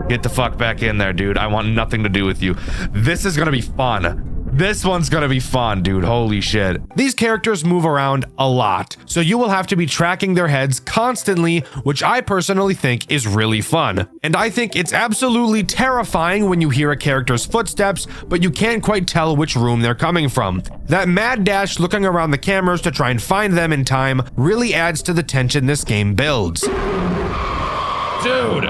Get the fuck back in there, dude. I want nothing to do with you. This is gonna be fun. This one's gonna be fun, dude. Holy shit. These characters move around a lot, so you will have to be tracking their heads constantly, which I personally think is really fun. And I think it's absolutely terrifying when you hear a character's footsteps, but you can't quite tell which room they're coming from. That mad dash looking around the cameras to try and find them in time really adds to the tension this game builds. Dude,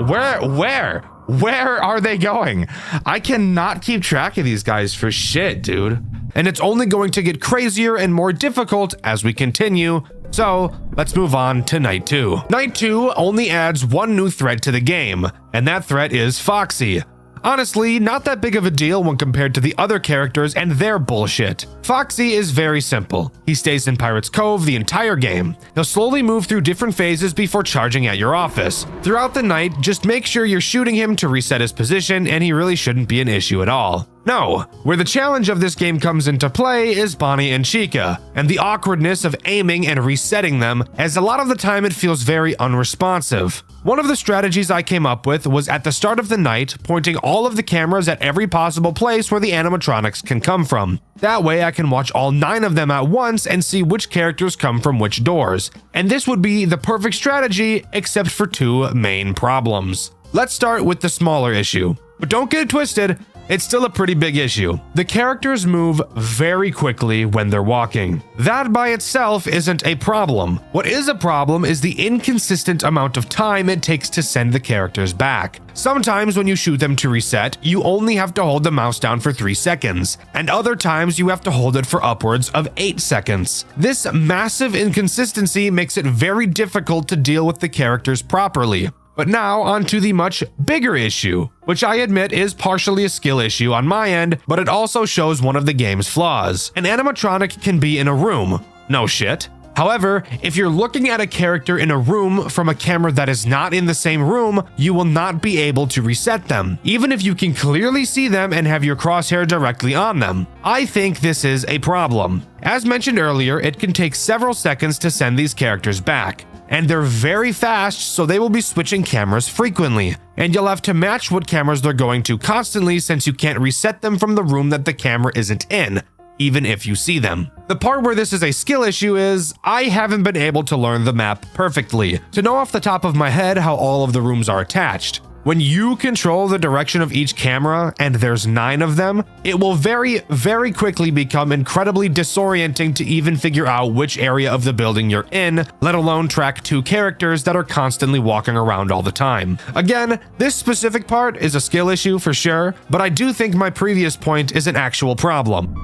where are they going? I cannot keep track of these guys for shit, dude. And it's only going to get crazier and more difficult as we continue. So let's move on to Night 2. Night 2 only adds one new threat to the game, and that threat is Foxy. Honestly, not that big of a deal when compared to the other characters and their bullshit. Foxy is very simple. He stays in Pirates Cove the entire game. He'll slowly move through different phases before charging at your office. Throughout the night, just make sure you're shooting him to reset his position, and he really shouldn't be an issue at all. No, where the challenge of this game comes into play is Bonnie and Chica, and the awkwardness of aiming and resetting them, as a lot of the time it feels very unresponsive. One of the strategies I came up with was at the start of the night, pointing all of the cameras at every possible place where the animatronics can come from. That way I can watch all 9 of them at once and see which characters come from which doors. And this would be the perfect strategy, except for 2 main problems. Let's start with the smaller issue. But don't get it twisted, it's still a pretty big issue. The characters move very quickly when they're walking. That by itself isn't a problem. What is a problem is the inconsistent amount of time it takes to send the characters back. Sometimes when you shoot them to reset, you only have to hold the mouse down for 3 seconds, and other times you have to hold it for upwards of 8 seconds. This massive inconsistency makes it very difficult to deal with the characters properly. But now onto the much bigger issue, which I admit is partially a skill issue on my end, but it also shows one of the game's flaws. An animatronic can be in a room. No shit. However, if you're looking at a character in a room from a camera that is not in the same room, you will not be able to reset them, even if you can clearly see them and have your crosshair directly on them. I think this is a problem. As mentioned earlier, it can take several seconds to send these characters back. And they're very fast, so they will be switching cameras frequently. And you'll have to match what cameras they're going to constantly, since you can't reset them from the room that the camera isn't in, even if you see them. The part where this is a skill issue is, I haven't been able to learn the map perfectly, to know off the top of my head how all of the rooms are attached. When you control the direction of each camera, and there's 9 of them, it will very, very quickly become incredibly disorienting to even figure out which area of the building you're in, let alone track 2 characters that are constantly walking around all the time. Again, this specific part is a skill issue for sure, but I do think my previous point is an actual problem.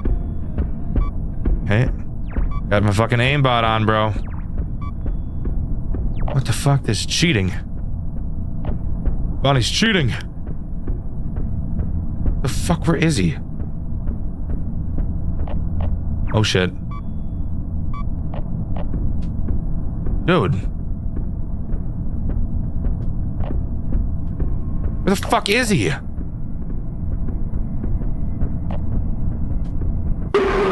Hey, got my fucking aimbot on, bro. What the fuck? This is cheating. Bonnie's cheating. The fuck, where is he? Oh shit. Dude. Where the fuck is he?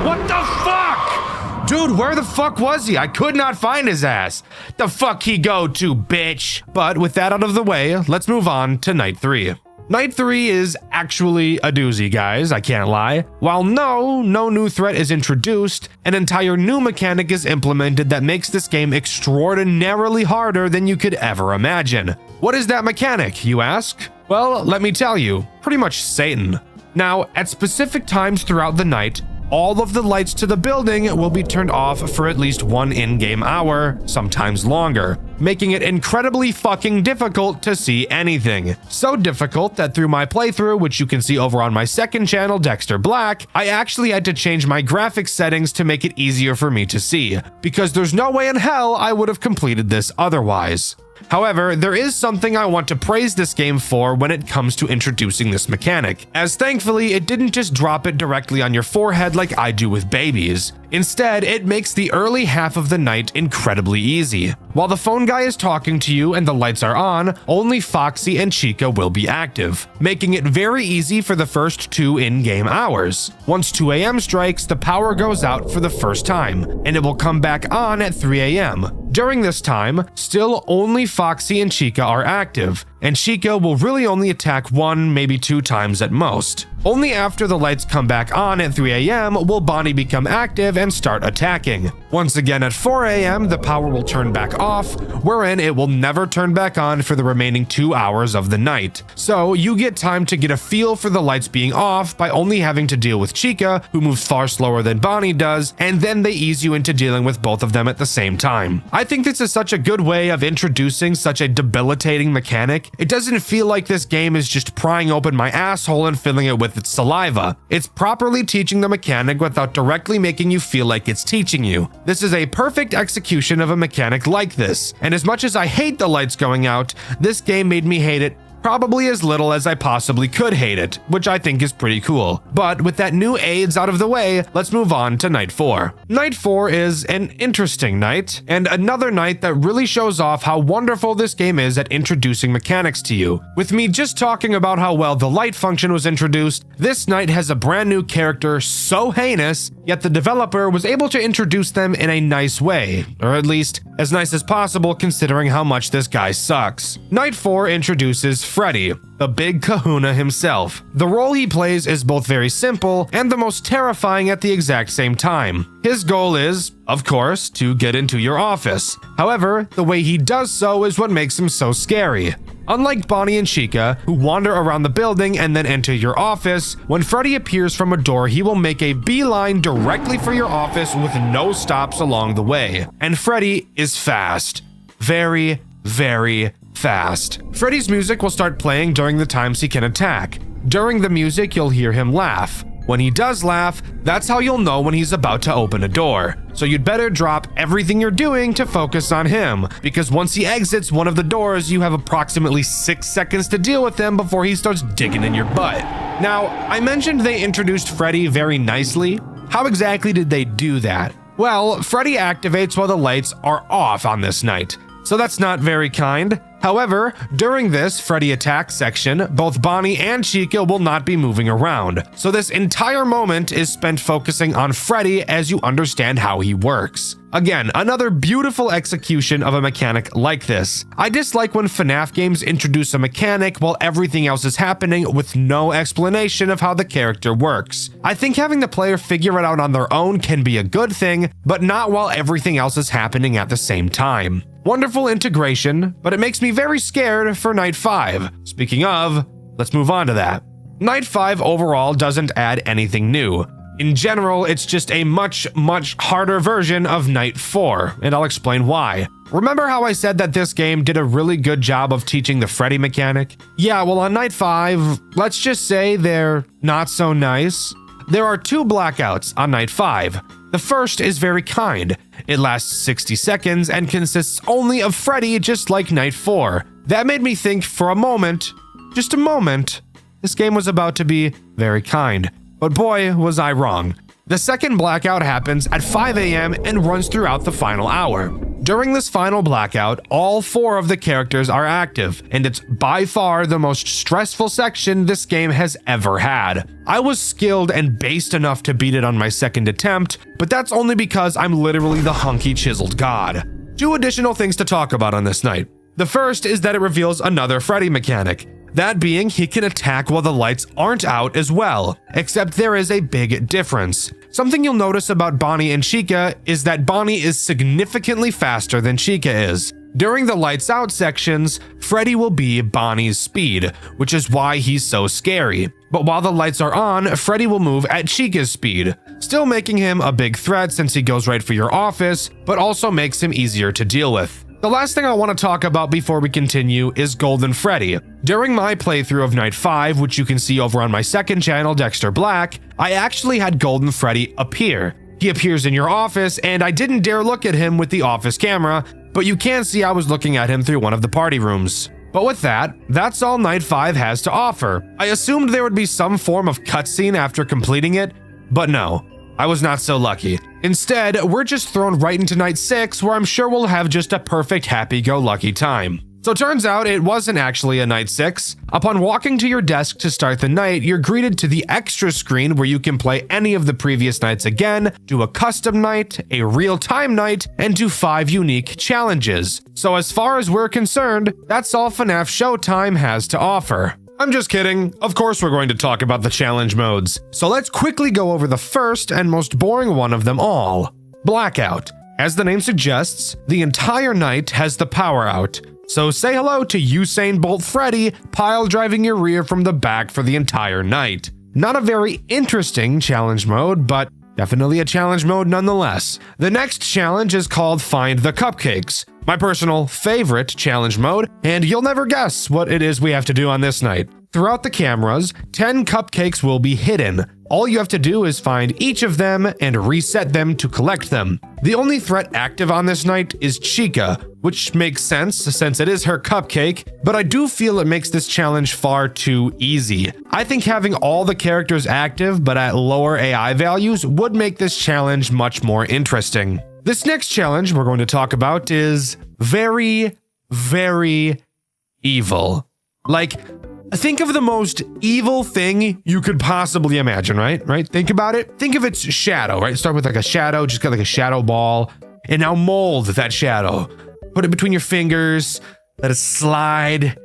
What the fuck? Dude, where the fuck was he? I could not find his ass. The fuck he go to, bitch? But with that out of the way, let's move on to Night 3. Night 3 is actually a doozy, guys, I can't lie. While no new threat is introduced, an entire new mechanic is implemented that makes this game extraordinarily harder than you could ever imagine. What is that mechanic, you ask? Well, let me tell you, pretty much Satan. Now, at specific times throughout the night, all of the lights to the building will be turned off for at least 1 in-game hour, sometimes longer, making it incredibly fucking difficult to see anything. So difficult that through my playthrough, which you can see over on my second channel, Dexter Black, I actually had to change my graphics settings to make it easier for me to see, because there's no way in hell I would have completed this otherwise. However, there is something I want to praise this game for when it comes to introducing this mechanic, as thankfully it didn't just drop it directly on your forehead like I do with babies. Instead, it makes the early half of the night incredibly easy. While the phone guy is talking to you and the lights are on, only Foxy and Chica will be active, making it very easy for the first 2 in-game hours. Once 2 a.m. strikes, the power goes out for the first time, and it will come back on at 3 a.m. During this time, still only Foxy and Chica are active, and Chica will really only attack 1, maybe 2 times at most. Only after the lights come back on at 3 a.m. will Bonnie become active and start attacking. Once again at 4 a.m. the power will turn back off, wherein it will never turn back on for the remaining 2 hours of the night. So you get time to get a feel for the lights being off by only having to deal with Chica, who moves far slower than Bonnie does, and then they ease you into dealing with both of them at the same time. I think this is such a good way of introducing such a debilitating mechanic. It doesn't feel like this game is just prying open my asshole and filling it with its saliva. It's properly teaching the mechanic without directly making you feel like it's teaching you. This is a perfect execution of a mechanic like this, and as much as I hate the lights going out, this game made me hate it probably as little as I possibly could hate it, which I think is pretty cool. But with that new AIDS out of the way, let's move on to night 4. Night 4 is an interesting night, and another night that really shows off how wonderful this game is at introducing mechanics to you. With me just talking about how well the light function was introduced, this night has a brand new character so heinous, yet the developer was able to introduce them in a nice way, or at least as nice as possible considering how much this guy sucks. Night 4 introduces Freddy, the big kahuna himself. The role he plays is both very simple and the most terrifying at the exact same time. His goal is, of course, to get into your office. However, the way he does so is what makes him so scary. Unlike Bonnie and Chica, who wander around the building and then enter your office, when Freddy appears from a door, he will make a beeline directly for your office with no stops along the way. And Freddy is fast. Very, very fast. Freddy's music will start playing during the times he can attack. During the music, you'll hear him laugh. When he does laugh, that's how you'll know when he's about to open a door. So you'd better drop everything you're doing to focus on him, because once he exits one of the doors, you have approximately 6 seconds to deal with him before he starts digging in your butt. Now, I mentioned they introduced Freddy very nicely. How exactly did they do that? Well, Freddy activates while the lights are off on this night, so that's not very kind. However, during this Freddy attack section, both Bonnie and Chica will not be moving around, so this entire moment is spent focusing on Freddy as you understand how he works. Again, another beautiful execution of a mechanic like this. I dislike when FNAF games introduce a mechanic while everything else is happening with no explanation of how the character works. I think having the player figure it out on their own can be a good thing, but not while everything else is happening at the same time. Wonderful integration, but it makes me very scared for Night 5. Speaking of, let's move on to that. Night 5 overall doesn't add anything new. In general, it's just a much harder version of Night 4, and I'll explain why. Remember how I said that this game did a really good job of teaching the Freddy mechanic? Yeah, well on Night 5, let's just say they're not so nice. There are 2 blackouts on Night 5. The first is very kind. It lasts 60 seconds and consists only of Freddy, just like Night 4. That made me think for a moment, just a moment, this game was about to be very kind. But boy, was I wrong. The second blackout happens at 5 a.m. and runs throughout the final hour. During this final blackout, all 4 of the characters are active, and it's by far the most stressful section this game has ever had. I was skilled and based enough to beat it on my second attempt, but that's only because I'm literally the hunky chiseled god. 2 additional things to talk about on this night. The first is that it reveals another Freddy mechanic. That being, he can attack while the lights aren't out as well, except there is a big difference. Something you'll notice about Bonnie and Chica is that Bonnie is significantly faster than Chica is. During the lights out sections, Freddy will be Bonnie's speed, which is why he's so scary. But while the lights are on, Freddy will move at Chica's speed, still making him a big threat since he goes right for your office, but also makes him easier to deal with. The last thing I want to talk about before we continue is Golden Freddy. During my playthrough of Night 5, which you can see over on my second channel, Dexter Black, I actually had Golden Freddy appear. He appears in your office, and I didn't dare look at him with the office camera but you can see I was looking at him through one of the party rooms. But with that, that's all Night 5 has to offer. I assumed there would be some form of cutscene after completing it, but no, I was not so lucky. Instead, we're just thrown right into Night 6, where I'm sure we'll have just a perfect happy-go-lucky time. So it turns out it wasn't actually a Night 6. Upon walking to your desk to start the night, you're greeted to the extra screen where you can play any of the previous nights again, do a custom night, a real-time night, and do 5 unique challenges. So as far as we're concerned, that's all FNAF Showtime has to offer. I'm just kidding. Of course we're going to talk about the challenge modes. So let's quickly go over the first and most boring one of them all, Blackout. As the name suggests, the entire night has the power out. So say hello to Usain Bolt Freddy pile driving your rear from the back for the entire night. Not a very interesting challenge mode, but definitely a challenge mode nonetheless. The next challenge is called Find the Cupcakes, my personal favorite challenge mode, and you'll never guess what it is we have to do on this night. Throughout the cameras, 10 cupcakes will be hidden. All you have to do is find each of them and reset them to collect them. The only threat active on this night is Chica, which makes sense since it is her cupcake, but I do feel it makes this challenge far too easy. I think having all the characters active but at lower AI values would make this challenge much more interesting. This next challenge we're going to talk about is very, very evil. Like, think of the most evil thing you could possibly imagine, right? Think about it. Think of its shadow, right? Start with like a shadow, just got like a shadow ball, and now mold that shadow. Put it between your fingers, let it slide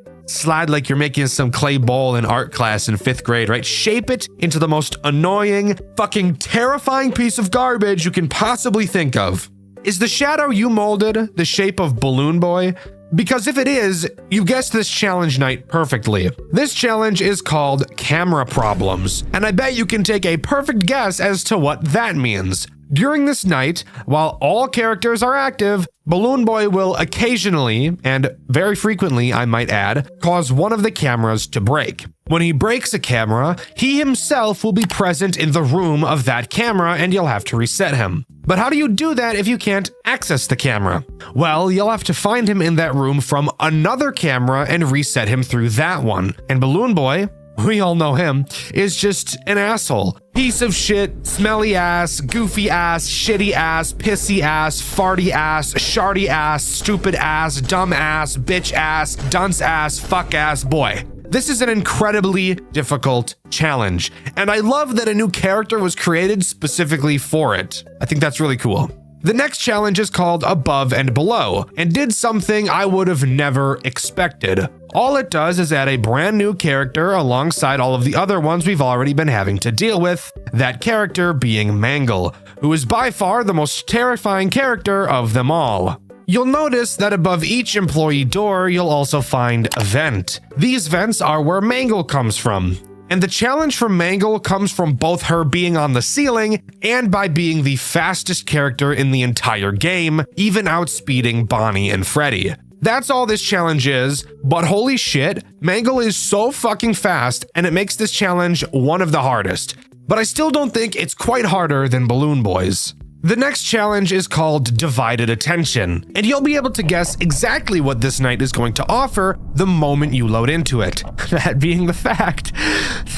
like you're making some clay ball in art class in 5th grade, right? Shape it into the most annoying, fucking terrifying piece of garbage you can possibly think of. Is the shadow you molded the shape of Balloon Boy? Because if it is, you guessed this challenge night perfectly. This challenge is called Camera Problems, and I bet you can take a perfect guess as to what that means. During this night, while all characters are active, Balloon Boy will occasionally, and very frequently I might add, cause one of the cameras to break. When he breaks a camera, he himself will be present in the room of that camera and you'll have to reset him. But how do you do that if you can't access the camera? Well, you'll have to find him in that room from another camera and reset him through that one. And Balloon Boy, we all know him, is just an asshole. Piece of shit, smelly ass, goofy ass, shitty ass, pissy ass, farty ass, sharty ass, stupid ass, dumb ass, bitch ass, dunce ass, fuck ass boy. This is an incredibly difficult challenge, and I love that a new character was created specifically for it. I think that's really cool. The next challenge is called Above and Below, and did something I would have never expected. All it does is add a brand new character alongside all of the other ones we've already been having to deal with, that character being Mangle, who is by far the most terrifying character of them all. You'll notice that above each employee door, you'll also find a vent. These vents are where Mangle comes from. And the challenge for Mangle comes from both her being on the ceiling and by being the fastest character in the entire game, even outspeeding Bonnie and Freddy. That's all this challenge is, but holy shit, Mangle is so fucking fast and it makes this challenge one of the hardest. But I still don't think it's quite harder than Balloon Boy's. The next challenge is called Divided Attention, and you'll be able to guess exactly what this night is going to offer the moment you load into it. That being the fact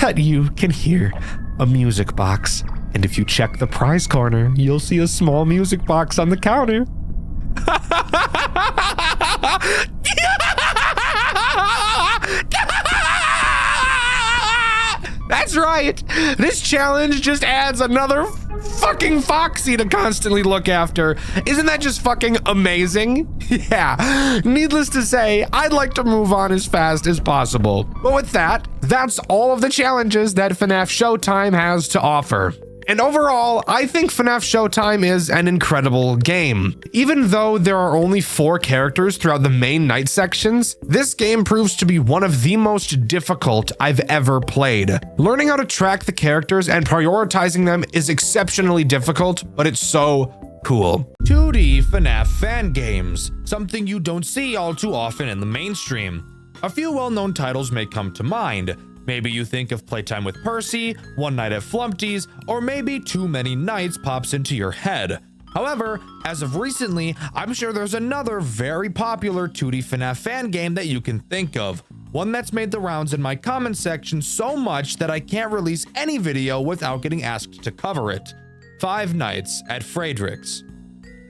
that you can hear a music box, and if you check the prize corner, you'll see a small music box on the counter. That's right! This challenge just adds another fucking Foxy to constantly look after. Isn't that just fucking amazing? Yeah, needless to say, I'd like to move on as fast as possible. But with that, that's all of the challenges that FNAF Showtime has to offer. And overall, I think FNAF Showtime is an incredible game. Even though there are only 4 characters throughout the main night sections, this game proves to be one of the most difficult I've ever played. Learning how to track the characters and prioritizing them is exceptionally difficult, but it's so cool. 2D FNAF fan games, something you don't see all too often in the mainstream. A few well-known titles may come to mind. Maybe you think of Playtime with Percy, One Night at Flumpty's, or maybe Too Many Nights pops into your head. However, as of recently, I'm sure there's another very popular 2D FNAF fan game that you can think of. One that's made the rounds in my comment section so much that I can't release any video without getting asked to cover it. Five Nights at Frederick's.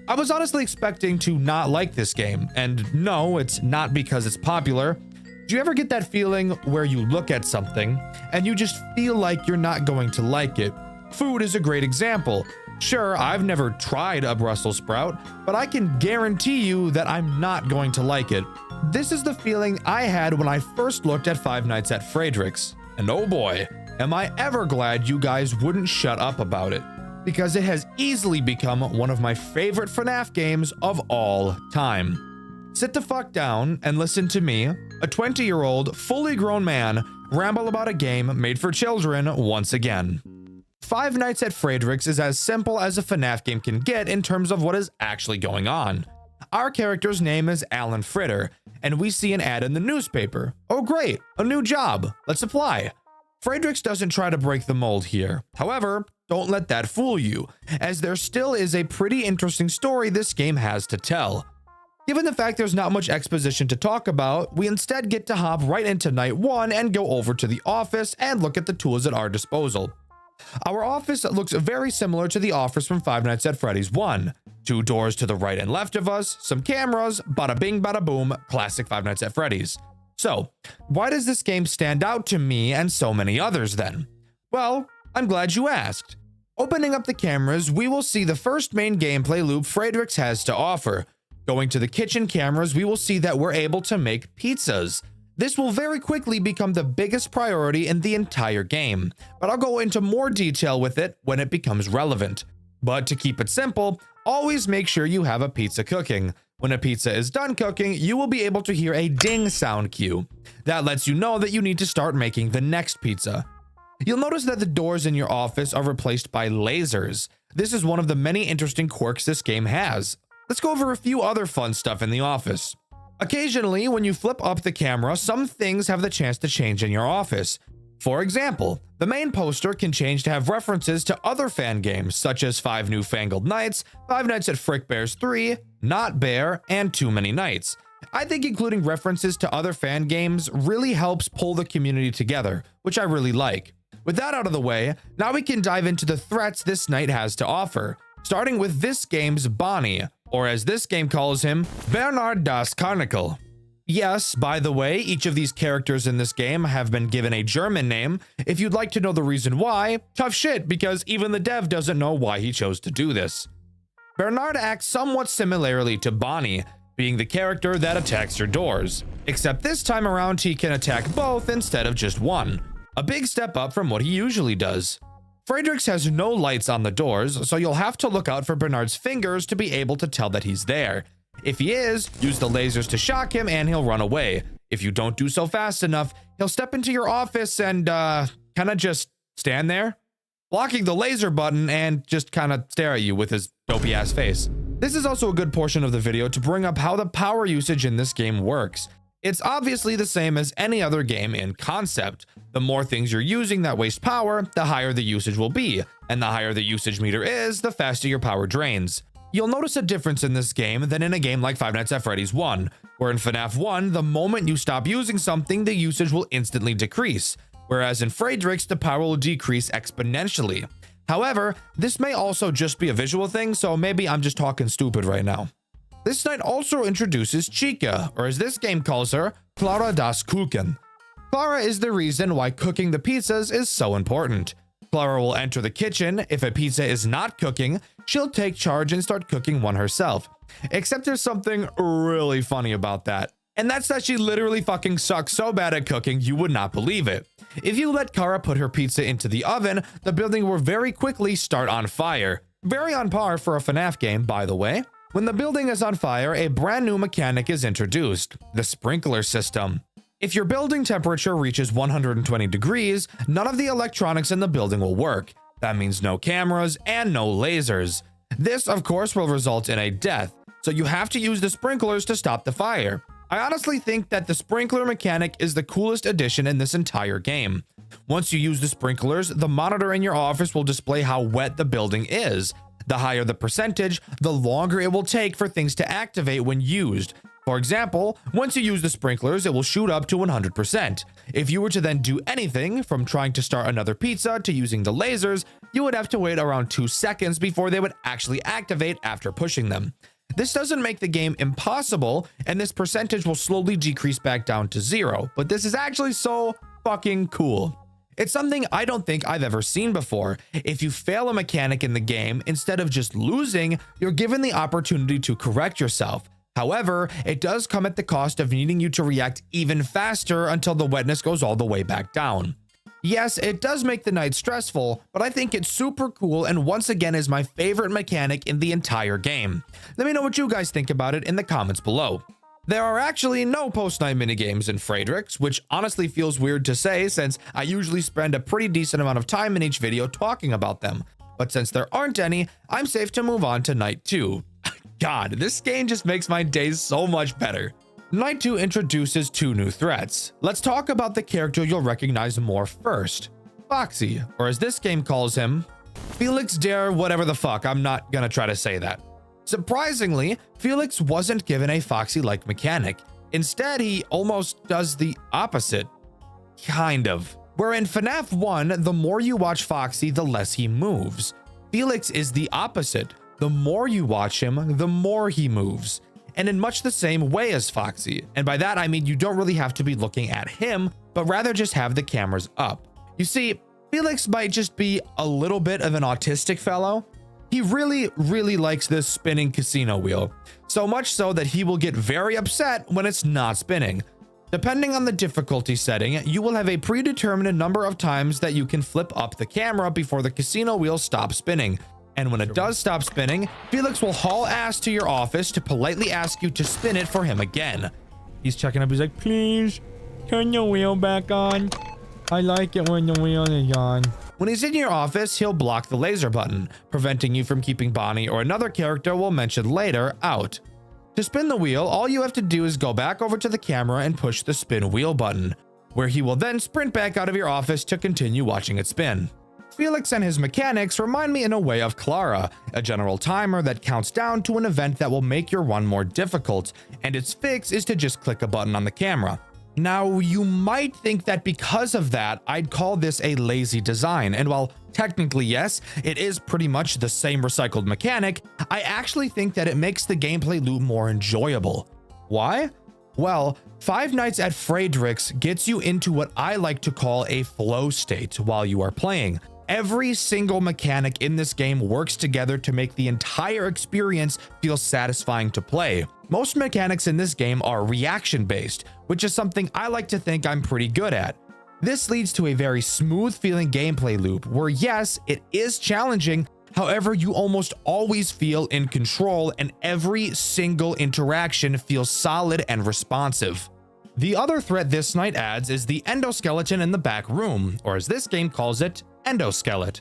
I was honestly expecting to not like this game, and no, it's not because it's popular. Do you ever get that feeling where you look at something and you just feel like you're not going to like it? Food is a great example. Sure, I've never tried a Brussels sprout, but I can guarantee you that I'm not going to like it. This is the feeling I had when I first looked at Five Nights at Frederick's. And oh boy, am I ever glad you guys wouldn't shut up about it. Because it has easily become one of my favorite FNAF games of all time. Sit the fuck down and listen to me, a 20-year-old, fully grown man, ramble about a game made for children once again. Five Nights at Frederick's is as simple as a FNAF game can get in terms of what is actually going on. Our character's name is Alan Fritter, and we see an ad in the newspaper. Oh great, a new job, let's apply. Frederick's doesn't try to break the mold here. However, don't let that fool you, as there still is a pretty interesting story this game has to tell. Given the fact there's not much exposition to talk about, we instead get to hop right into night 1 and go over to the office and look at the tools at our disposal. Our office looks very similar to the office from Five Nights at Freddy's 1. 2 doors to the right and left of us, some cameras, bada bing bada boom, classic Five Nights at Freddy's. So, why does this game stand out to me and so many others then? Well, I'm glad you asked. Opening up the cameras, we will see the first main gameplay loop Frederick's has to offer. Going to the kitchen cameras, we will see that we're able to make pizzas. This will very quickly become the biggest priority in the entire game, but I'll go into more detail with it when it becomes relevant. But to keep it simple, always make sure you have a pizza cooking. When a pizza is done cooking, you will be able to hear a ding sound cue. That lets you know that you need to start making the next pizza. You'll notice that the doors in your office are replaced by lasers. This is one of the many interesting quirks this game has. Let's go over a few other fun stuff in the office. Occasionally, when you flip up the camera, some things have the chance to change in your office. For example, the main poster can change to have references to other fan games such as Five Newfangled Nights, Five Nights at Frick Bears 3, Not Bear, and Too Many Nights. I think including references to other fan games really helps pull the community together, which I really like. With that out of the way, now we can dive into the threats this night has to offer, starting with this game's Bonnie, or as this game calls him, Bernard das Karnickel. Yes, by the way, each of these characters in this game have been given a German name. If you'd like to know the reason why, tough shit, because even the dev doesn't know why he chose to do this. Bernard acts somewhat similarly to Bonnie, being the character that attacks your doors, except this time around he can attack both instead of just one. A big step up from what he usually does. Frederick's has no lights on the doors, so you'll have to look out for Bernard's fingers to be able to tell that he's there. If he is, use the lasers to shock him and he'll run away. If you don't do so fast enough, he'll step into your office and kinda just stand there, blocking the laser button and just kinda stare at you with his dopey ass face. This is also a good portion of the video to bring up how the power usage in this game works. It's obviously the same as any other game in concept. The more things you're using that waste power, the higher the usage will be, and the higher the usage meter is, the faster your power drains. You'll notice a difference in this game than in a game like Five Nights at Freddy's 1, where in FNAF 1, the moment you stop using something, the usage will instantly decrease, whereas in Frederick's, the power will decrease exponentially. However, this may also just be a visual thing, so maybe I'm just talking stupid right now. This night also introduces Chica, or as this game calls her, Clara das Kuchen. Clara is the reason why cooking the pizzas is so important. Clara will enter the kitchen. If a pizza is not cooking, she'll take charge and start cooking one herself. Except there's something really funny about that. And that's that she literally fucking sucks so bad at cooking you would not believe it. If you let Clara put her pizza into the oven, the building will very quickly start on fire. Very on par for a FNAF game, by the way. When the building is on fire, a brand new mechanic is introduced, the sprinkler system. If your building temperature reaches 120 degrees, none of the electronics in the building will work. That means no cameras and no lasers. This, of course, will result in a death, so you have to use the sprinklers to stop the fire. I honestly think that the sprinkler mechanic is the coolest addition in this entire game. Once you use the sprinklers, the monitor in your office will display how wet the building is. The higher the percentage, the longer it will take for things to activate when used. For example, once you use the sprinklers, it will shoot up to 100%. If you were to then do anything, from trying to start another pizza to using the lasers, you would have to wait around 2 seconds before they would actually activate after pushing them. This doesn't make the game impossible, and this percentage will slowly decrease back down to 0, but this is actually so fucking cool. It's something I don't think I've ever seen before. If you fail a mechanic in the game, instead of just losing, you're given the opportunity to correct yourself. However, it does come at the cost of needing you to react even faster until the wetness goes all the way back down. Yes, it does make the night stressful, but I think it's super cool and once again is my favorite mechanic in the entire game. Let me know what you guys think about it in the comments below. There are actually no post-night minigames in Fredrix, which honestly feels weird to say since I usually spend a pretty decent amount of time in each video talking about them. But since there aren't any, I'm safe to move on to Night 2. God, this game just makes my days so much better. Night 2 introduces 2 new threats. Let's talk about the character you'll recognize more first. Foxy, or as this game calls him, Felix Dare whatever the fuck, I'm not gonna try to say that. Surprisingly, Felix wasn't given a Foxy-like mechanic. Instead, he almost does the opposite. Kind of. Where in FNAF 1, the more you watch Foxy, the less he moves. Felix is the opposite. The more you watch him, the more he moves. And in much the same way as Foxy. And by that, I mean you don't really have to be looking at him, but rather just have the cameras up. You see, Felix might just be a little bit of an autistic fellow. He really likes this spinning casino wheel. So much so that he will get very upset when it's not spinning. Depending on the difficulty setting, you will have a predetermined number of times that you can flip up the camera before the casino wheel stops spinning. And when it does stop spinning, Felix will haul ass to your office to politely ask you to spin it for him again. He's checking up. He's like, please, turn the wheel back on. I like it when the wheel is on. When he's in your office, he'll block the laser button, preventing you from keeping Bonnie or another character we'll mention later out. To spin the wheel, all you have to do is go back over to the camera and push the spin wheel button, where he will then sprint back out of your office to continue watching it spin. Felix and his mechanics remind me in a way of Clara, a general timer that counts down to an event that will make your run more difficult, and its fix is to just click a button on the camera. Now, you might think that because of that, I'd call this a lazy design, and while technically yes, it is pretty much the same recycled mechanic, I actually think that it makes the gameplay loop more enjoyable. Why? Well, Five Nights at Fredrix gets you into what I like to call a flow state while you are playing. Every single mechanic in this game works together to make the entire experience feel satisfying to play. Most mechanics in this game are reaction-based, which is something I like to think I'm pretty good at. This leads to a very smooth feeling gameplay loop where yes, it is challenging, however you almost always feel in control and every single interaction feels solid and responsive. The other threat this night adds is the endoskeleton in the back room, or as this game calls it, Endoskelet.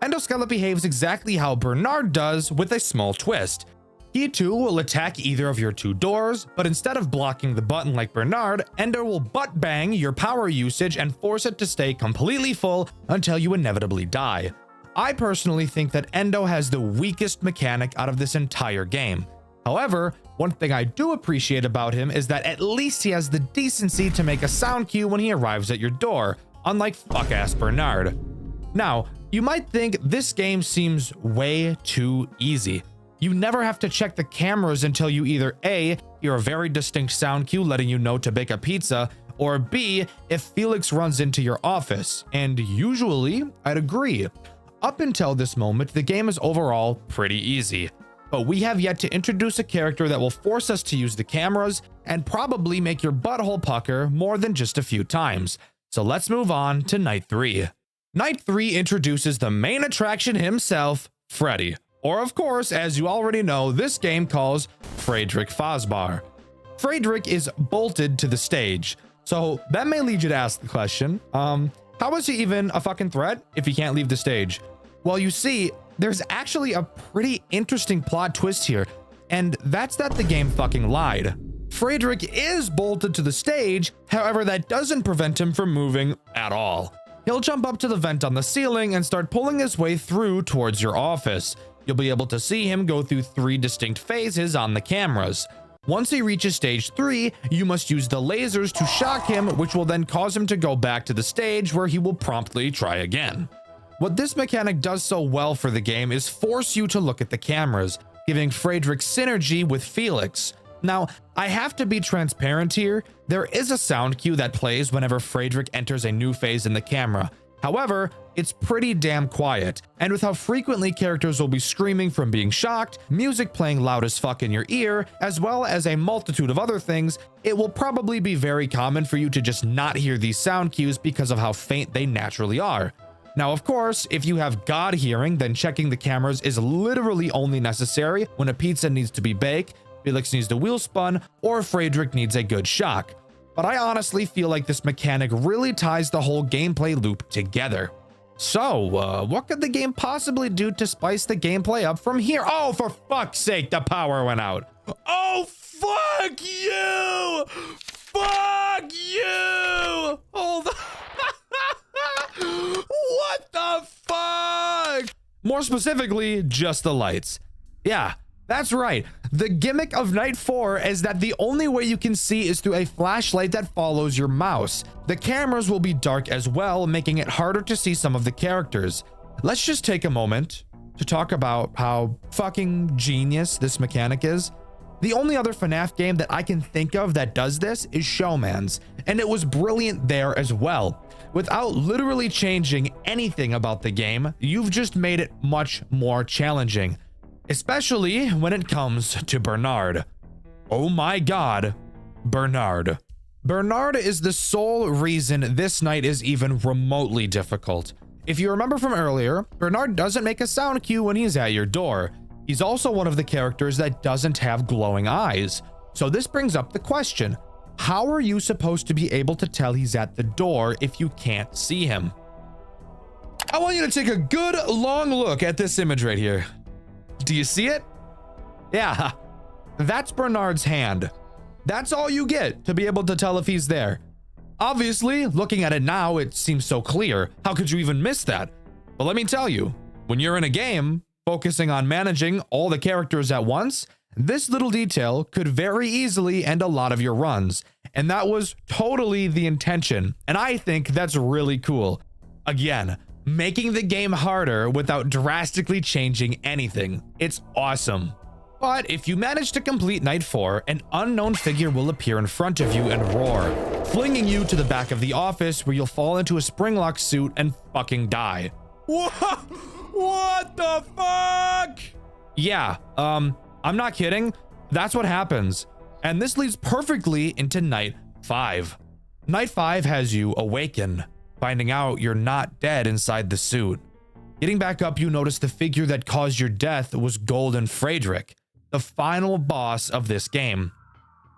Endoskelet behaves exactly how Bernard does with a small twist. He too will attack either of your 2 doors, but instead of blocking the button like Bernard, Endo will butt bang your power usage and force it to stay completely full until you inevitably die. I personally think that Endo has the weakest mechanic out of this entire game. However, one thing I do appreciate about him is that at least he has the decency to make a sound cue when he arrives at your door, unlike fuck-ass Bernard. Now, you might think this game seems way too easy. You never have to check the cameras until you either A, hear a very distinct sound cue letting you know to bake a pizza, or B, if Felix runs into your office, and usually, I'd agree. Up until this moment, the game is overall pretty easy, but we have yet to introduce a character that will force us to use the cameras and probably make your butthole pucker more than just a few times. So let's move on to Night 3. Night 3 introduces the main attraction himself, Freddy. Or of course, as you already know, this game calls Frederick Fazbear. Frederick is bolted to the stage. So that may lead you to ask the question, how is he even a fucking threat if he can't leave the stage? Well, you see, there's actually a pretty interesting plot twist here, and that's that the game fucking lied. Frederick is bolted to the stage, however, that doesn't prevent him from moving at all. He'll jump up to the vent on the ceiling and start pulling his way through towards your office. You'll be able to see him go through 3 distinct phases on the cameras. Once he reaches stage 3, you must use the lasers to shock him, which will then cause him to go back to the stage where he will promptly try again. What this mechanic does so well for the game is force you to look at the cameras, giving Friedrich synergy with Felix. Now, I have to be transparent here. There is a sound cue that plays whenever Friedrich enters a new phase in the camera. However, it's pretty damn quiet, and with how frequently characters will be screaming from being shocked, music playing loud as fuck in your ear, as well as a multitude of other things, it will probably be very common for you to just not hear these sound cues because of how faint they naturally are. Now, of course, if you have God hearing, then checking the cameras is literally only necessary when a pizza needs to be baked, Felix needs the wheel spun, or Friedrich needs a good shock. But I honestly feel like this mechanic really ties the whole gameplay loop together. So, what could the game possibly do to spice the gameplay up from here? Oh, for fuck's sake, the power went out. Oh, fuck you! Fuck you! Hold on. What the fuck? More specifically, just the lights. Yeah, that's right. The gimmick of Night 4 is that the only way you can see is through a flashlight that follows your mouse. The cameras will be dark as well, making it harder to see some of the characters. Let's just take a moment to talk about how fucking genius this mechanic is. The only other FNAF game that I can think of that does this is Showman's, and it was brilliant there as well. Without literally changing anything about the game, you've just made it much more challenging. Especially when it comes to Bernard. Oh my god, Bernard. Bernard is the sole reason this night is even remotely difficult. If you remember from earlier, Bernard doesn't make a sound cue when he's at your door. He's also one of the characters that doesn't have glowing eyes. So this brings up the question, how are you supposed to be able to tell he's at the door if you can't see him? I want you to take a good long look at this image right here. Do you see it? Yeah, that's Bernard's hand. That's all you get to be able to tell if he's there. Obviously, looking at it now, it seems so clear. How could you even miss that? But let me tell you, when you're in a game, focusing on managing all the characters at once, this little detail could very easily end a lot of your runs. And that was totally the intention. And I think that's really cool. Again, making the game harder without drastically changing anything. It's awesome. But if you manage to complete Night 4, an unknown figure will appear in front of you and roar, flinging you to the back of the office where you'll fall into a springlock suit and fucking die. What the fuck? Yeah, I'm not kidding. That's what happens. And this leads perfectly into Night 5. Night 5 has you awaken, finding out you're not dead inside the suit. Getting back up, you notice the figure that caused your death was Golden Friedrich, the final boss of this game.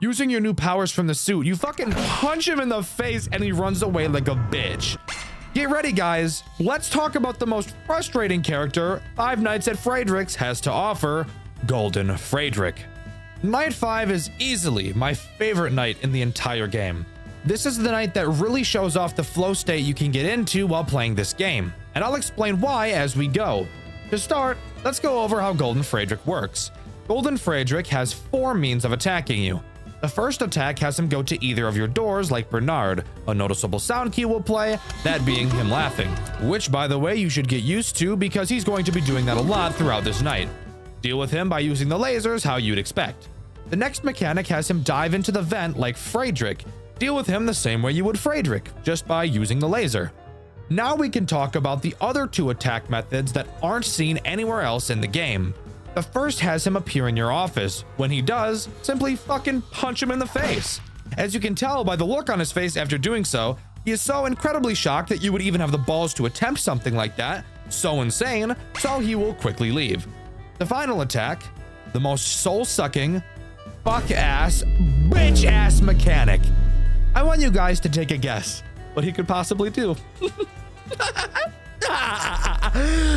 Using your new powers from the suit, you fucking punch him in the face and he runs away like a bitch. Get ready, guys. Let's talk about the most frustrating character Five Nights at Friedrich's has to offer, Golden Friedrich. Night 5 is easily my favorite night in the entire game. This is the night that really shows off the flow state you can get into while playing this game, and I'll explain why as we go. To start, let's go over how Golden Friedrich works. Golden Friedrich has 4 means of attacking you. The first attack has him go to either of your doors like Bernard. A noticeable sound cue will play, that being him laughing, which by the way you should get used to because he's going to be doing that a lot throughout this night. Deal with him by using the lasers how you'd expect. The next mechanic has him dive into the vent like Friedrich. Deal with him the same way you would Friedrich, just by using the laser. Now we can talk about the other 2 attack methods that aren't seen anywhere else in the game. The first has him appear in your office. When he does, simply fucking punch him in the face. As you can tell by the look on his face after doing so, he is so incredibly shocked that you would even have the balls to attempt something like that. So insane, so he will quickly leave. The final attack, the most soul-sucking, fuck-ass, bitch-ass mechanic. I want you guys to take a guess what he could possibly do.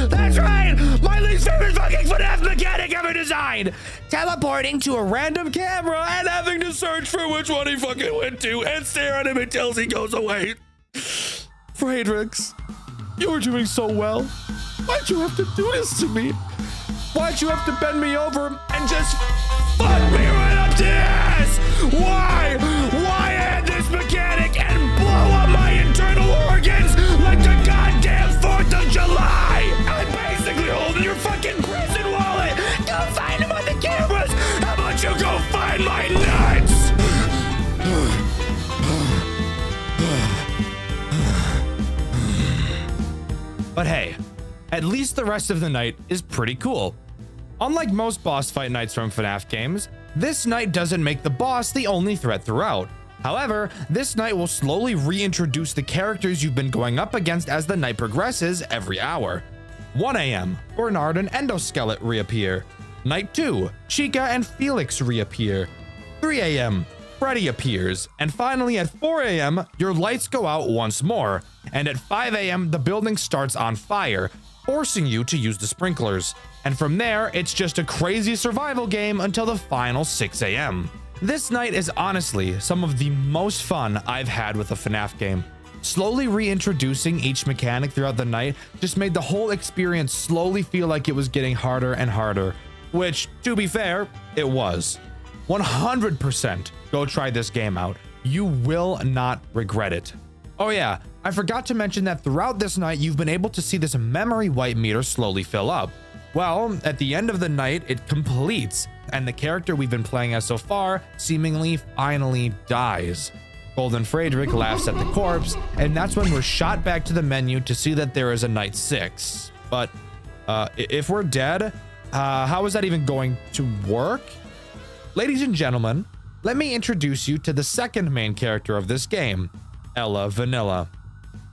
That's right! My least favorite fucking FNAF mechanic ever designed! Teleporting to a random camera and having to search for which one he fucking went to and stare at him until he goes away. Friedrichs, you were doing so well. Why'd you have to do this to me? Why'd you have to bend me over and just fuck me right up the ass? Why? Why add this mechanic and blow up my internal organs like the goddamn 4th of July? I'm basically holding your fucking prison wallet. Go find him on the cameras. How about you go find my nuts? But hey, at least the rest of the night is pretty cool. Unlike most boss fight nights from FNAF games, this night doesn't make the boss the only threat throughout. However, this night will slowly reintroduce the characters you've been going up against as the night progresses every hour. 1 a.m., Bernard and Endoskelet reappear. Night 2, Chica and Felix reappear. 3 a.m., Freddy appears. And finally at 4 a.m., your lights go out once more. And at 5 a.m., the building starts on fire, forcing you to use the sprinklers. And from there, it's just a crazy survival game until the final 6 a.m. This night is honestly some of the most fun I've had with a FNAF game. Slowly reintroducing each mechanic throughout the night just made the whole experience slowly feel like it was getting harder and harder, which, to be fair, it was. 100% go try this game out. You will not regret it. Oh yeah, I forgot to mention that throughout this night, you've been able to see this memory wipe meter slowly fill up. Well, at the end of the night, it completes, and the character we've been playing as so far seemingly finally dies. Golden Frederick laughs at the corpse, and that's when we're shot back to the menu to see that there is a night 6. But if we're dead, how is that even going to work? Ladies and gentlemen, let me introduce you to the second main character of this game, Ella Vanilla.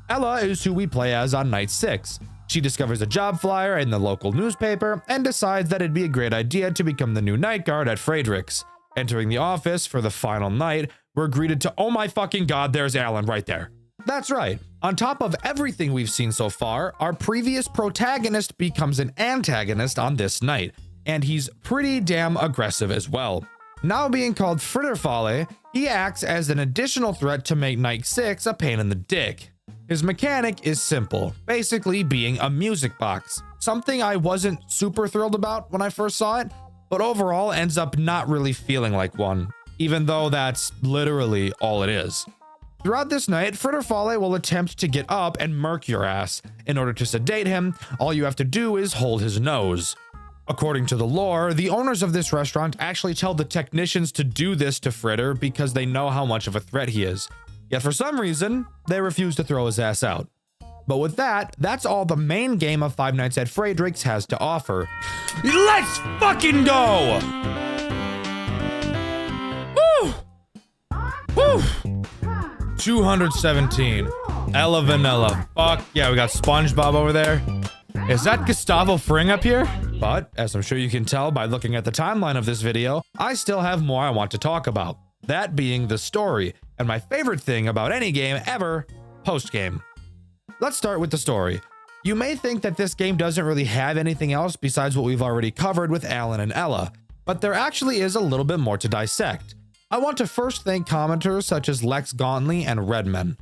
Ella is who we play as on night 6. She discovers a job flyer in the local newspaper and decides that it'd be a great idea to become the new night guard at Frederick's. Entering the office for the final night, we're greeted to, oh my fucking god, there's Alan right there. That's right. On top of everything we've seen so far, our previous protagonist becomes an antagonist on this night, and he's pretty damn aggressive as well. Now being called Fritterfalle, he acts as an additional threat to make night 6 a pain in the dick. His mechanic is simple, basically being a music box, something I wasn't super thrilled about when I first saw it, but overall ends up not really feeling like one, even though that's literally all it is. Throughout this night, Fritterfalle will attempt to get up and murk your ass. In order to sedate him, all you have to do is hold his nose. According to the lore, the owners of this restaurant actually tell the technicians to do this to Fritter because they know how much of a threat he is. Yet for some reason, they refuse to throw his ass out. But with that, that's all the main game of Five Nights at Frederick's has to offer. Let's fucking go! Woo! Woo! 217. Ella Vanilla. Fuck yeah, we got SpongeBob over there. Is that Gustavo Fring up here? But, as I'm sure you can tell by looking at the timeline of this video, I still have more I want to talk about. That being the story, and my favorite thing about any game ever, post-game. Let's start with the story. You may think that this game doesn't really have anything else besides what we've already covered with Alan and Ella, but there actually is a little bit more to dissect. I want to first thank commenters such as Lex Gauntly and Redman.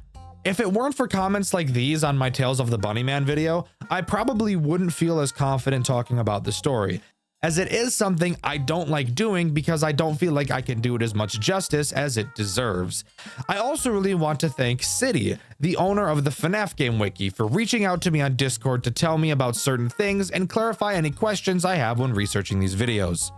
If it weren't for comments like these on my Tales of the Bunnyman video, I probably wouldn't feel as confident talking about the story, as it is something I don't like doing because I don't feel like I can do it as much justice as it deserves. I also really want to thank City, the owner of the FNAF Game Wiki, for reaching out to me on Discord to tell me about certain things and clarify any questions I have when researching these videos.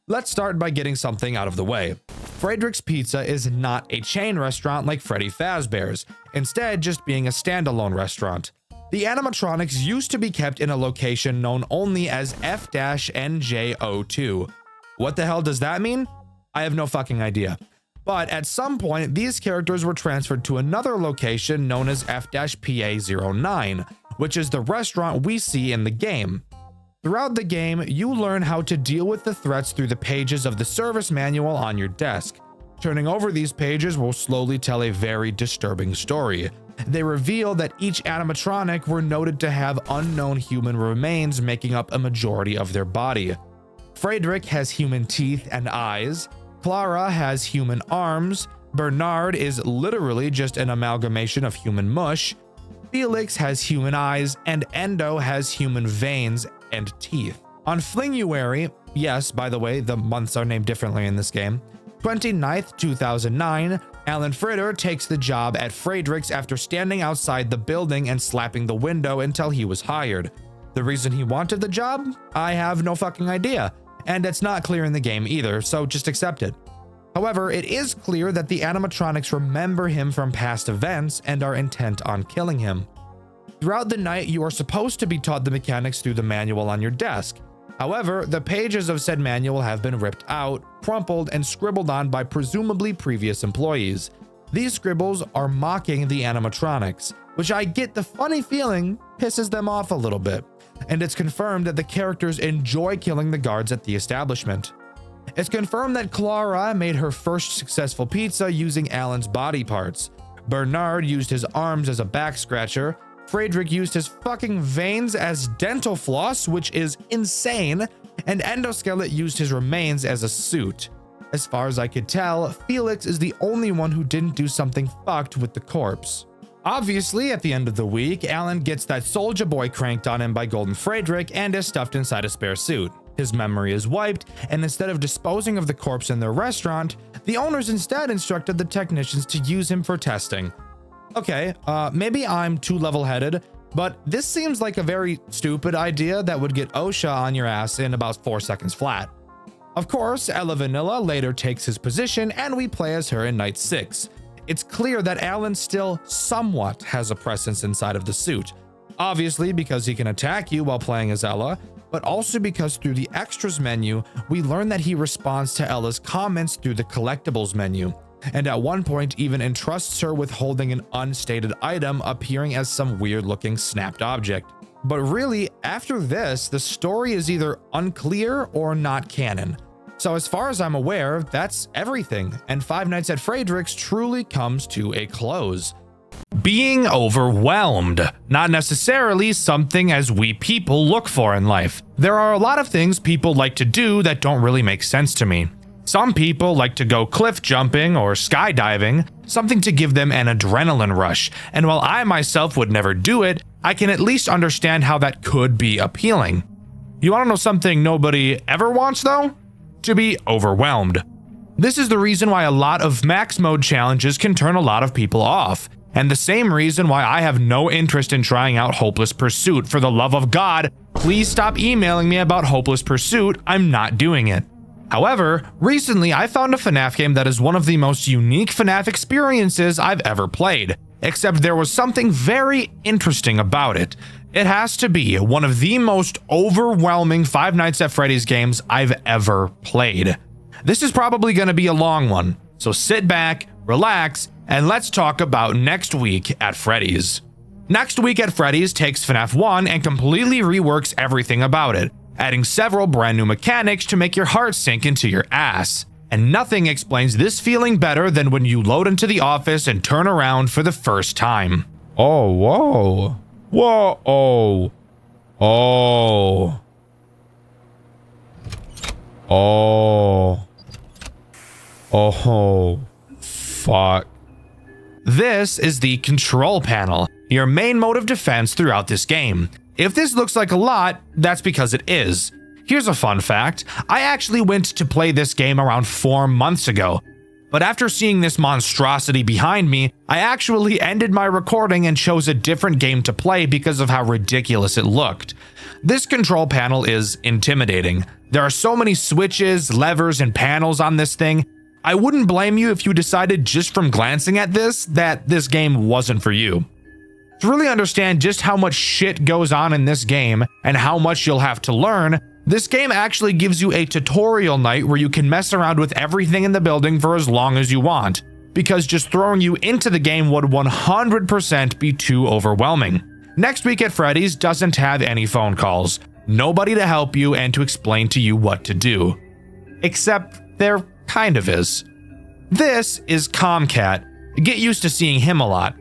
Let's start by getting something out of the way. Frederick's Pizza is not a chain restaurant like Freddy Fazbear's, instead just being a standalone restaurant. The animatronics used to be kept in a location known only as F-NJ02. What the hell does that mean? I have no fucking idea. But at some point, these characters were transferred to another location known as F-PA09, which is the restaurant we see in the game. Throughout the game, you learn how to deal with the threats through the pages of the service manual on your desk. Turning over these pages will slowly tell a very disturbing story. They reveal that each animatronic were noted to have unknown human remains making up a majority of their body. Frederick has human teeth and eyes, Clara has human arms, Bernard is literally just an amalgamation of human mush, Felix has human eyes, and Endo has human veins and teeth. On Flinguary, yes, by the way, the months are named differently in this game, 29th, 2009, Alan Fritter takes the job at Frederick's after standing outside the building and slapping the window until he was hired. The reason he wanted the job? I have no fucking idea, and it's not clear in the game either, so just accept it. However, it is clear that the animatronics remember him from past events and are intent on killing him. Throughout the night, you are supposed to be taught the mechanics through the manual on your desk. However, the pages of said manual have been ripped out, crumpled, and scribbled on by presumably previous employees. These scribbles are mocking the animatronics, which I get the funny feeling pisses them off a little bit, and it's confirmed that the characters enjoy killing the guards at the establishment. It's confirmed that Clara made her first successful pizza using Alan's body parts. Bernard used his arms as a back scratcher. Frederick used his fucking veins as dental floss, which is insane, and Endoskelet used his remains as a suit. As far as I could tell, Felix is the only one who didn't do something fucked with the corpse. Obviously, at the end of the week, Alan gets that Soulja Boy cranked on him by Golden Frederick and is stuffed inside a spare suit. His memory is wiped, and instead of disposing of the corpse in their restaurant, the owners instead instructed the technicians to use him for testing. Okay, maybe I'm too level-headed, but this seems like a very stupid idea that would get OSHA on your ass in about 4 seconds flat. Of course, Ella Vanilla later takes his position and we play as her in Night 6. It's clear that Alan still somewhat has a presence inside of the suit. Obviously because he can attack you while playing as Ella, but also because through the extras menu, we learn that he responds to Ella's comments through the collectibles menu, and at one point even entrusts her with holding an unstated item appearing as some weird looking snapped object. But really, after this, the story is either unclear or not canon. So as far as I'm aware, that's everything, and Five Nights at Frederick's truly comes to a close. Being overwhelmed, not necessarily something as we people look for in life. There are a lot of things people like to do that don't really make sense to me. Some people like to go cliff jumping or skydiving, something to give them an adrenaline rush, and while I myself would never do it, I can at least understand how that could be appealing. You want to know something nobody ever wants though? To be overwhelmed. This is the reason why a lot of max mode challenges can turn a lot of people off, and the same reason why I have no interest in trying out Hopeless Pursuit. For the love of God, please stop emailing me about Hopeless Pursuit. I'm not doing it. However, recently I found a FNAF game that is one of the most unique FNAF experiences I've ever played, except there was something very interesting about it. It has to be one of the most overwhelming Five Nights at Freddy's games I've ever played. This is probably going to be a long one, so sit back, relax, and let's talk about Next Week at Freddy's. Next Week at Freddy's takes FNAF 1 and completely reworks everything about it, adding several brand new mechanics to make your heart sink into your ass. And nothing explains this feeling better than when you load into the office and turn around for the first time. Oh, whoa. Whoa, oh. Oh. Oh. Oh. Fuck. This is the control panel, your main mode of defense throughout this game. If this looks like a lot, that's because it is. Here's a fun fact. I actually went to play this game around 4 months ago, but after seeing this monstrosity behind me, I actually ended my recording and chose a different game to play because of how ridiculous it looked. This control panel is intimidating. There are so many switches, levers, and panels on this thing. I wouldn't blame you if you decided just from glancing at this that this game wasn't for you. To really understand just how much shit goes on in this game and how much you'll have to learn, this game actually gives you a tutorial night where you can mess around with everything in the building for as long as you want, because just throwing you into the game would 100% be too overwhelming. Next Week at Freddy's doesn't have any phone calls, nobody to help you and to explain to you what to do. Except there kind of is. This is Comcat. Get used to seeing him a lot.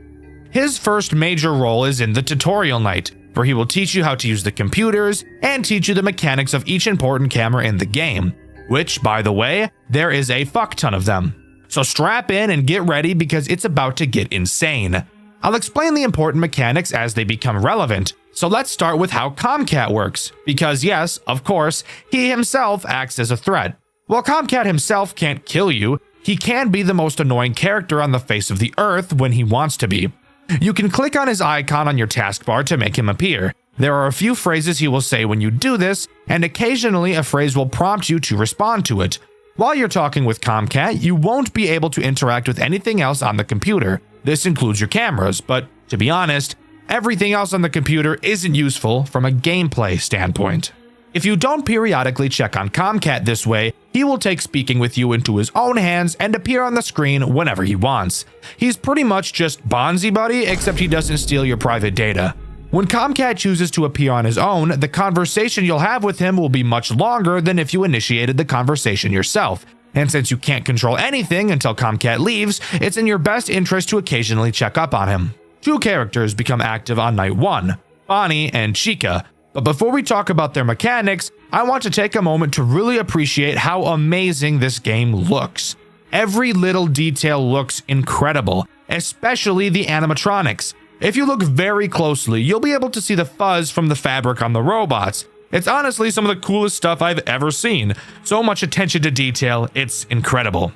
His first major role is in the tutorial night, where he will teach you how to use the computers and teach you the mechanics of each important camera in the game, which, by the way, there is a fuck ton of them. So strap in and get ready because it's about to get insane. I'll explain the important mechanics as they become relevant, So let's start with how Comcat works, because yes, of course, he himself acts as a threat. While Comcat himself can't kill you, he can be the most annoying character on the face of the earth when he wants to be. You can click on his icon on your taskbar to make him appear. There are a few phrases he will say when you do this, and occasionally a phrase will prompt you to respond to it. While you're talking with Comcat, you won't be able to interact with anything else on the computer. This includes your cameras, but to be honest, everything else on the computer isn't useful from a gameplay standpoint. If you don't periodically check on Comcat this way, he will take speaking with you into his own hands and appear on the screen whenever he wants. He's pretty much just Bonzi Buddy, except he doesn't steal your private data. When Comcat chooses to appear on his own, the conversation you'll have with him will be much longer than if you initiated the conversation yourself. And since you can't control anything until Comcat leaves, it's in your best interest to occasionally check up on him. 2 characters become active on night 1, Bonnie and Chica. But before we talk about their mechanics, I want to take a moment to really appreciate how amazing this game looks. Every little detail looks incredible, especially the animatronics. If you look very closely, you'll be able to see the fuzz from the fabric on the robots. It's honestly some of the coolest stuff I've ever seen. So much attention to detail, it's incredible.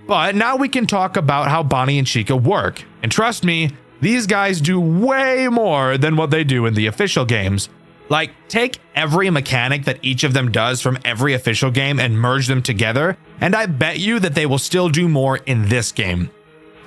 But now we can talk about how Bonnie and Chica work. And trust me, these guys do way more than what they do in the official games. Like, take every mechanic that each of them does from every official game and merge them together, and I bet you that they will still do more in this game.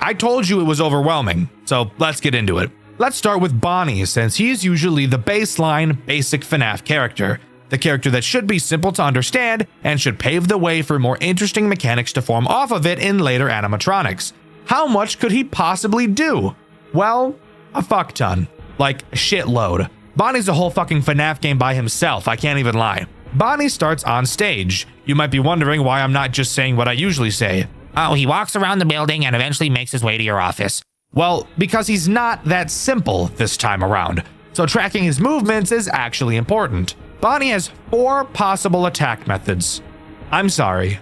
I told you it was overwhelming, so let's get into it. Let's start with Bonnie, since he's usually the baseline, basic FNAF character. The character that should be simple to understand and should pave the way for more interesting mechanics to form off of it in later animatronics. How much could he possibly do? Well, a fuck ton. Like, a shitload. Bonnie's a whole fucking FNAF game by himself, I can't even lie. Bonnie starts on stage. You might be wondering why I'm not just saying what I usually say. Oh, he walks around the building and eventually makes his way to your office. Well, because he's not that simple this time around. So tracking his movements is actually important. Bonnie has 4 possible attack methods. I'm sorry.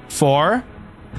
4?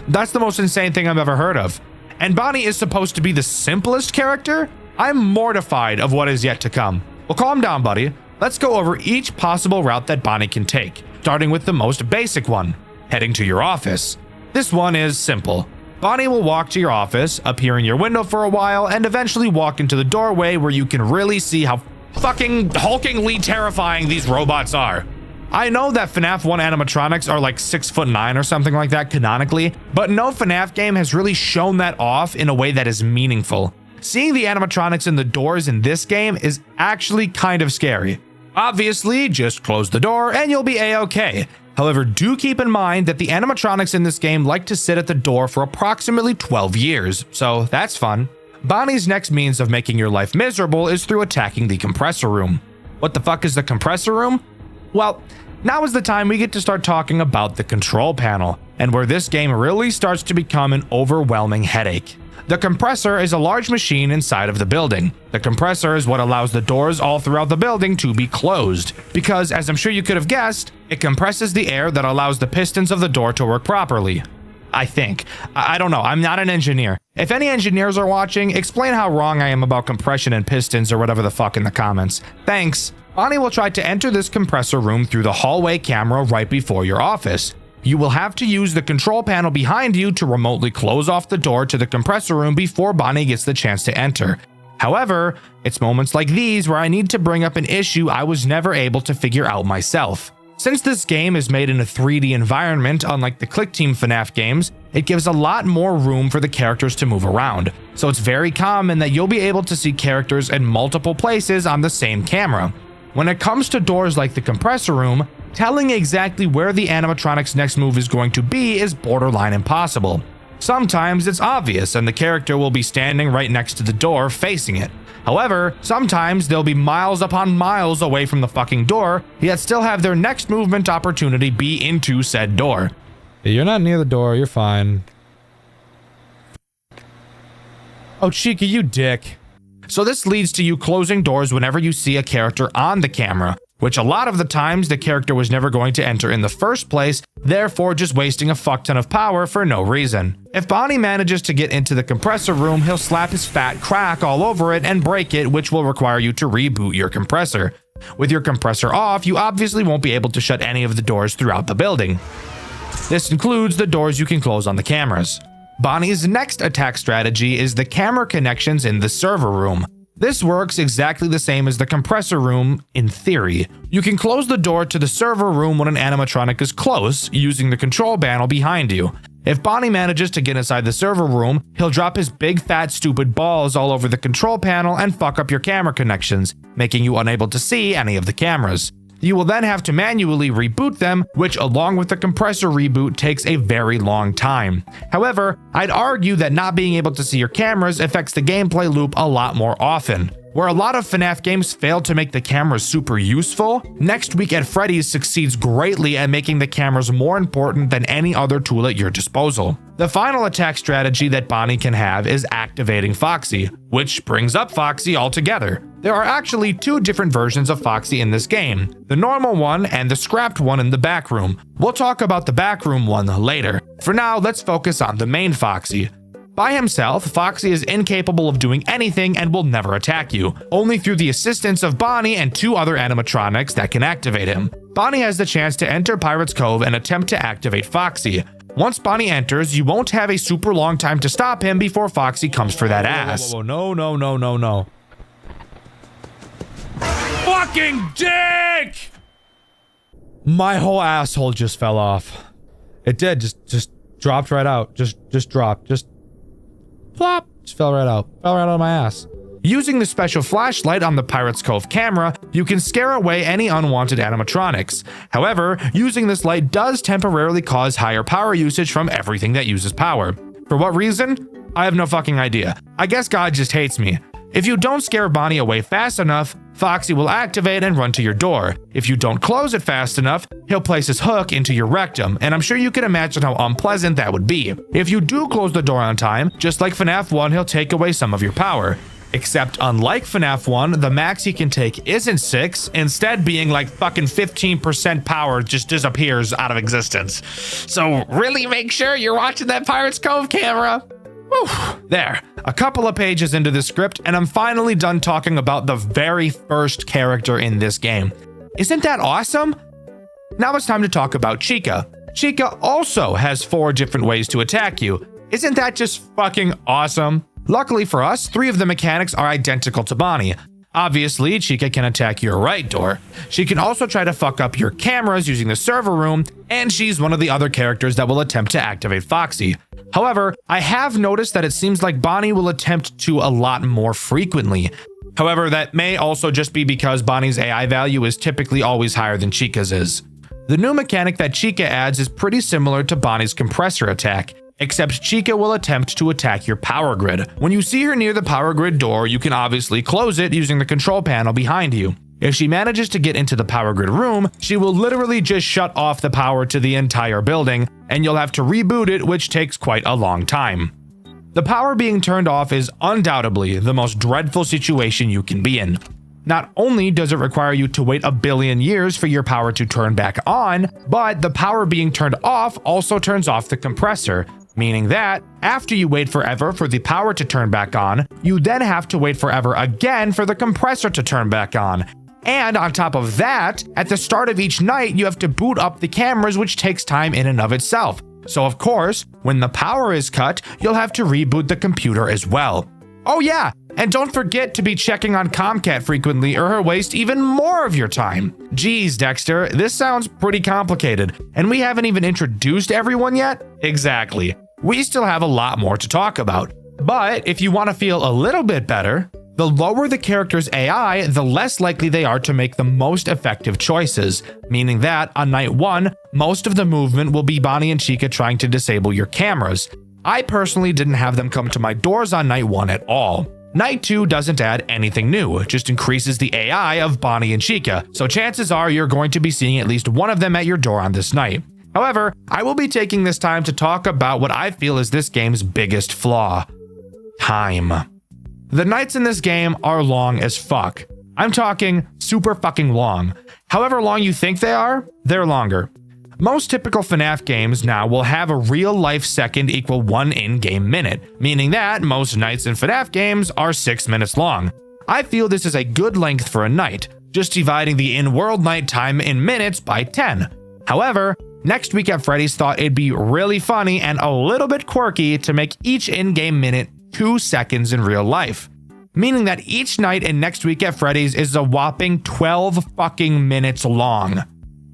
That's the most insane thing I've ever heard of. And Bonnie is supposed to be the simplest character? I'm mortified of what is yet to come. Well, calm down, buddy. Let's go over each possible route that Bonnie can take, starting with the most basic one, heading to your office. This one is simple. Bonnie will walk to your office, appear in your window for a while, and eventually walk into the doorway where you can really see how fucking hulkingly terrifying these robots are. I know that FNAF 1 animatronics are like 6'9" or something like that canonically, but no FNAF game has really shown that off in a way that is meaningful. Seeing the animatronics in the doors in this game is actually kind of scary. Obviously, just close the door and you'll be a-okay. However, do keep in mind that the animatronics in this game like to sit at the door for approximately 12 years, so that's fun. Bonnie's next means of making your life miserable is through attacking the compressor room. What the fuck is the compressor room? Well, now is the time we get to start talking about the control panel, and where this game really starts to become an overwhelming headache. The compressor is a large machine inside of the building. The compressor is what allows the doors all throughout the building to be closed, because as I'm sure you could have guessed, it compresses the air that allows the pistons of the door to work properly. I think. I don't know, I'm not an engineer. If any engineers are watching, explain how wrong I am about compression and pistons or whatever the fuck in the comments. Thanks. Bonnie will try to enter this compressor room through the hallway camera right before your office. You will have to use the control panel behind you to remotely close off the door to the compressor room before Bonnie gets the chance to enter. However, it's moments like these where I need to bring up an issue I was never able to figure out myself. Since this game is made in a 3D environment, unlike the Click Team FNAF games, it gives a lot more room for the characters to move around. So it's very common that you'll be able to see characters in multiple places on the same camera. When it comes to doors like the compressor room, telling exactly where the animatronic's next move is going to be is borderline impossible. Sometimes it's obvious and the character will be standing right next to the door facing it. However, sometimes they'll be miles upon miles away from the fucking door, yet still have their next movement opportunity be into said door. You're not near the door, you're fine. Oh, Chica, you dick. So this leads to you closing doors whenever you see a character on the camera. which a lot of the times the character was never going to enter in the first place, therefore just wasting a fuck ton of power for no reason. If Bonnie manages to get into the compressor room, he'll slap his fat crack all over it and break it, which will require you to reboot your compressor. With your compressor off, you obviously won't be able to shut any of the doors throughout the building. This includes the doors you can close on the cameras. Bonnie's next attack strategy is the camera connections in the server room. This works exactly the same as the compressor room in theory. You can close the door to the server room when an animatronic is close, using the control panel behind you. If Bonnie manages to get inside the server room, he'll drop his big fat stupid balls all over the control panel and fuck up your camera connections, making you unable to see any of the cameras. You will then have to manually reboot them, which along with the compressor reboot takes a very long time. However, I'd argue that not being able to see your cameras affects the gameplay loop a lot more often. Where a lot of FNAF games fail to make the cameras super useful, Next Week at Freddy's succeeds greatly at making the cameras more important than any other tool at your disposal. The final attack strategy that Bonnie can have is activating Foxy, which brings up Foxy altogether. There are actually two different versions of Foxy in this game, the normal one and the scrapped one in the back room. We'll talk about the back room one later. For now, let's focus on the main Foxy. By himself, Foxy is incapable of doing anything and will never attack you, only through the assistance of Bonnie and two other animatronics that can activate him. Bonnie has the chance to enter Pirate's Cove and attempt to activate Foxy. Once Bonnie enters, you won't have a super long time to stop him before Foxy comes for that ass. Whoa, no. Fucking dick! My whole asshole just fell off. It did, just dropped right out. Just dropped. Just plop. Just fell right out. Fell right out of my ass. Using the special flashlight on the Pirate's Cove camera, you can scare away any unwanted animatronics. However, using this light does temporarily cause higher power usage from everything that uses power. For what reason? I have no fucking idea. I guess God just hates me. If you don't scare Bonnie away fast enough, Foxy will activate and run to your door. If you don't close it fast enough, he'll place his hook into your rectum, and I'm sure you can imagine how unpleasant that would be. If you do close the door on time, just like FNAF 1, he'll take away some of your power. Except unlike FNAF 1, the max he can take isn't 6, instead being like fucking 15% power just disappears out of existence. So really make sure you're watching that Pirate's Cove camera. Whew. There, a couple of pages into the script, and I'm finally done talking about the very first character in this game. Isn't that awesome? Now it's time to talk about Chica. Chica also has 4 different ways to attack you. Isn't that just fucking awesome? Luckily for us, 3 of the mechanics are identical to Bonnie. Obviously, Chica can attack your right door. She can also try to fuck up your cameras using the server room, and she's one of the other characters that will attempt to activate Foxy. However, I have noticed that it seems like Bonnie will attempt to a lot more frequently. However, that may also just be because Bonnie's AI value is typically always higher than Chica's is. The new mechanic that Chica adds is pretty similar to Bonnie's compressor attack, except Chica will attempt to attack your power grid. When you see her near the power grid door, you can obviously close it using the control panel behind you. If she manages to get into the power grid room, she will literally just shut off the power to the entire building, and you'll have to reboot it, which takes quite a long time. The power being turned off is undoubtedly the most dreadful situation you can be in. Not only does it require you to wait a billion years for your power to turn back on, but the power being turned off also turns off the compressor, meaning that after you wait forever for the power to turn back on, you then have to wait forever again for the compressor to turn back on. And on top of that, at the start of each night, you have to boot up the cameras, which takes time in and of itself. So of course, when the power is cut, you'll have to reboot the computer as well. Oh yeah, and don't forget to be checking on Comcat frequently or he'll waste even more of your time. Geez, Dexter, this sounds pretty complicated, and we haven't even introduced everyone yet? Exactly. We still have a lot more to talk about. But if you want to feel a little bit better, the lower the character's AI, the less likely they are to make the most effective choices, meaning that on night 1, most of the movement will be Bonnie and Chica trying to disable your cameras. I personally didn't have them come to my doors on night 1 at all. Night 2 doesn't add anything new, it just increases the AI of Bonnie and Chica, so chances are you're going to be seeing at least one of them at your door on this night. However, I will be taking this time to talk about what I feel is this game's biggest flaw: time. The nights in this game are long as fuck. I'm talking super fucking long. However long you think they are, they're longer. Most typical FNAF games now will have a real life second equal 1 in-game minute, meaning that most nights in FNAF games are 6 minutes long. I feel this is a good length for a night, just dividing the in-world night time in minutes by 10. However, Next Week at Freddy's thought it'd be really funny and a little bit quirky to make each in-game minute 2 seconds in real life, meaning that each night in Next Week at Freddy's is a whopping 12 fucking minutes long.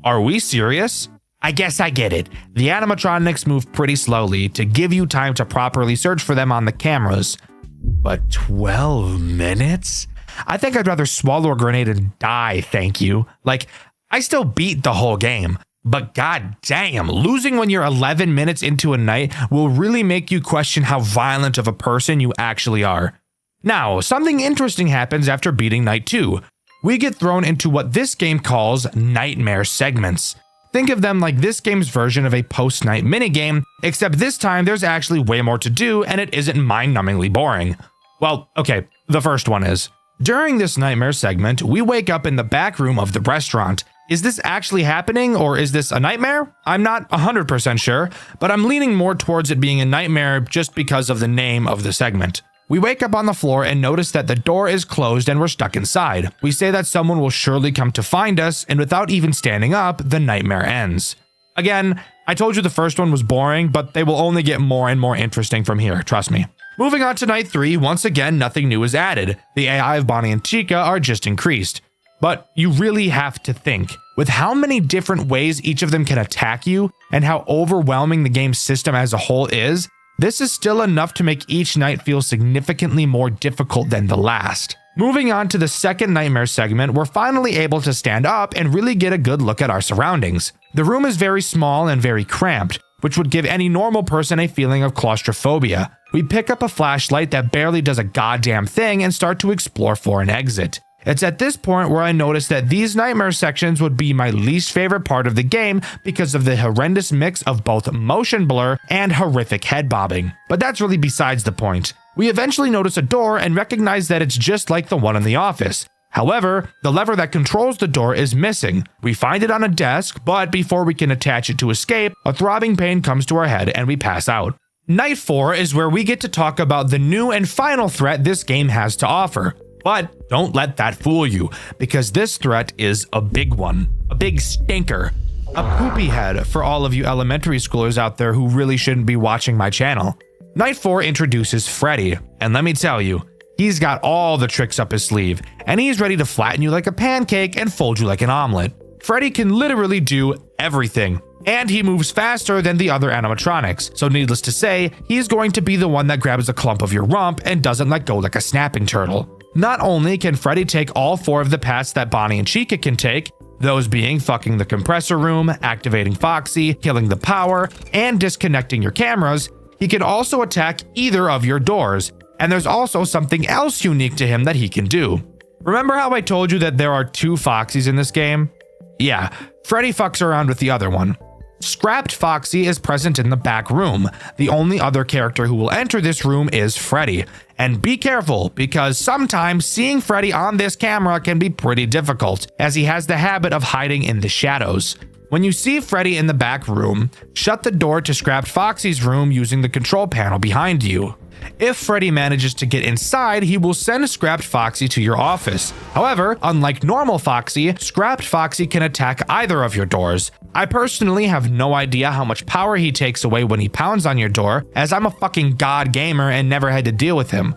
Are we serious? I guess I get it. The animatronics move pretty slowly to give you time to properly search for them on the cameras. But 12 minutes? I think I'd rather swallow a grenade and die, thank you. Like, I still beat the whole game, but god damn, losing when you're 11 minutes into a night will really make you question how violent of a person you actually are. Now, something interesting happens after beating night 2. We get thrown into what this game calls nightmare segments. Think of them like this game's version of a post-night minigame, except this time there's actually way more to do and it isn't mind-numbingly boring. Well, okay, the first one is. During this nightmare segment, we wake up in the back room of the restaurant. Is this actually happening or is this a nightmare? I'm not 100% sure, but I'm leaning more towards it being a nightmare just because of the name of the segment. We wake up on the floor and notice that the door is closed and we're stuck inside. We say that someone will surely come to find us, and without even standing up, the nightmare ends. Again, I told you the first one was boring, but they will only get more and more interesting from here, trust me. Moving on to night 3, once again, nothing new is added. The AI of Bonnie and Chica are just increased. But you really have to think, with how many different ways each of them can attack you, and how overwhelming the game's system as a whole is, this is still enough to make each night feel significantly more difficult than the last. Moving on to the second nightmare segment, we're finally able to stand up and really get a good look at our surroundings. The room is very small and very cramped, which would give any normal person a feeling of claustrophobia. We pick up a flashlight that barely does a goddamn thing and start to explore for an exit. It's at this point where I notice that these nightmare sections would be my least favorite part of the game because of the horrendous mix of both motion blur and horrific head bobbing. But that's really besides the point. We eventually notice a door and recognize that it's just like the one in the office. However, the lever that controls the door is missing. We find it on a desk, but before we can attach it to escape, a throbbing pain comes to our head and we pass out. Night 4 is where we get to talk about the new and final threat this game has to offer. But don't let that fool you, because this threat is a big one. A big stinker. A poopy head for all of you elementary schoolers out there who really shouldn't be watching my channel. Night 4 introduces Freddy, and let me tell you, he's got all the tricks up his sleeve, and he's ready to flatten you like a pancake and fold you like an omelet. Freddy can literally do everything, and he moves faster than the other animatronics, so needless to say, he's going to be the one that grabs a clump of your rump and doesn't let go like a snapping turtle. Not only can Freddy take all 4 of the paths that Bonnie and Chica can take, those being fucking the compressor room, activating Foxy, killing the power, and disconnecting your cameras, he can also attack either of your doors, and there's also something else unique to him that he can do. Remember how I told you that there are 2 Foxies in this game? Yeah, Freddy fucks around with the other one. Scrapped Foxy is present in the back room. The only other character who will enter this room is Freddy. And be careful, because sometimes seeing Freddy on this camera can be pretty difficult, as he has the habit of hiding in the shadows. When you see Freddy in the back room, shut the door to Scrapped Foxy's room using the control panel behind you. If Freddy manages to get inside, he will send Scrapped Foxy to your office. However, unlike normal Foxy, Scrapped Foxy can attack either of your doors. I personally have no idea how much power he takes away when he pounds on your door, as I'm a fucking god gamer and never had to deal with him.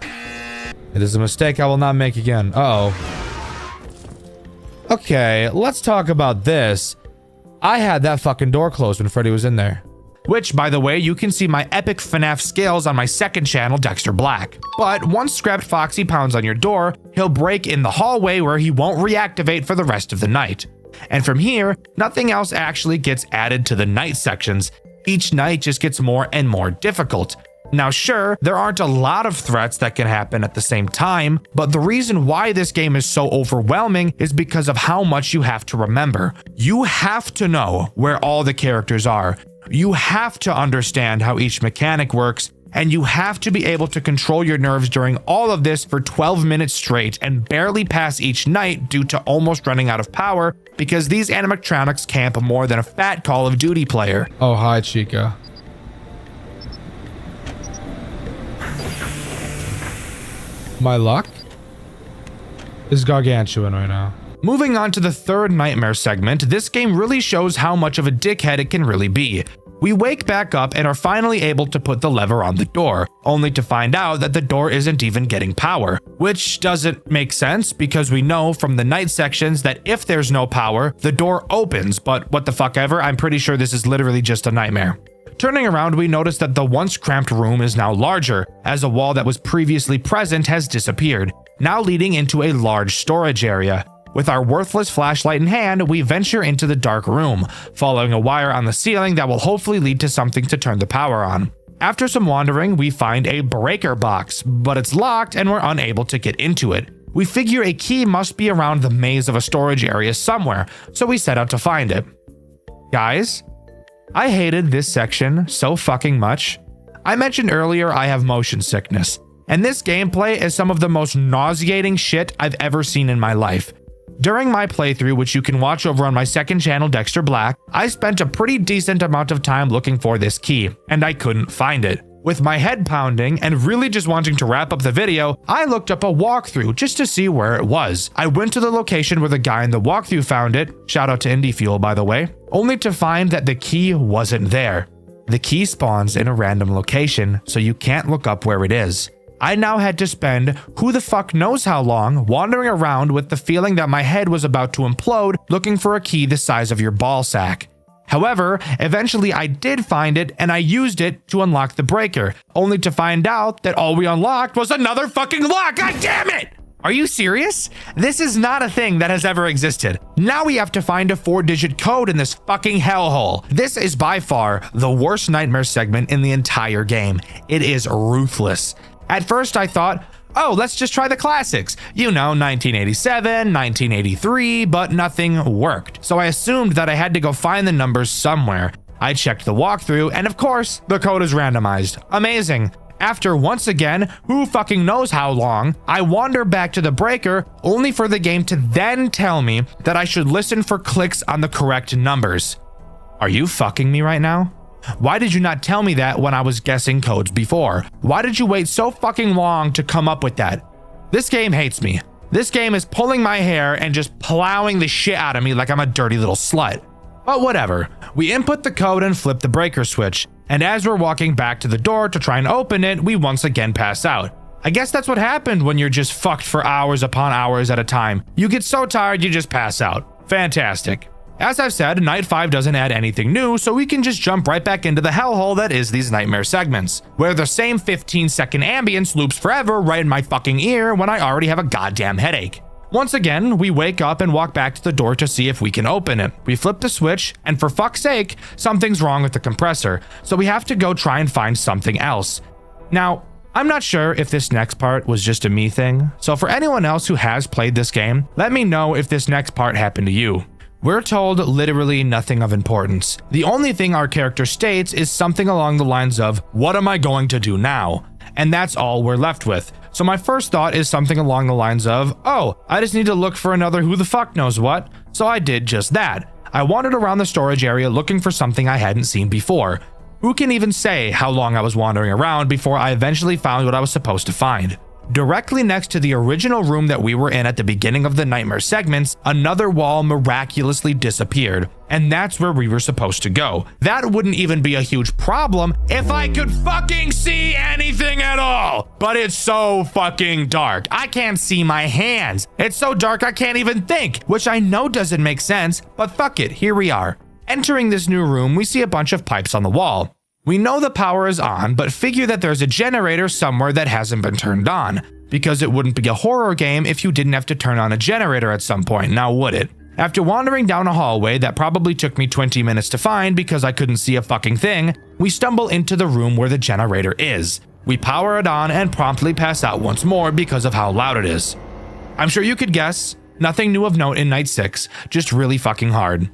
It is a mistake I will not make again. Uh-oh. Okay, let's talk about this. I had that fucking door closed when Freddy was in there. Which, by the way, you can see my epic FNAF skills on my second channel, Dexter Black. But once Scrapped Foxy pounds on your door, he'll break in the hallway where he won't reactivate for the rest of the night. And from here, nothing else actually gets added to the night sections. Each night just gets more and more difficult. Now sure, there aren't a lot of threats that can happen at the same time, but the reason why this game is so overwhelming is because of how much you have to remember. You have to know where all the characters are. You have to understand how each mechanic works, and you have to be able to control your nerves during all of this for 12 minutes straight and barely pass each night due to almost running out of power because these animatronics camp more than a fat Call of Duty player. Oh, hi, Chica. My luck is gargantuan right now. Moving on to the third nightmare segment, this game really shows how much of a dickhead it can really be. We wake back up and are finally able to put the lever on the door, only to find out that the door isn't even getting power, which doesn't make sense because we know from the night sections that if there's no power, the door opens, but what the fuck ever, I'm pretty sure this is literally just a nightmare. Turning around, we notice that the once cramped room is now larger, as a wall that was previously present has disappeared, now leading into a large storage area. With our worthless flashlight in hand, we venture into the dark room, following a wire on the ceiling that will hopefully lead to something to turn the power on. After some wandering, we find a breaker box, but it's locked and we're unable to get into it. We figure a key must be around the maze of a storage area somewhere, so we set out to find it. Guys, I hated this section so fucking much. I mentioned earlier I have motion sickness, and this gameplay is some of the most nauseating shit I've ever seen in my life. During my playthrough, which you can watch over on my second channel, Dexter Black, I spent a pretty decent amount of time looking for this key, and I couldn't find it. With my head pounding and really just wanting to wrap up the video, I looked up a walkthrough just to see where it was. I went to the location where the guy in the walkthrough found it, shout out to Indie Fuel by the way, only to find that the key wasn't there. The key spawns in a random location, so you can't look up where it is. I now had to spend who the fuck knows how long wandering around with the feeling that my head was about to implode looking for a key the size of your ball sack. However, eventually I did find it and I used it to unlock the breaker, only to find out that all we unlocked was another fucking lock. God damn it! Are you serious? This is not a thing that has ever existed. Now we have to find a 4-digit code in this fucking hellhole. This is by far the worst nightmare segment in the entire game. It is ruthless. At first I thought, oh, let's just try the classics. You know, 1987, 1983, but nothing worked. So I assumed that I had to go find the numbers somewhere. I checked the walkthrough, and of course, the code is randomized. Amazing. After once again, who fucking knows how long, I wander back to the breaker, only for the game to then tell me that I should listen for clicks on the correct numbers. Are you fucking me right now? Why did you not tell me that when I was guessing codes before? Why did you wait so fucking long to come up with that? This game hates me. This game is pulling my hair and just plowing the shit out of me like I'm a dirty little slut. But whatever. We input the code and flip the breaker switch, and as we're walking back to the door to try and open it, we once again pass out. I guess that's what happened when you're just fucked for hours upon hours at a time. You get so tired you just pass out. Fantastic. As I've said, Night 5 doesn't add anything new, so we can just jump right back into the hellhole that is these nightmare segments, where the same 15-second ambience loops forever right in my fucking ear when I already have a goddamn headache. Once again, we wake up and walk back to the door to see if we can open it. We flip the switch, and for fuck's sake, something's wrong with the compressor, so we have to go try and find something else. Now, I'm not sure if this next part was just a me thing, so for anyone else who has played this game, let me know if this next part happened to you. We're told literally nothing of importance. The only thing our character states is something along the lines of, "What am I going to do now?" And that's all we're left with. So my first thought is something along the lines of, oh, I just need to look for another who the fuck knows what. So I did just that. I wandered around the storage area looking for something I hadn't seen before. Who can even say how long I was wandering around before I eventually found what I was supposed to find? Directly next to the original room that we were in at the beginning of the nightmare segments, another wall miraculously disappeared, and that's where we were supposed to go. That wouldn't even be a huge problem if I could fucking see anything at all, but it's so fucking dark. I can't see my hands. It's so dark I can't even think, which I know doesn't make sense, but fuck it, here we are. Entering this new room, we see a bunch of pipes on the wall. We know the power is on, but figure that there's a generator somewhere that hasn't been turned on, because it wouldn't be a horror game if you didn't have to turn on a generator at some point, now would it? After wandering down a hallway that probably took me 20 minutes to find because I couldn't see a fucking thing, we stumble into the room where the generator is. We power it on and promptly pass out once more because of how loud it is. I'm sure you could guess, nothing new of note in Night 6, just really fucking hard.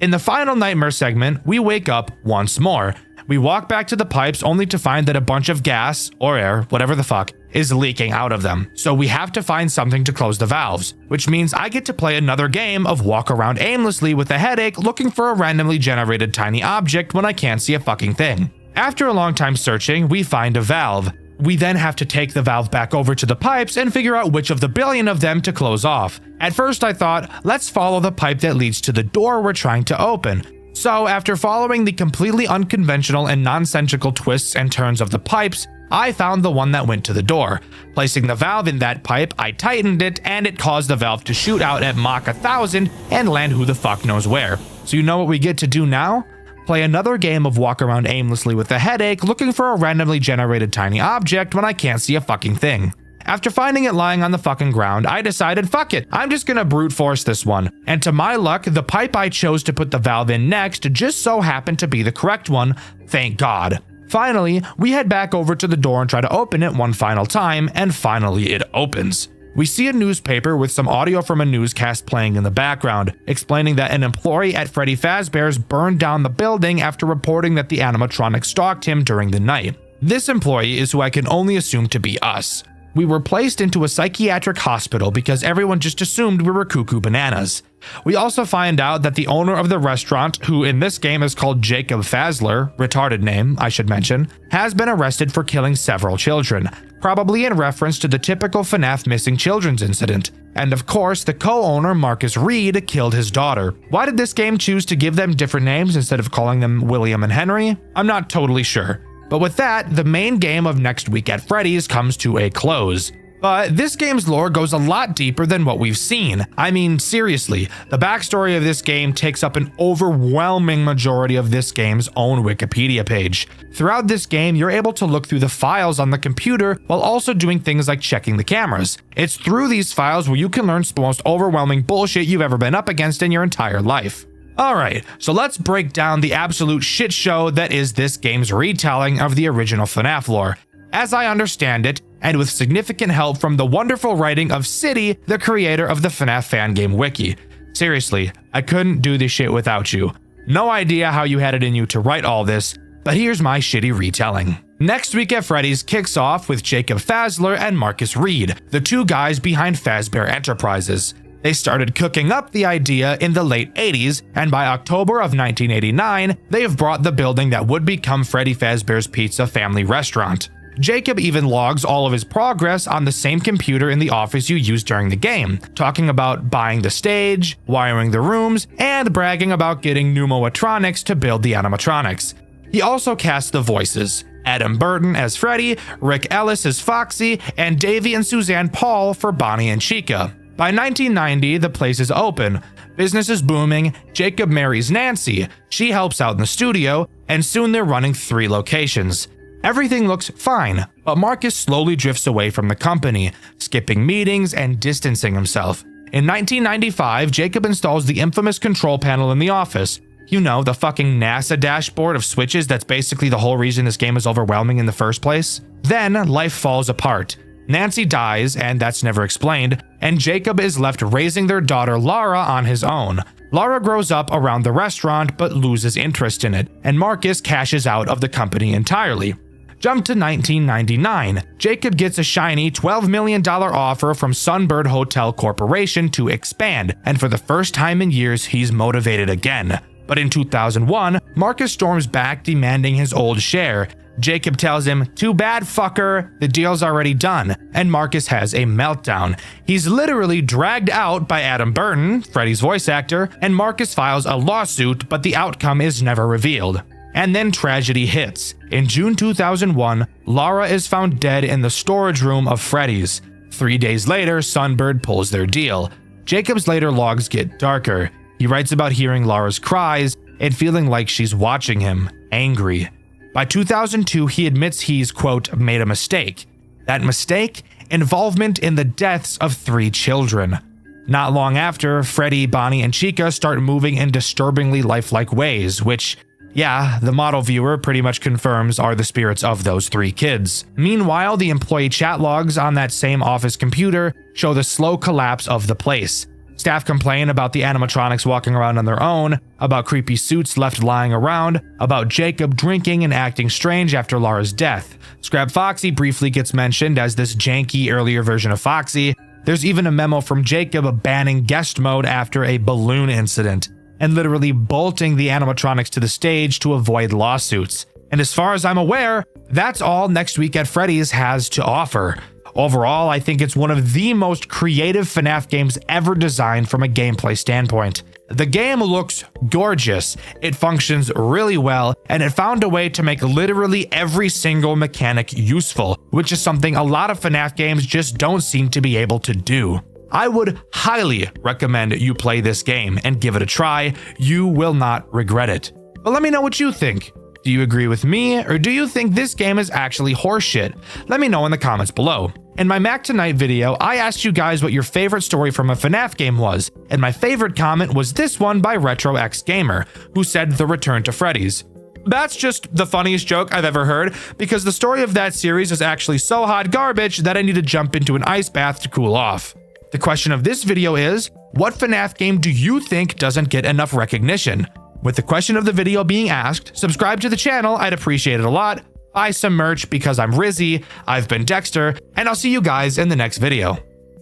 In the final nightmare segment, we wake up once more. We walk back to the pipes only to find that a bunch of gas, or air, whatever the fuck, is leaking out of them. So we have to find something to close the valves, which means I get to play another game of walk around aimlessly with a headache looking for a randomly generated tiny object when I can't see a fucking thing. After a long time searching, we find a valve. We then have to take the valve back over to the pipes and figure out which of the billion of them to close off. At first I thought, let's follow the pipe that leads to the door we're trying to open. So after following the completely unconventional and nonsensical twists and turns of the pipes, I found the one that went to the door. Placing the valve in that pipe, I tightened it, and it caused the valve to shoot out at Mach 1000 and land who the fuck knows where. So you know what we get to do now? Play another game of walk around aimlessly with a headache looking for a randomly generated tiny object when I can't see a fucking thing. After finding it lying on the fucking ground, I decided fuck it, I'm just gonna brute force this one. And to my luck, the pipe I chose to put the valve in next just so happened to be the correct one, thank God. Finally, we head back over to the door and try to open it one final time, and finally it opens. We see a newspaper with some audio from a newscast playing in the background, explaining that an employee at Freddy Fazbear's burned down the building after reporting that the animatronic stalked him during the night. This employee is who I can only assume to be us. We were placed into a psychiatric hospital because everyone just assumed we were cuckoo bananas. We also find out that the owner of the restaurant, who in this game is called Jacob Fazler, retarded name, I should mention, has been arrested for killing several children, probably in reference to the typical FNAF missing children's incident. And of course, the co-owner, Marcus Reed, killed his daughter. Why did this game choose to give them different names instead of calling them William and Henry? I'm not totally sure. But with that, the main game of Next Week at Freddy's comes to a close. But this game's lore goes a lot deeper than what we've seen. I mean, seriously, the backstory of this game takes up an overwhelming majority of this game's own Wikipedia page. Throughout this game, you're able to look through the files on the computer while also doing things like checking the cameras. It's through these files where you can learn the most overwhelming bullshit you've ever been up against in your entire life. Alright, so let's break down the absolute shit show that is this game's retelling of the original FNAF lore. As I understand it, and with significant help from the wonderful writing of City, the creator of the FNAF fan game wiki. Seriously, I couldn't do this shit without you. No idea how you had it in you to write all this, but here's my shitty retelling. Next Week at Freddy's kicks off with Jacob Fazler and Marcus Reed, the two guys behind Fazbear Enterprises. They started cooking up the idea in the late 80s, and by October of 1989, they have brought the building that would become Freddy Fazbear's Pizza family restaurant. Jacob even logs all of his progress on the same computer in the office you used during the game, talking about buying the stage, wiring the rooms, and bragging about getting pneumotronics to build the animatronics. He also casts the voices, Adam Burton as Freddy, Rick Ellis as Foxy, and Davey and Suzanne Paul for Bonnie and Chica. By 1990, the place is open. Business is booming, Jacob marries Nancy, she helps out in the studio, and soon they're running 3 locations. Everything looks fine, but Marcus slowly drifts away from the company, skipping meetings and distancing himself. In 1995, Jacob installs the infamous control panel in the office. You know, the fucking NASA dashboard of switches that's basically the whole reason this game is overwhelming in the first place. Then, life falls apart. Nancy dies, and that's never explained, and Jacob is left raising their daughter Lara on his own. Lara grows up around the restaurant but loses interest in it, and Marcus cashes out of the company entirely. Jump to 1999. Jacob gets a shiny $12 million offer from Sunbird Hotel Corporation to expand, and for the first time in years, he's motivated again. But in 2001, Marcus storms back demanding his old share. Jacob tells him, "Too bad, fucker, the deal's already done," and Marcus has a meltdown. He's literally dragged out by Adam Burton, Freddy's voice actor, and Marcus files a lawsuit, but the outcome is never revealed. And then tragedy hits. In June 2001, Lara is found dead in the storage room of Freddy's. 3 days later, Sunbird pulls their deal. Jacob's later logs get darker. He writes about hearing Lara's cries and feeling like she's watching him, angry. By 2002, he admits he's, quote, made a mistake. That mistake? Involvement in the deaths of 3 children. Not long after, Freddy, Bonnie, and Chica start moving in disturbingly lifelike ways, which, yeah, the model viewer pretty much confirms are the spirits of those 3 kids. Meanwhile, the employee chat logs on that same office computer show the slow collapse of the place. Staff complain about the animatronics walking around on their own, about creepy suits left lying around, about Jacob drinking and acting strange after Lara's death. Scrap Foxy briefly gets mentioned as this janky earlier version of Foxy. There's even a memo from Jacob banning guest mode after a balloon incident, and literally bolting the animatronics to the stage to avoid lawsuits. And as far as I'm aware, that's all Next Week at Freddy's has to offer. Overall, I think it's one of the most creative FNAF games ever designed from a gameplay standpoint. The game looks gorgeous, it functions really well, and it found a way to make literally every single mechanic useful, which is something a lot of FNAF games just don't seem to be able to do. I would highly recommend you play this game and give it a try. You will not regret it. But let me know what you think. Do you agree with me, or do you think this game is actually horseshit? Let me know in the comments below. In my Mac Tonight video, I asked you guys what your favorite story from a FNAF game was, and my favorite comment was this one by RetroXGamer, who said The Return to Freddy's. That's just the funniest joke I've ever heard, because the story of that series is actually so hot garbage that I need to jump into an ice bath to cool off. The question of this video is, what FNAF game do you think doesn't get enough recognition? With the question of the video being asked, subscribe to the channel, I'd appreciate it a lot. Buy some merch because I'm Rizzy, I've been Dexter, and I'll see you guys in the next video.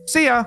See ya!